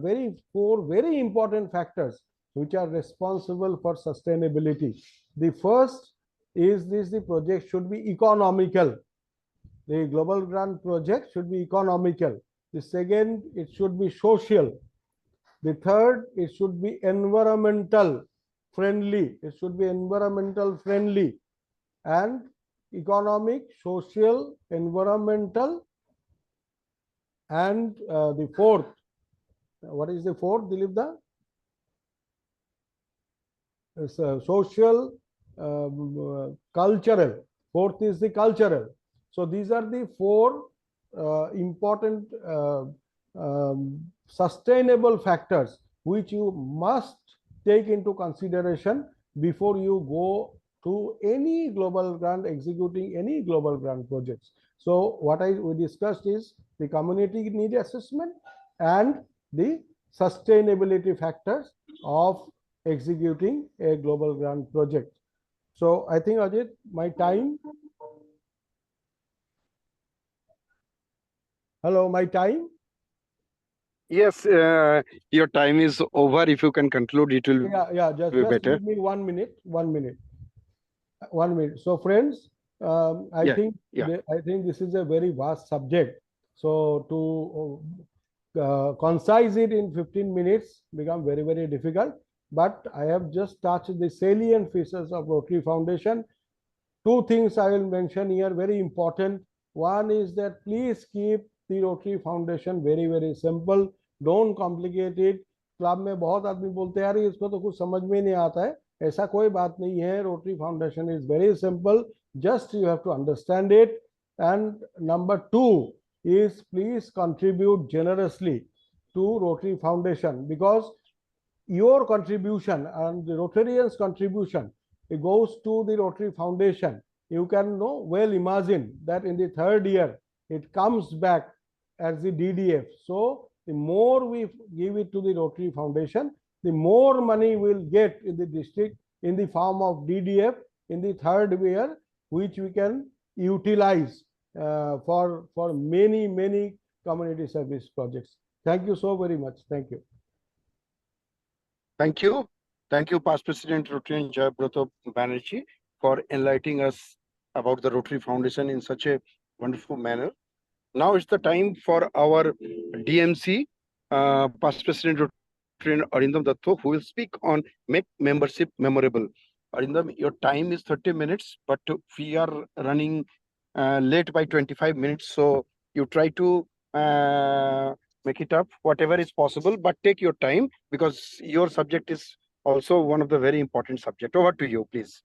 four very important factors which are responsible for sustainability. The first is the project should be economical. The global grant project should be economical. The second, it should be social. The third, it should be environmental friendly. It should be environmental friendly. And economic, social, environmental, and the fourth. What is the fourth, Dilipda? It's social, cultural. Fourth is the cultural. So these are the four important sustainable factors which you must take into consideration before you go to any global grant, executing any global grant projects. So what we discussed is the community need assessment and the sustainability factors of executing a global grant project. So I think, Ajit, my time. Hello, my time? Yes, your time is over. If you can conclude, it will Just be better. give me 1 minute. 1 minute. 1 minute. So, friends, I think this is a very vast subject. So to concise it in 15 minutes become very, very difficult. But I have just touched the salient features of Rotary Foundation. Two things I will mention here, very important. One is that please keep the Rotary Foundation very, very simple. Don't complicate it. Club में बहुत आदमी बोलते हैं यार इसको तो कुछ समझ में नहीं आता है. ऐसा कोई बात नहीं है. Rotary Foundation is very simple. Just you have to understand it. And number two is please contribute generously to Rotary Foundation, because your contribution and the Rotarians' contribution, it goes to the Rotary Foundation. You can well imagine that in the third year it comes back as the DDF. So the more we give it to the Rotary Foundation, the more money we'll get in the district in the form of DDF in the third year, which we can utilize for many, many community service projects. Thank you so very much. Thank you. Thank you. Thank you, Past President Rotarian Jayabrata Banerjee, for enlightening us about the Rotary Foundation in such a wonderful manner. Now it's the time for our DMC, past President Rotary Arindam Datto, who will speak on make membership memorable. Arindam, your time is 30 minutes, but we are running late by 25 minutes. So you try to make it up, whatever is possible, but take your time because your subject is also one of the very important subject. Over to you, please.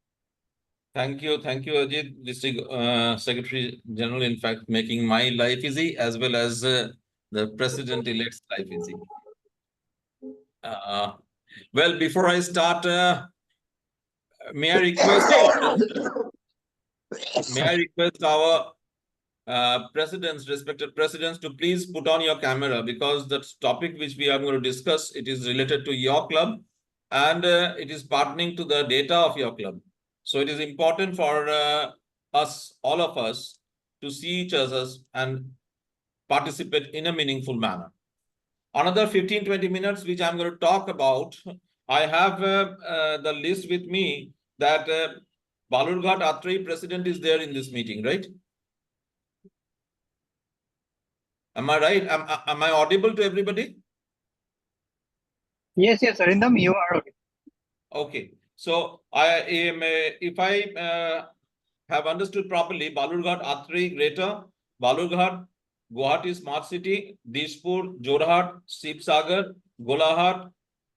Thank you, Ajit, District Secretary General, in fact, making my life easy as well as the President-elect's life easy. Well, before I start, may I request our presidents, respected presidents, to please put on your camera, because the topic which we are going to discuss, it is related to your club and it is pertaining to the data of your club. So it is important for us, all of us, to see each other and participate in a meaningful manner. Another 15-20 minutes, which I'm going to talk about. I have the list with me that Balurghat Atrai president is there in this meeting, right? Am I right? Am I audible to everybody? Yes, Arindam, you are okay. Okay. So I am, if I have understood properly, Balurghat Atrai Greater, Balurghat, Guwahati Smart City, Dispur, Jorhat, Sibsagar, Golaghat,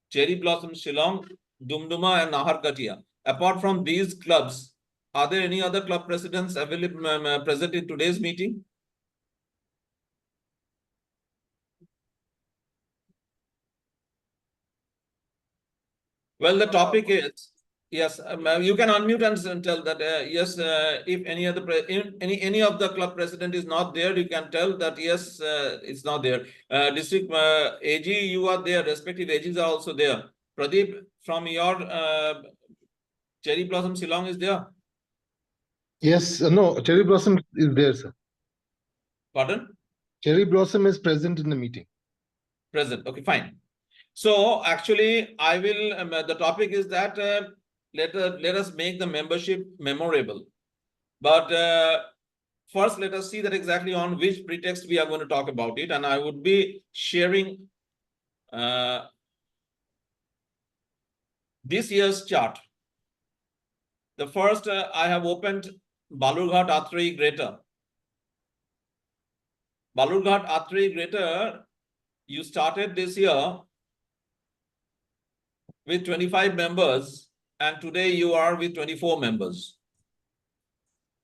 Cherry Blossom Shillong, Dumduma and Naharkatia. Apart from these clubs, are there any other club presidents available present in today's meeting? Well, the topic is, yes, you can unmute and tell that yes, if any other any of the club president is not there, you can tell that yes, it's not there. District AG, you are there. Respective AGs are also there. Pradeep, from your Cherry Blossom Shillong is there. Yes, no, Cherry Blossom is there, sir. Pardon? Cherry Blossom is present in the meeting. Present. Okay, fine. So actually, I will. The topic is that let us make the membership memorable. But first, let us see that exactly on which pretext we are going to talk about it, and I would be sharing this year's chart. The first, I have opened Balurghat Atrai Greater. Balurghat Atrai Greater, you started this year with 25 members, and today you are with 24 members.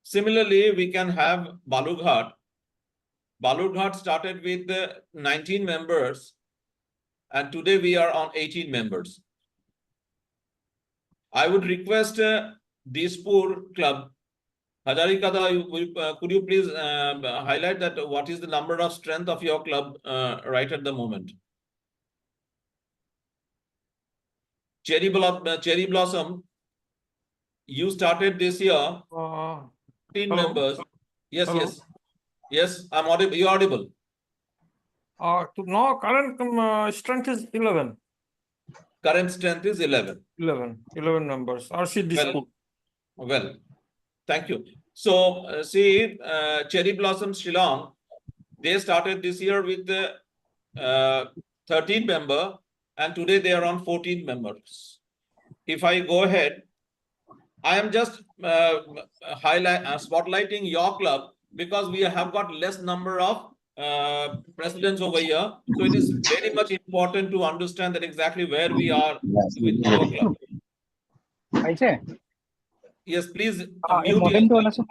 Similarly, we can have Balurghat. Balurghat started with 19 members, and today we are on 18 members. I would request Dispur Club, Hazarikada, could you please highlight that what is the number of strength of your club right at the moment? Cherry Blossom, you started this year, 15 members. Yes, Hello. yes, I'm audible. You're audible. Now current strength is 11. Current strength is 11. 11 members. RC Dispur. Well, thank you. So, see, Cherry Blossom Shillong, they started this year with 13 members, and today they are on 14 members. If I go ahead, I am just spotlighting your club because we have got less number of presidents over here. So it is very much important to understand that exactly where we are with our club. Yes, please mute yourself.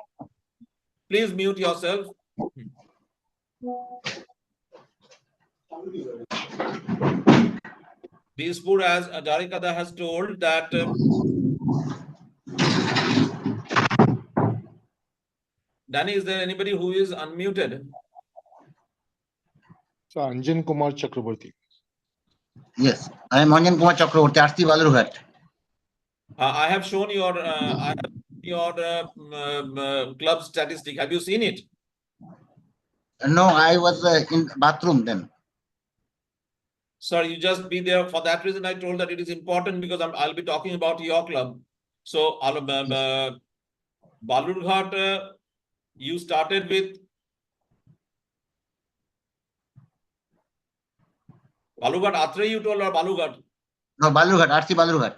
Please mute yourself. Dispur, as Ajarikada has told, that Danny, is there anybody who is unmuted? So Anjan Kumar Chakraborty. Yes, I am Anjan Kumar Chakraborty, RC Balurghat. I have shown your club statistic. Have you seen it? No, I was in bathroom then. Sorry, you just be there. For that reason, I told that it is important because I'll be talking about your club. So Balurghat, you started with Balurghat Atre, you told, or Balurghat? No, Balurghat, RC Balurghat.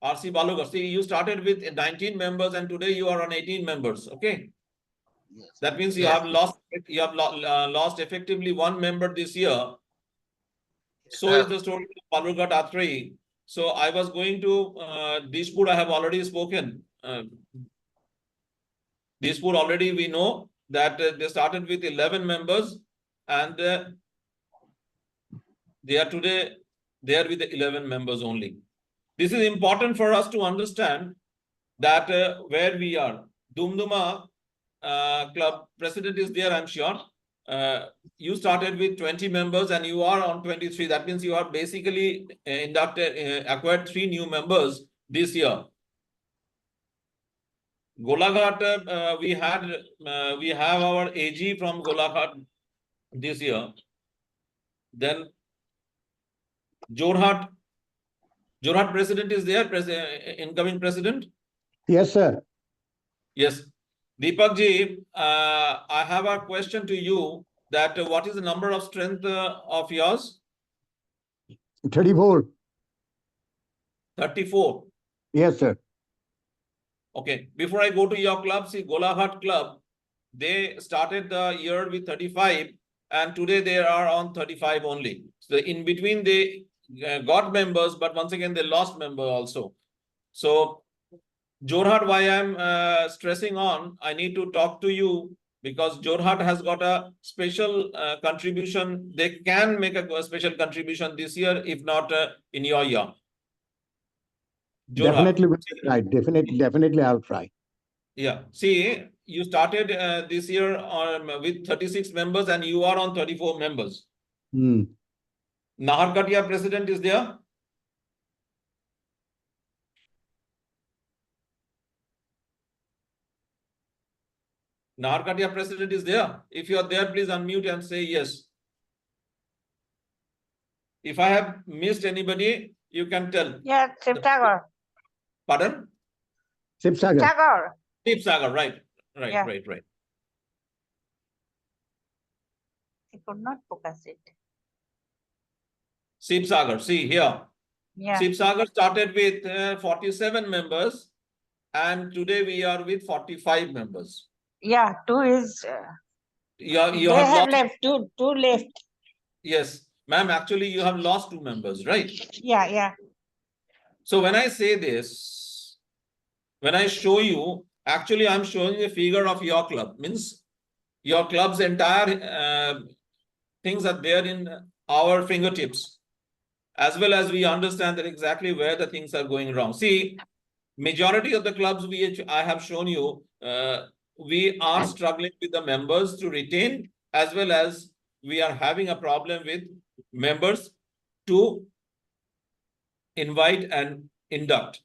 RC Balurghat. See, you started with 19 members and today you are on 18 members. Okay. Yes. That means you Yes. have lost effectively one member this year. So is the story of Balurghat Atre. So I was going to Dispur, I have already spoken. Dispur already we know that they started with 11 members and they are today there with the 11 members only. This is important for us to understand that where we are. Dumduma club president is there, I'm sure. You started with 20 members and you are on 23. That means you are basically acquired 3 new members this year. Golaghat, we have our AG from Golaghat this year. Then Jorhat president is there, incoming president. Yes, sir. Yes. Deepak ji, I have a question to you that what is the number of strength of yours? 34. 34. Yes, sir. Okay. Before I go to your club, see Golaghat club, they started the year with 35 and today they are on 35 only. So in between they got members, but once again they lost member also. So Jorhat, why I'm stressing on, I need to talk to you because Jorhat has got a special contribution. They can make a special contribution this year, if not in your year. Jorhat. Definitely will try. Definitely I'll try. Yeah. See, you started this year with 36 members and you are on 34 members. Naharkatia president is there. Naharkatia president is there. If you are there, please unmute and say yes. If I have missed anybody, you can tell. Yeah, Sipsagar. Pardon? Sipsagar. Sipsagar, right. Yeah. Right. I could not focus it. Sipsagar, see here. Yeah. Sipsagar started with 47 members and today we are with 45 members. Yeah, 2 is. You They have have lost, left 2 left. yes, ma'am, actually you have lost 2 members, right? Yeah. So when I say this, when I show you, actually I'm showing a figure of your club, means your club's entire things are there in our fingertips, as well as we understand that exactly where the things are going wrong. See, majority of the clubs which I have shown you, we are struggling with the members to retain, as well as we are having a problem with members to invite and induct.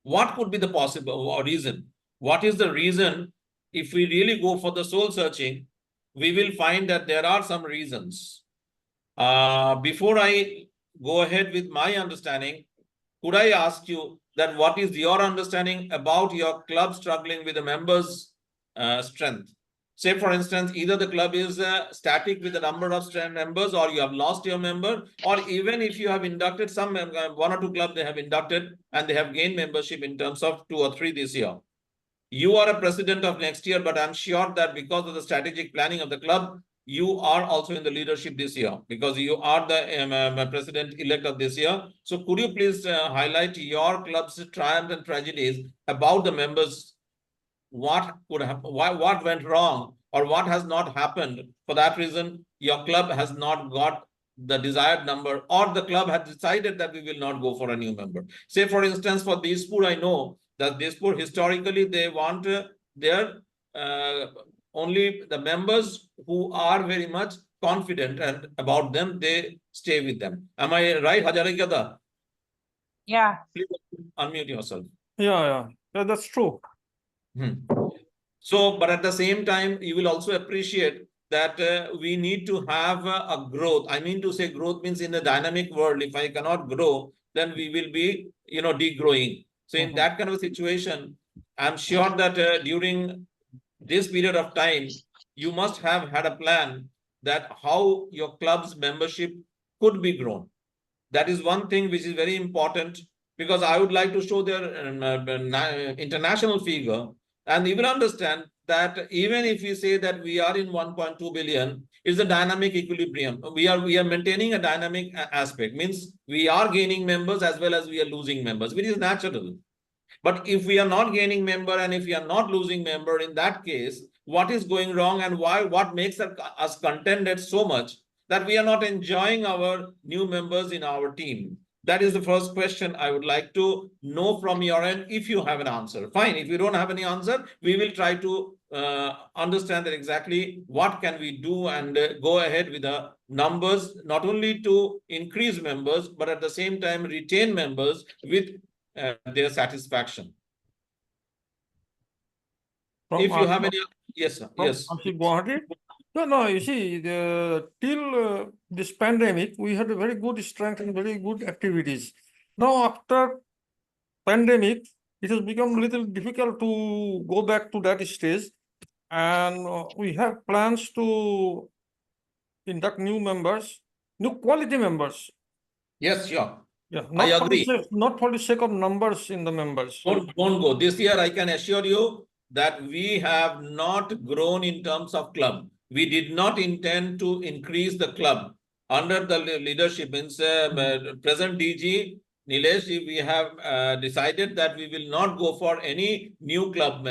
What could be the possible reason? What is the reason? If we really go for the soul searching, we will find that there are some reasons. Before I go ahead with my understanding, could I ask you that what is your understanding about your club struggling with the members' strength? Say, for instance, either the club is static with the number of members, or you have lost your member, or even if you have inducted some, 1 or 2 clubs they have inducted and they have gained membership in terms of 2 or 3 this year. You are a president of next year, but I'm sure that because of the strategic planning of the club, you are also in the leadership this year because you are the president-elect of this year. So could you please highlight your club's triumphs and tragedies about the members? What could happen? What went wrong or what has not happened? For that reason, your club has not got the desired number, or the club has decided that we will not go for a new member. Say, for instance, for Dispur, I know that Dispur historically they want their only the members who are very much confident and about them, they stay with them. Am I right, Hajarikada? Yeah. Please unmute yourself. Yeah, that's true. So, but at the same time, you will also appreciate that we need to have a growth. I mean to say growth means in a dynamic world, if I cannot grow, then we will be, degrowing. So in that kind of a situation, I'm sure that during this period of time, you must have had a plan that how your club's membership could be grown. That is one thing which is very important, because I would like to show their international figure, and you will understand that even if we say that we are in 1.2 billion, it's a dynamic equilibrium. We are maintaining a dynamic aspect, means we are gaining members as well as we are losing members, which is natural. But if we are not gaining member and if we are not losing member, in that case, what is going wrong and why? What makes us contented so much that we are not enjoying our new members in our team? That is the first question I would like to know from your end. If you have an answer, fine. If you don't have any answer, we will try to understand that exactly what can we do and go ahead with the numbers, not only to increase members, but at the same time retain members with their satisfaction. If you have any, yes, sir. Yes. No, you see, till this pandemic, we had a very good strength and very good activities. Now, after pandemic, it has become a little difficult to go back to that stage. And we have plans to induct new members, new quality members. Yes, sure. Yeah, I agree. Not for the sake of numbers in the members. Don't go. This year, I can assure you that we have not grown in terms of club. We did not intend to increase the club under the leadership. Present DG Nilesh, we have decided that we will not go for any new club.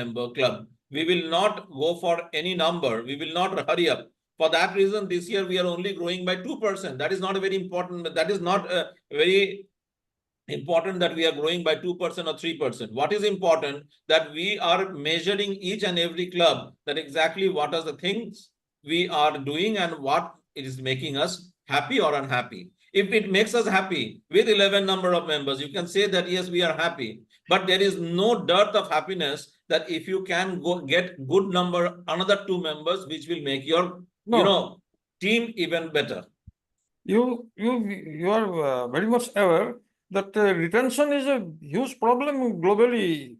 We will not go for any number. We will not hurry up. For that reason, this year we are only growing by 2%. That is not a very important. That is not very important that we are growing by 2% or 3%. What is important that we are measuring each and every club that exactly what are the things we are doing and what it is making us happy or unhappy. If it makes us happy with 11 number of members, you can say that yes, we are happy. But there is no dearth of happiness that if you can go get good number, another 2 members, which will make your team even better. You are very much aware that retention is a huge problem globally.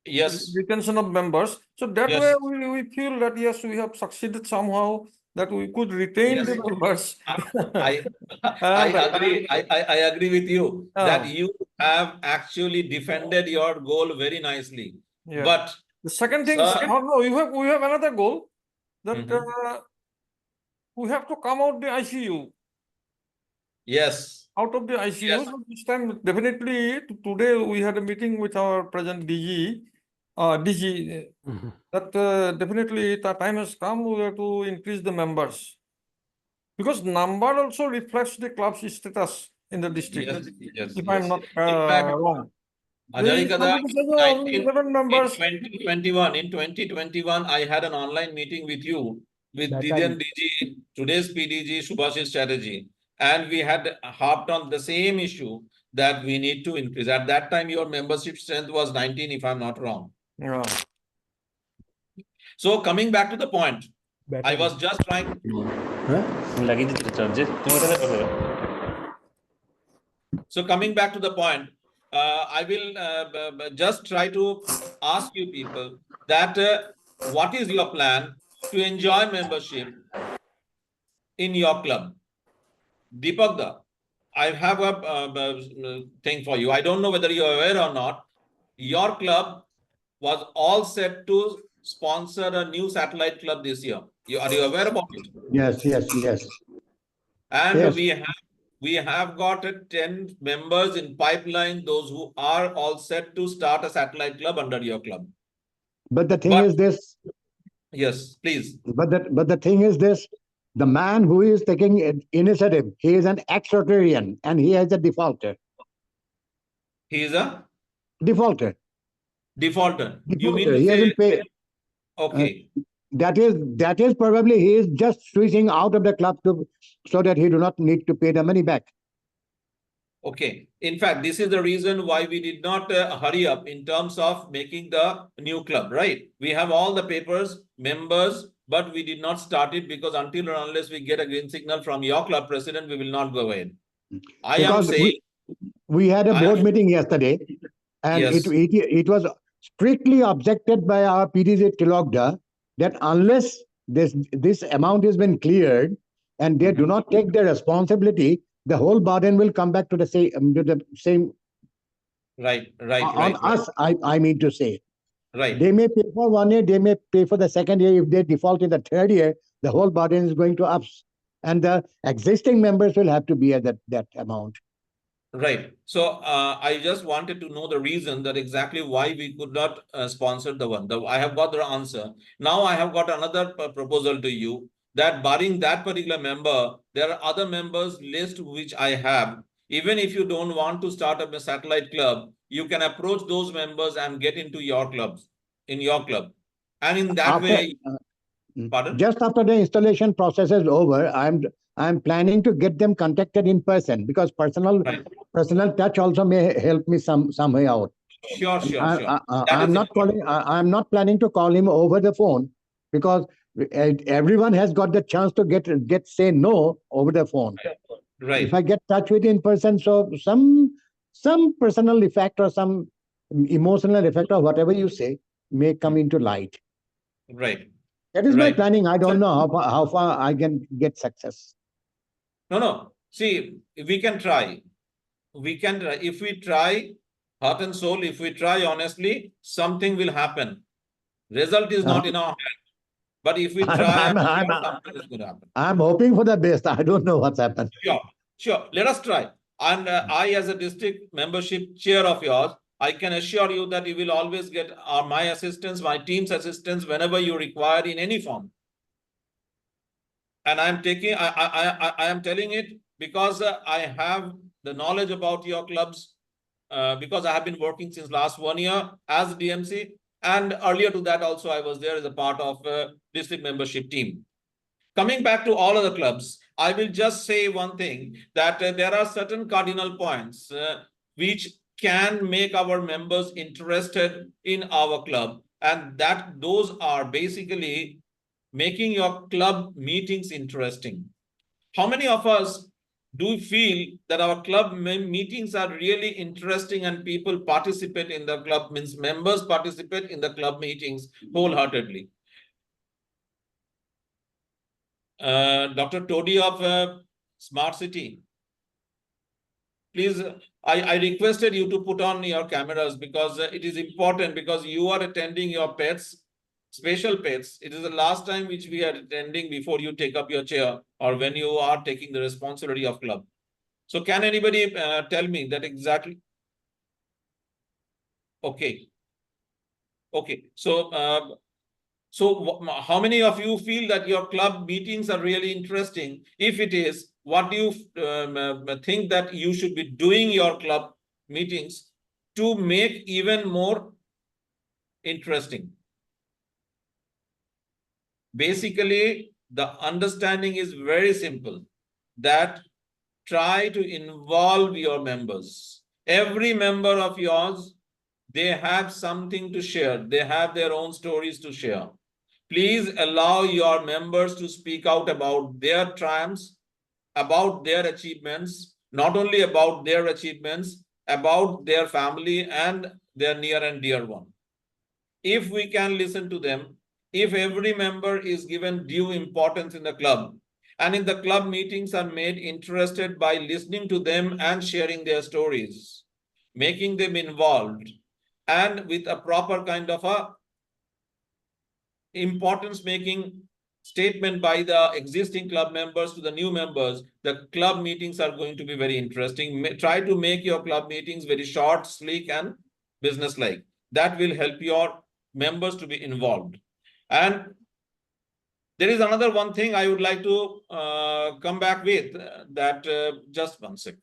Yes. Retention of members. So that way we feel that yes, we have succeeded somehow, that we could retain the members. I agree. I agree with you that you have actually defended your goal very nicely. Yeah. But the second thing, we have another goal that we have to come out the ICU. Yes. Out of the ICU. Yes. So this time, definitely, today we had a meeting with our present DG. That definitely the time has come. We have to increase the members, because number also reflects the club's status in the district. Yes, if I'm not wrong. In 2021, I had an online meeting with you, with Didian DG, today's PDG, Subhashish Chatterjee, and we had harped on the same issue that we need to increase. At that time, your membership strength was 19, if I'm not wrong. Yeah. So coming back to the point, I was just trying. So coming back to the point, I will just try to ask you people that what is your plan to enjoy membership in your club? Deepakda, I have a thing for you. I don't know whether you're aware or not. Your club was all set to sponsor a new satellite club this year. Are you aware about it? Yes. And yes. we have got 10 members in pipeline, those who are all set to start a satellite club under your club. But the thing is this. Yes, please. But the thing is this. The man who is taking initiative, he is an ex-Rotarian and he is a defaulter. He is a? Defaulter. You mean he hasn't paid. Okay. That is probably he is just switching out of the club so that he do not need to pay the money back. Okay. In fact, this is the reason why we did not hurry up in terms of making the new club, right? We have all the papers, members, but we did not start it because until or unless we get a green signal from your club president, we will not go ahead. We had a board meeting yesterday And Yes. it was strictly objected by our PDZ Tilakda that unless this amount has been cleared and they do not take the responsibility, the whole burden will come back to the same Right. on us. I mean to say. Right. They may pay for 1 year, they may pay for the second year. If they default in the third year, the whole burden is going to us. And the existing members will have to bear that amount. Right. So I just wanted to know the reason that exactly why we could not sponsor the one. I have got the answer. Now I have got another proposal to you that barring that particular member, there are other members list which I have. Even if you don't want to start up a satellite club, you can approach those members and get into your clubs, in your club. And in that way, pardon? Just after the installation process is over, I'm planning to get them contacted in person because personal touch also may help me some way out. Sure. I'm not planning to call him over the phone because everyone has got the chance to say no over the phone. Right. If I get touch with in person, so some personal effect or some emotional effect or whatever you say may come into light. Right. That is my planning. I don't know how far I can get success. No. See, we can try. We can try. If we try heart and soul, if we try honestly, something will happen. Result is not in our hand. But if we try, something is going to happen. I'm hoping for the best. I don't know what's happened. Sure. Let us try. And I, as a district membership chair of yours, I can assure you that you will always get my assistance, my team's assistance whenever you require in any form. And I am telling it because I have the knowledge about your clubs because I have been working since last 1 year as DMC. And earlier to that also, I was there as a part of district membership team. Coming back to all of the clubs, I will just say one thing, that there are certain cardinal points which can make our members interested in our club. And those are basically making your club meetings interesting. How many of us do feel that our club meetings are really interesting and people participate in the club, means members participate in the club meetings wholeheartedly? Dr. Todi of Smart City, please, I requested you to put on your cameras because it is important, because you are attending your pets, special pets. It is the last time which we are attending before you take up your chair or when you are taking the responsibility of club. So can anybody tell me that exactly? Okay. So how many of you feel that your club meetings are really interesting? If it is, what do you think that you should be doing your club meetings to make even more interesting? Basically, the understanding is very simple, that try to involve your members. Every member of yours, they have something to share. They have their own stories to share. Please allow your members to speak out about their triumphs, about their achievements, not only about their achievements, about their family and their near and dear one. If we can listen to them, if every member is given due importance in the club, and in the club meetings are made interested by listening to them and sharing their stories, making them involved, and with a proper kind of a importance making statement by the existing club members to the new members, the club meetings are going to be very interesting. Try to make your club meetings very short, sleek, and business-like. That will help your members to be involved. And there is another one thing I would like to come back with, that just one second.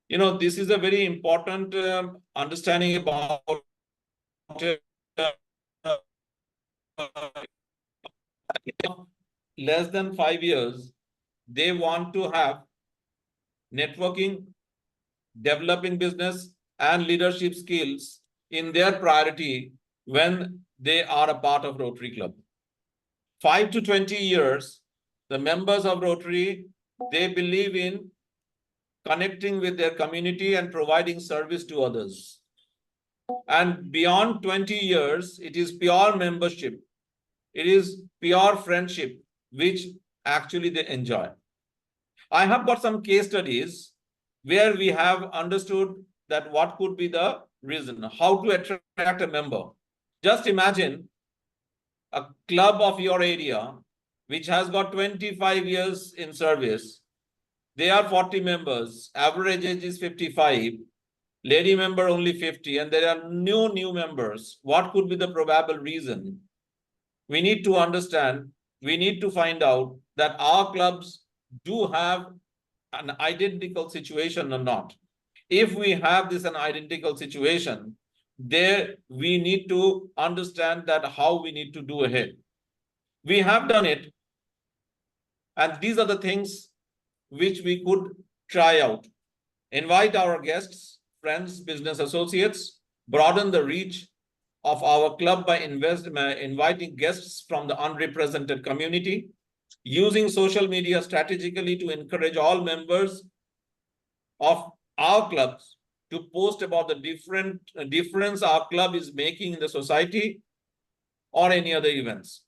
You know, this is a very important understanding about less than 5 years, they want to have networking, developing business and leadership skills in their priority when they are a part of Rotary Club. 5 to 20 years, the members of Rotary, they believe in connecting with their community and providing service to others. And beyond 20 years, it is pure membership. It is pure friendship, which actually they enjoy. I have got some case studies where we have understood that what could be the reason, how to attract a member. Just imagine a club of your area, which has got 25 years in service. They are 40 members, average age is 55, lady member only 50, and there are no new members. What could be the probable reason? We need to understand, we need to find out that our clubs do have an identical situation or not. If we have this an identical situation, there we need to understand that how we need to do ahead. We have done it, and these are the things which we could try out. Invite our guests, friends, business associates, broaden the reach of our club by inviting guests from the unrepresented community, using social media strategically to encourage all members of our clubs to post about the difference our club is making in the society or any other events.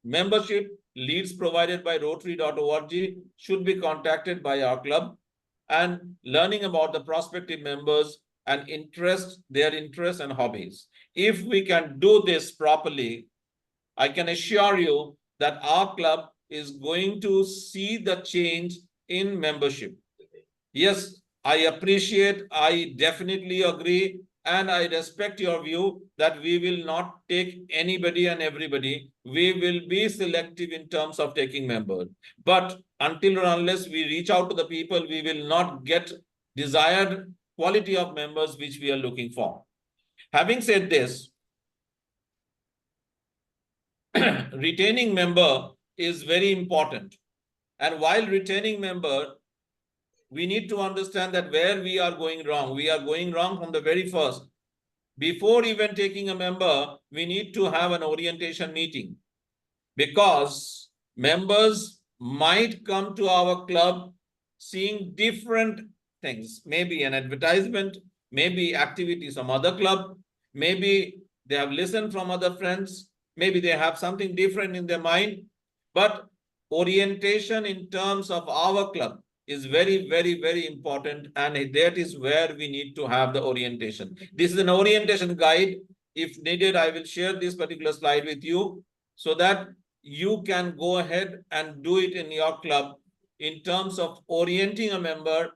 Membership leads provided by Rotary.org should be contacted by our club, and learning about the prospective members and their interests and hobbies. If we can do this properly, I can assure you that our club is going to see the change in membership. Yes, I appreciate, I definitely agree, and I respect your view that we will not take anybody and everybody. We will be selective in terms of taking members. But until or unless we reach out to the people, we will not get desired quality of members which we are looking for. Having said this, retaining member is very important. And while retaining member, we need to understand that where we are going wrong. We are going wrong from the very first. Before even taking a member, we need to have an orientation meeting, because members might come to our club seeing different things, maybe an advertisement, maybe activities from other club, maybe they have listened from other friends, maybe they have something different in their mind, but orientation in terms of our club is very, very, very important, and that is where we need to have the orientation. This is an orientation guide. If needed, I will share this particular slide with you so that you can go ahead and do it in your club in terms of orienting a member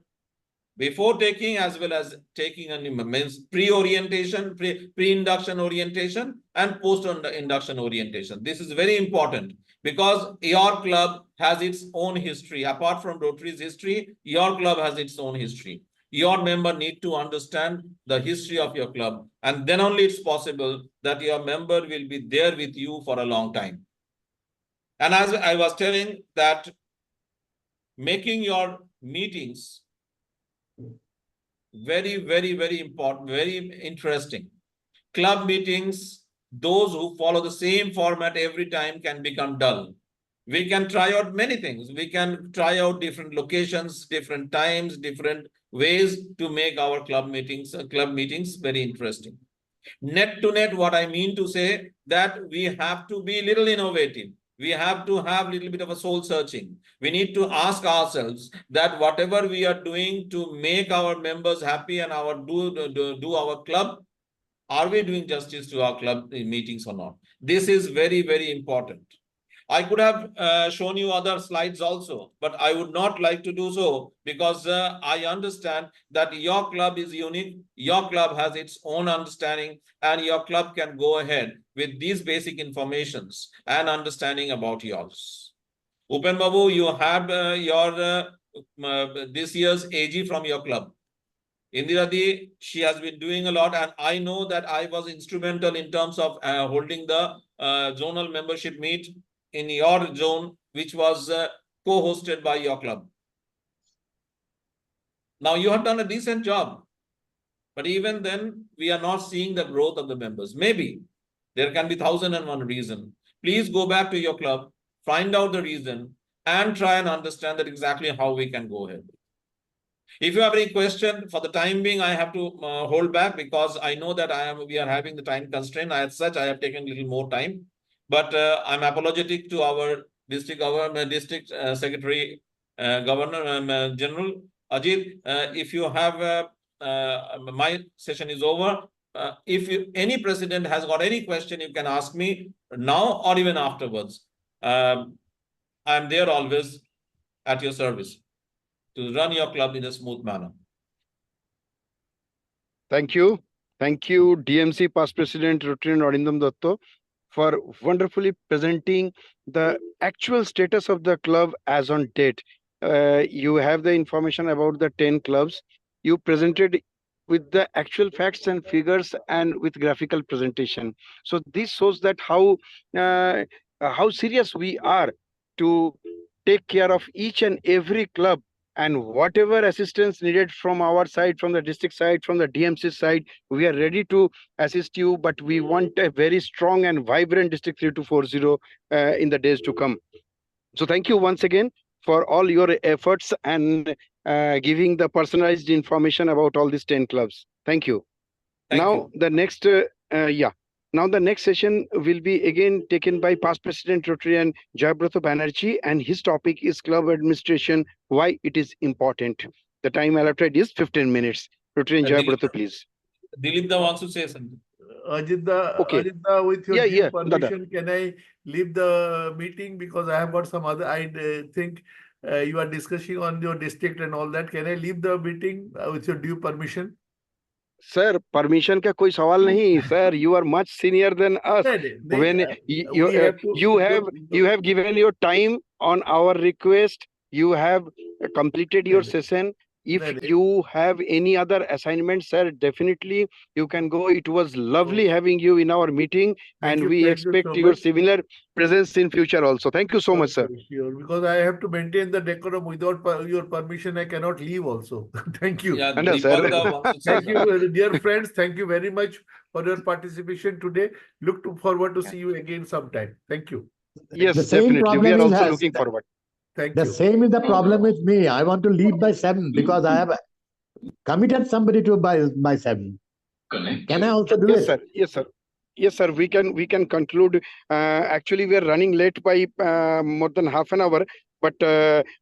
before taking as well as taking a means pre-orientation, pre-induction orientation and post-induction orientation. This is very important because your club has its own history. Apart from Rotary's history, your club has its own history. Your member need to understand the history of your club, and then only it's possible that your member will be there with you for a long time. And as I was telling that making your meetings very, very, very important, very interesting. Club meetings, those who follow the same format every time can become dull. We can try out many things. We can try out different locations, different times, different ways to make our club meetings very interesting. Net to net, what I mean to say that we have to be a little innovative. We have to have a little bit of a soul searching. We need to ask ourselves that whatever we are doing to make our members happy and do our club, are we doing justice to our club meetings or not? This is very, very important. I could have shown you other slides also, but I would not like to do so because I understand that your club is unique. Your club has its own understanding, and your club can go ahead with these basic informations and understanding about yours. Upen Babu, you have your this year's AG from your club. Indira Di, she has been doing a lot, and I know that I was instrumental in terms of holding the zonal membership meet in your zone, which was co-hosted by your club. Now you have done a decent job, but even then we are not seeing the growth of the members. Maybe there can be 1,001 reasons. Please go back to your club, find out the reason, and try and understand that exactly how we can go ahead. If you have any question, for the time being, I have to hold back because I know that we are having the time constraint. As such, I have taken a little more time, but I'm apologetic to our district government, district secretary, governor general Ajit. If you have my session is over. If any president has got any question, you can ask me now or even afterwards. I'm there always at your service to run your club in a smooth manner. Thank you. Thank you, DMC past president Rotary Arindam Datto, for wonderfully presenting the actual status of the club as on date. You have the information about the 10 clubs. You presented with the actual facts and figures and with graphical presentation. So this shows that how serious we are to take care of each and every club, and whatever assistance needed from our side, from the district side, from the DMC side, we are ready to assist you, but we want a very strong and vibrant District 3240 in the days to come. So thank you once again for all your efforts and giving the personalized information about all these 10 clubs. Thank you. The next, Now the next session will be again taken by past President Rotarian Jayabrata Banerjee, and his topic is club administration, why it is important. The time allotted is 15 minutes. Rotarian Jayabrata, please. Dilipda wants to say something. Ajitda, Okay. Ajitda, with your due Dada. permission, can I leave the meeting because I have got some other, I think you are discussing on your district and all that. Can I leave the meeting with your due permission? Sir, permission का कोई सवाल नहीं. Sir, you are much senior than us. When you have given your time on our request, you have completed your session. If you have any other assignment, sir, definitely you can go. It was lovely having you in our meeting, and we expect your similar presence in future also. Thank you so much, sir. Sure, because I have to maintain the decorum. Without your permission, I cannot leave also. Thank you. Yeah, Thank you, dear friends. Thank you very much for your participation today. Look forward to see you again sometime. Thank you. Yes, The same definitely. We problem are is also has- looking forward. Thank The you. same is the problem with me. I want to leave by 7 because I have committed somebody to by 7. Can I also do Yes, it? sir. Yes, sir. Yes, sir. We can conclude. Actually, we are running late by more than half an hour. But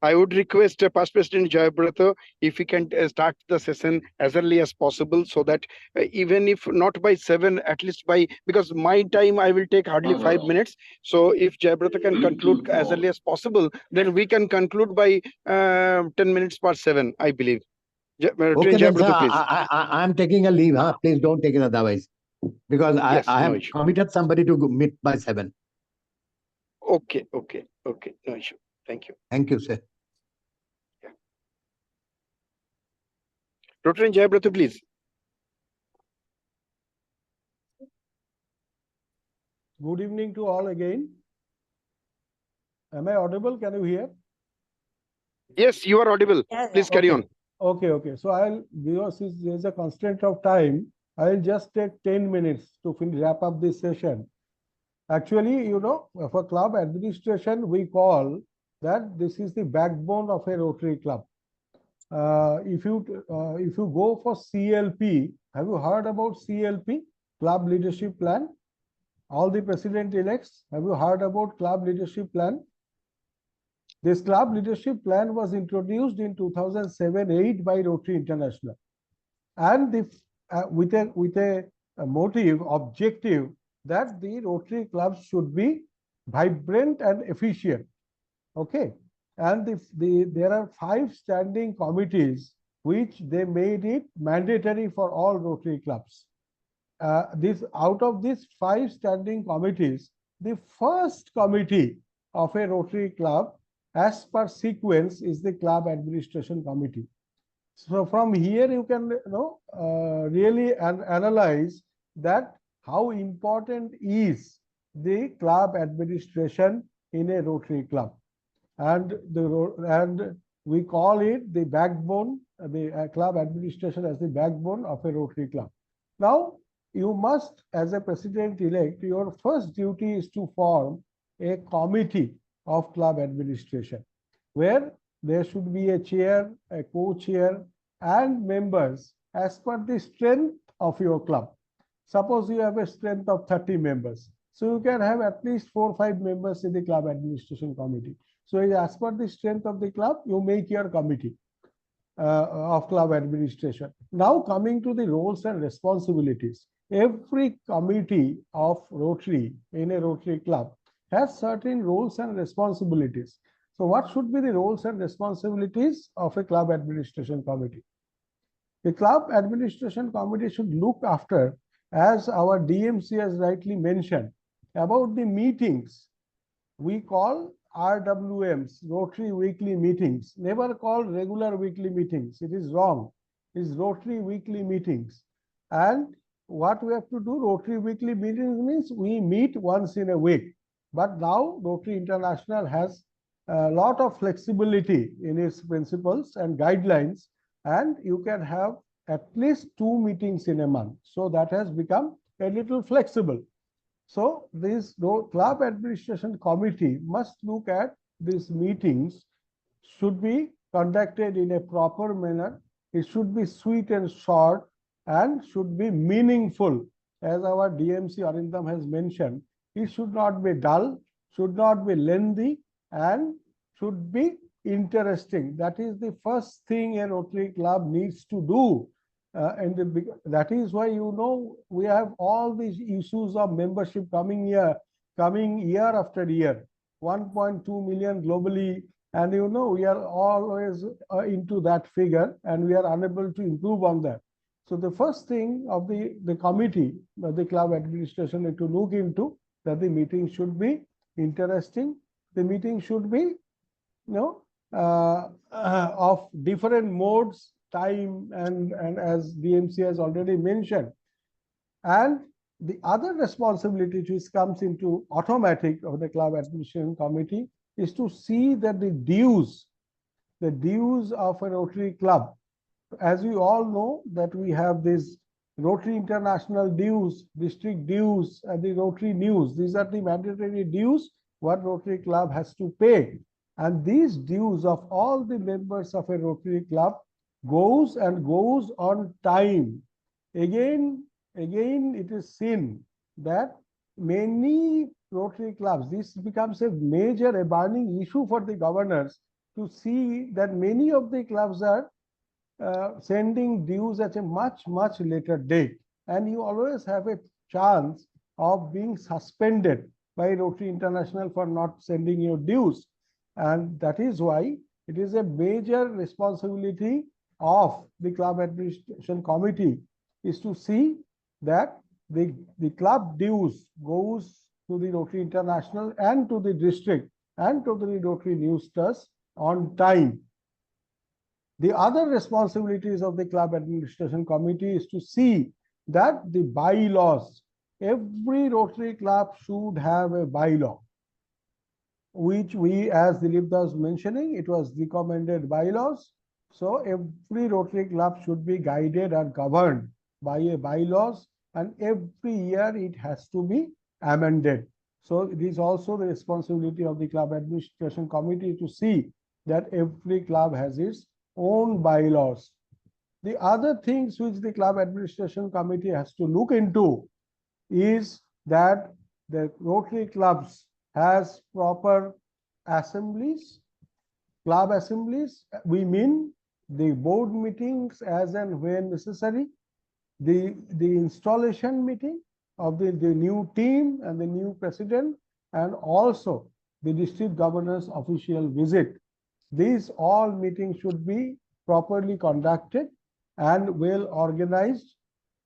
I would request past President Jayabrata if we can start the session as early as possible, so that even if not by 7, at least by, because my time I will take hardly 5 minutes. So if Jayabrata can conclude as early as possible, then we can conclude by 10 minutes past 7, I believe. Okay, then, sir, Jayabrata, please. I'm taking a leave. Huh? Please don't take it otherwise. Because Yes, I no have issue. committed somebody to meet by 7. Okay. No issue. Thank you. Thank you, sir. Rotarian Jayabrata, please. Good evening to all again. Am I audible? Can you hear? Yes, you are audible. Please carry on. Okay. So because there's a constraint of time, I'll just take 10 minutes to wrap up this session. Actually, for club administration, we call that this is the backbone of a Rotary club. If you go for CLP, have you heard about CLP, Club Leadership Plan? All the president-elects, have you heard about Club Leadership Plan? This Club Leadership Plan was introduced in 2007-8 by Rotary International, and with a motive, objective that the Rotary clubs should be vibrant and efficient. Okay, and there are 5 standing committees which they made it mandatory for all Rotary clubs. Out of these 5 standing committees, the first committee of a Rotary club, as per sequence, is the Club Administration Committee. So from here you can really analyze that how important is the club administration in a Rotary club, and we call it the backbone, the club administration as the backbone of a Rotary club. Now you must, as a president-elect, your first duty is to form a committee of club administration, where there should be a chair, a co-chair, and members as per the strength of your club. Suppose you have a strength of 30 members. So you can have at least 4 or 5 members in the club administration committee. So as per the strength of the club, you make your committee of club administration. Now coming to the roles and responsibilities. Every committee of Rotary in a Rotary club has certain roles and responsibilities. So what should be the roles and responsibilities of a club administration committee? The club administration committee should look after, as our DMC has rightly mentioned, about the meetings. We call RWMs, Rotary Weekly Meetings, never called regular weekly meetings. It is wrong. It is Rotary Weekly Meetings. And what we have to do, Rotary Weekly Meetings means we meet once in a week. But now Rotary International has a lot of flexibility in its principles and guidelines, and you can have at least 2 meetings in a month. So that has become a little flexible. So this club administration committee must look at these meetings should be conducted in a proper manner. It should be sweet and short and should be meaningful. As our DMC Arindam has mentioned, it should not be dull, should not be lengthy, and should be interesting. That is the first thing a Rotary club needs to do. And that is why, we have all these issues of membership coming year after year, 1.2 million globally. And we are always into that figure, and we are unable to improve on that. So the first thing of the committee, the club administration, is to look into that the meeting should be interesting. The meeting should be, of different modes, time, and as DMC has already mentioned. And the other responsibility which comes into automatic of the club administration committee is to see that the dues of a Rotary club, as we all know that we have this Rotary International dues, district dues, and the Rotary news. These are the mandatory dues what Rotary club has to pay. And these dues of all the members of a Rotary club goes on time. Again, it is seen that many Rotary clubs, this becomes a burning issue for the governors to see that many of the clubs are sending dues at a much later date. And you always have a chance of being suspended by Rotary International for not sending your dues. And that is why it is a major responsibility of the club administration committee is to see that the club dues goes to the Rotary International and to the district and to the Rotary News Trust on time. The other responsibilities of the club administration committee is to see that the bylaws, every Rotary club should have a bylaw, which we, as Dilip was mentioning, it was recommended bylaws. So every Rotary club should be guided and governed by a bylaws, and every year it has to be amended. So it is also the responsibility of the club administration committee to see that every club has its own bylaws. The other things which the club administration committee has to look into is that the Rotary clubs has proper assemblies, club assemblies. We mean the board meetings as and when necessary, the installation meeting of the new team and the new president, and also the district governor's official visit. These all meetings should be properly conducted and well organized,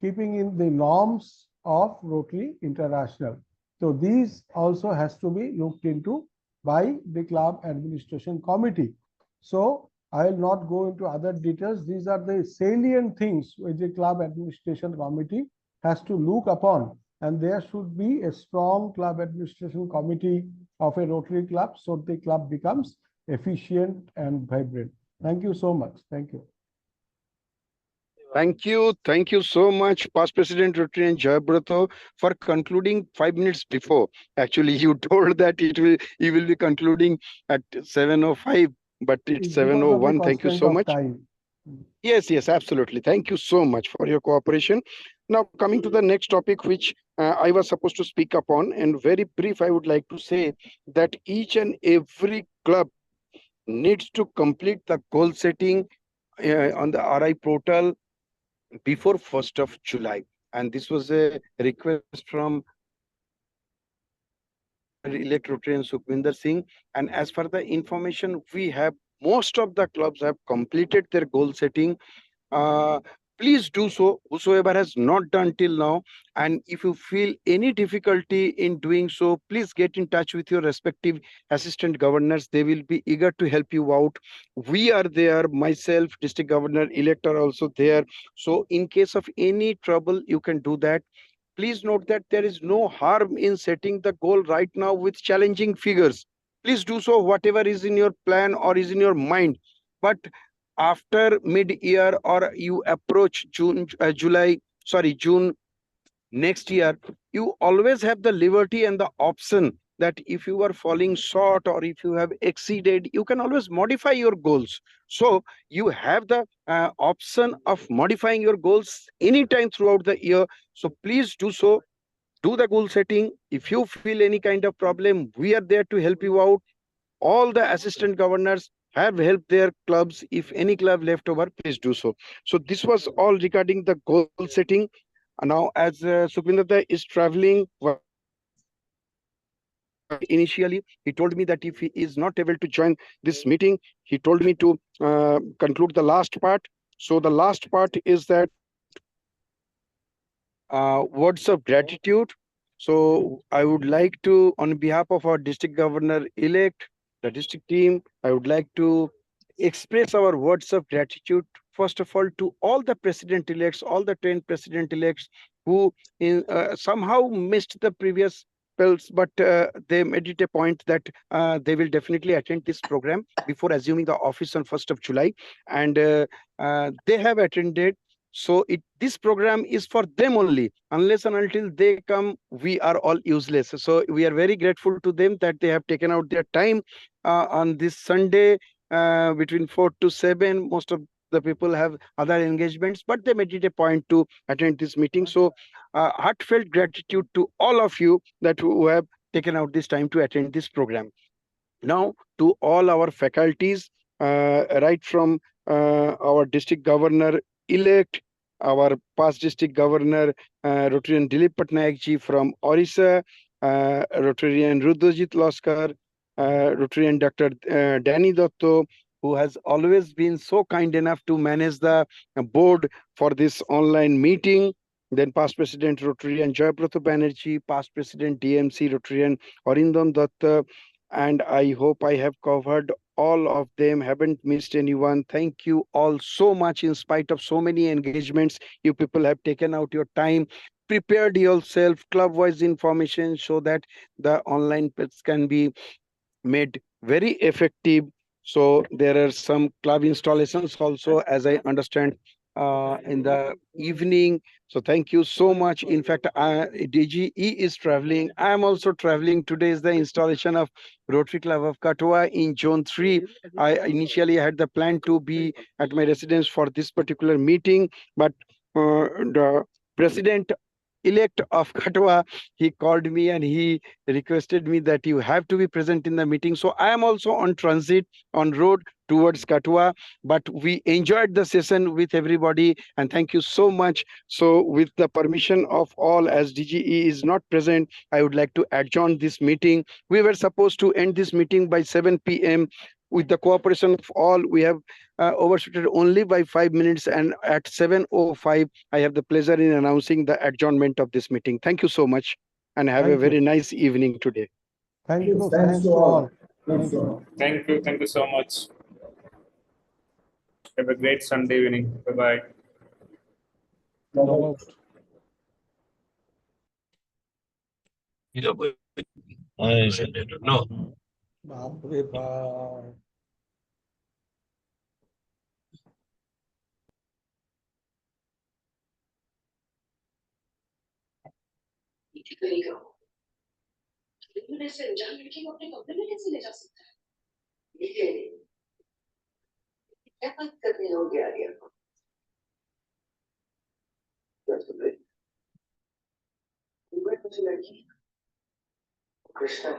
keeping in the norms of Rotary International. So these also has to be looked into by the club administration committee. So I will not go into other details. These are the salient things which the club administration committee has to look upon. And there should be a strong club administration committee of a Rotary club so the club becomes efficient and vibrant. Thank you so much. Thank you. Thank you. Thank you so much, Past President Rotarian Jayabrato, for concluding 5 minutes before. Actually, you told that you will be concluding at 7:05, but it's It's because of the 7:01. Thank you constraint so of much. time. Yes, absolutely. Thank you so much for your cooperation. Now, coming to the next topic, which I was supposed to speak upon, and very brief, I would like to say that each and every club needs to complete the goal setting on the RI portal before 1st of July. And this was a request from elect Rotarian Sukhvinder Singh. And as for the information we have, most of the clubs have completed their goal setting. Please do so, whosoever has not done till now. And if you feel any difficulty in doing so, please get in touch with your respective assistant governors. They will be eager to help you out. We are there, myself, district governor elect are also there. So in case of any trouble, you can do that. Please note that there is no harm in setting the goal right now with challenging figures. Please do so, whatever is in your plan or is in your mind. But after mid-year or you approach June next year, you always have the liberty and the option that if you are falling short or if you have exceeded, you can always modify your goals. So you have the option of modifying your goals anytime throughout the year. So please do so. Do the goal setting. If you feel any kind of problem, we are there to help you out. All the assistant governors have helped their clubs. If any club left over, please do so. So this was all regarding the goal setting. Now, as Sukhvinder is traveling, initially, he told me that if he is not able to join this meeting, he told me to conclude the last part. So the last part is that words of gratitude. So I would like to, on behalf of our district governor-elect, the district team, I would like to express our words of gratitude, first of all, to all the president-elects, all the 10 president-elects who somehow missed the previous spells, but they made it a point that they will definitely attend this program before assuming the office on 1st of July. And they have attended. So this program is for them only. Unless and until they come, we are all useless. So we are very grateful to them that they have taken out their time on this Sunday between 4 to 7. Most of the people have other engagements, but they made it a point to attend this meeting. So heartfelt gratitude to all of you that who have taken out this time to attend this program. Now, to all our faculties, right from our district governor-elect, our past district governor, Rotarian Dilip Patnaik ji from Orissa, Rotarian Rudojit Loskar, Rotarian Dr. Danny Dotto, who has always been so kind enough to manage the board for this online meeting. Then past President Rotarian Jayabrato Banerjee, past President DMC Rotarian Arindam Datta, and I hope I have covered all of them, haven't missed anyone. Thank you all so much. In spite of so many engagements, you people have taken out your time, prepared yourself, club-wise information so that the online bits can be made very effective. So there are some club installations also, as I understand, in the evening. So thank you so much. In fact, DGE is traveling. I am also traveling. Today is the installation of Rotary Club of Katwa in Zone 3. I initially had the plan to be at my residence for this particular meeting, but the president-elect of Katwa, he called me and he requested me that you have to be present in the meeting. So I am also on transit, on road towards Katwa, but we enjoyed the session with everybody and thank you so much. So with the permission of all, as DGE is not present, I would like to adjourn this meeting. We were supposed to end this meeting by 7 p.m. With the cooperation of all, we have overshooted only by 5 minutes, and at 7:05, I have the pleasure in announcing the adjournment of this meeting. Thank you so much and have a very nice evening today. Thank you. Thanks to all. Thank you so much. Have a great Sunday evening. Bye-bye. No. বাপরে বাপ। कृष्णा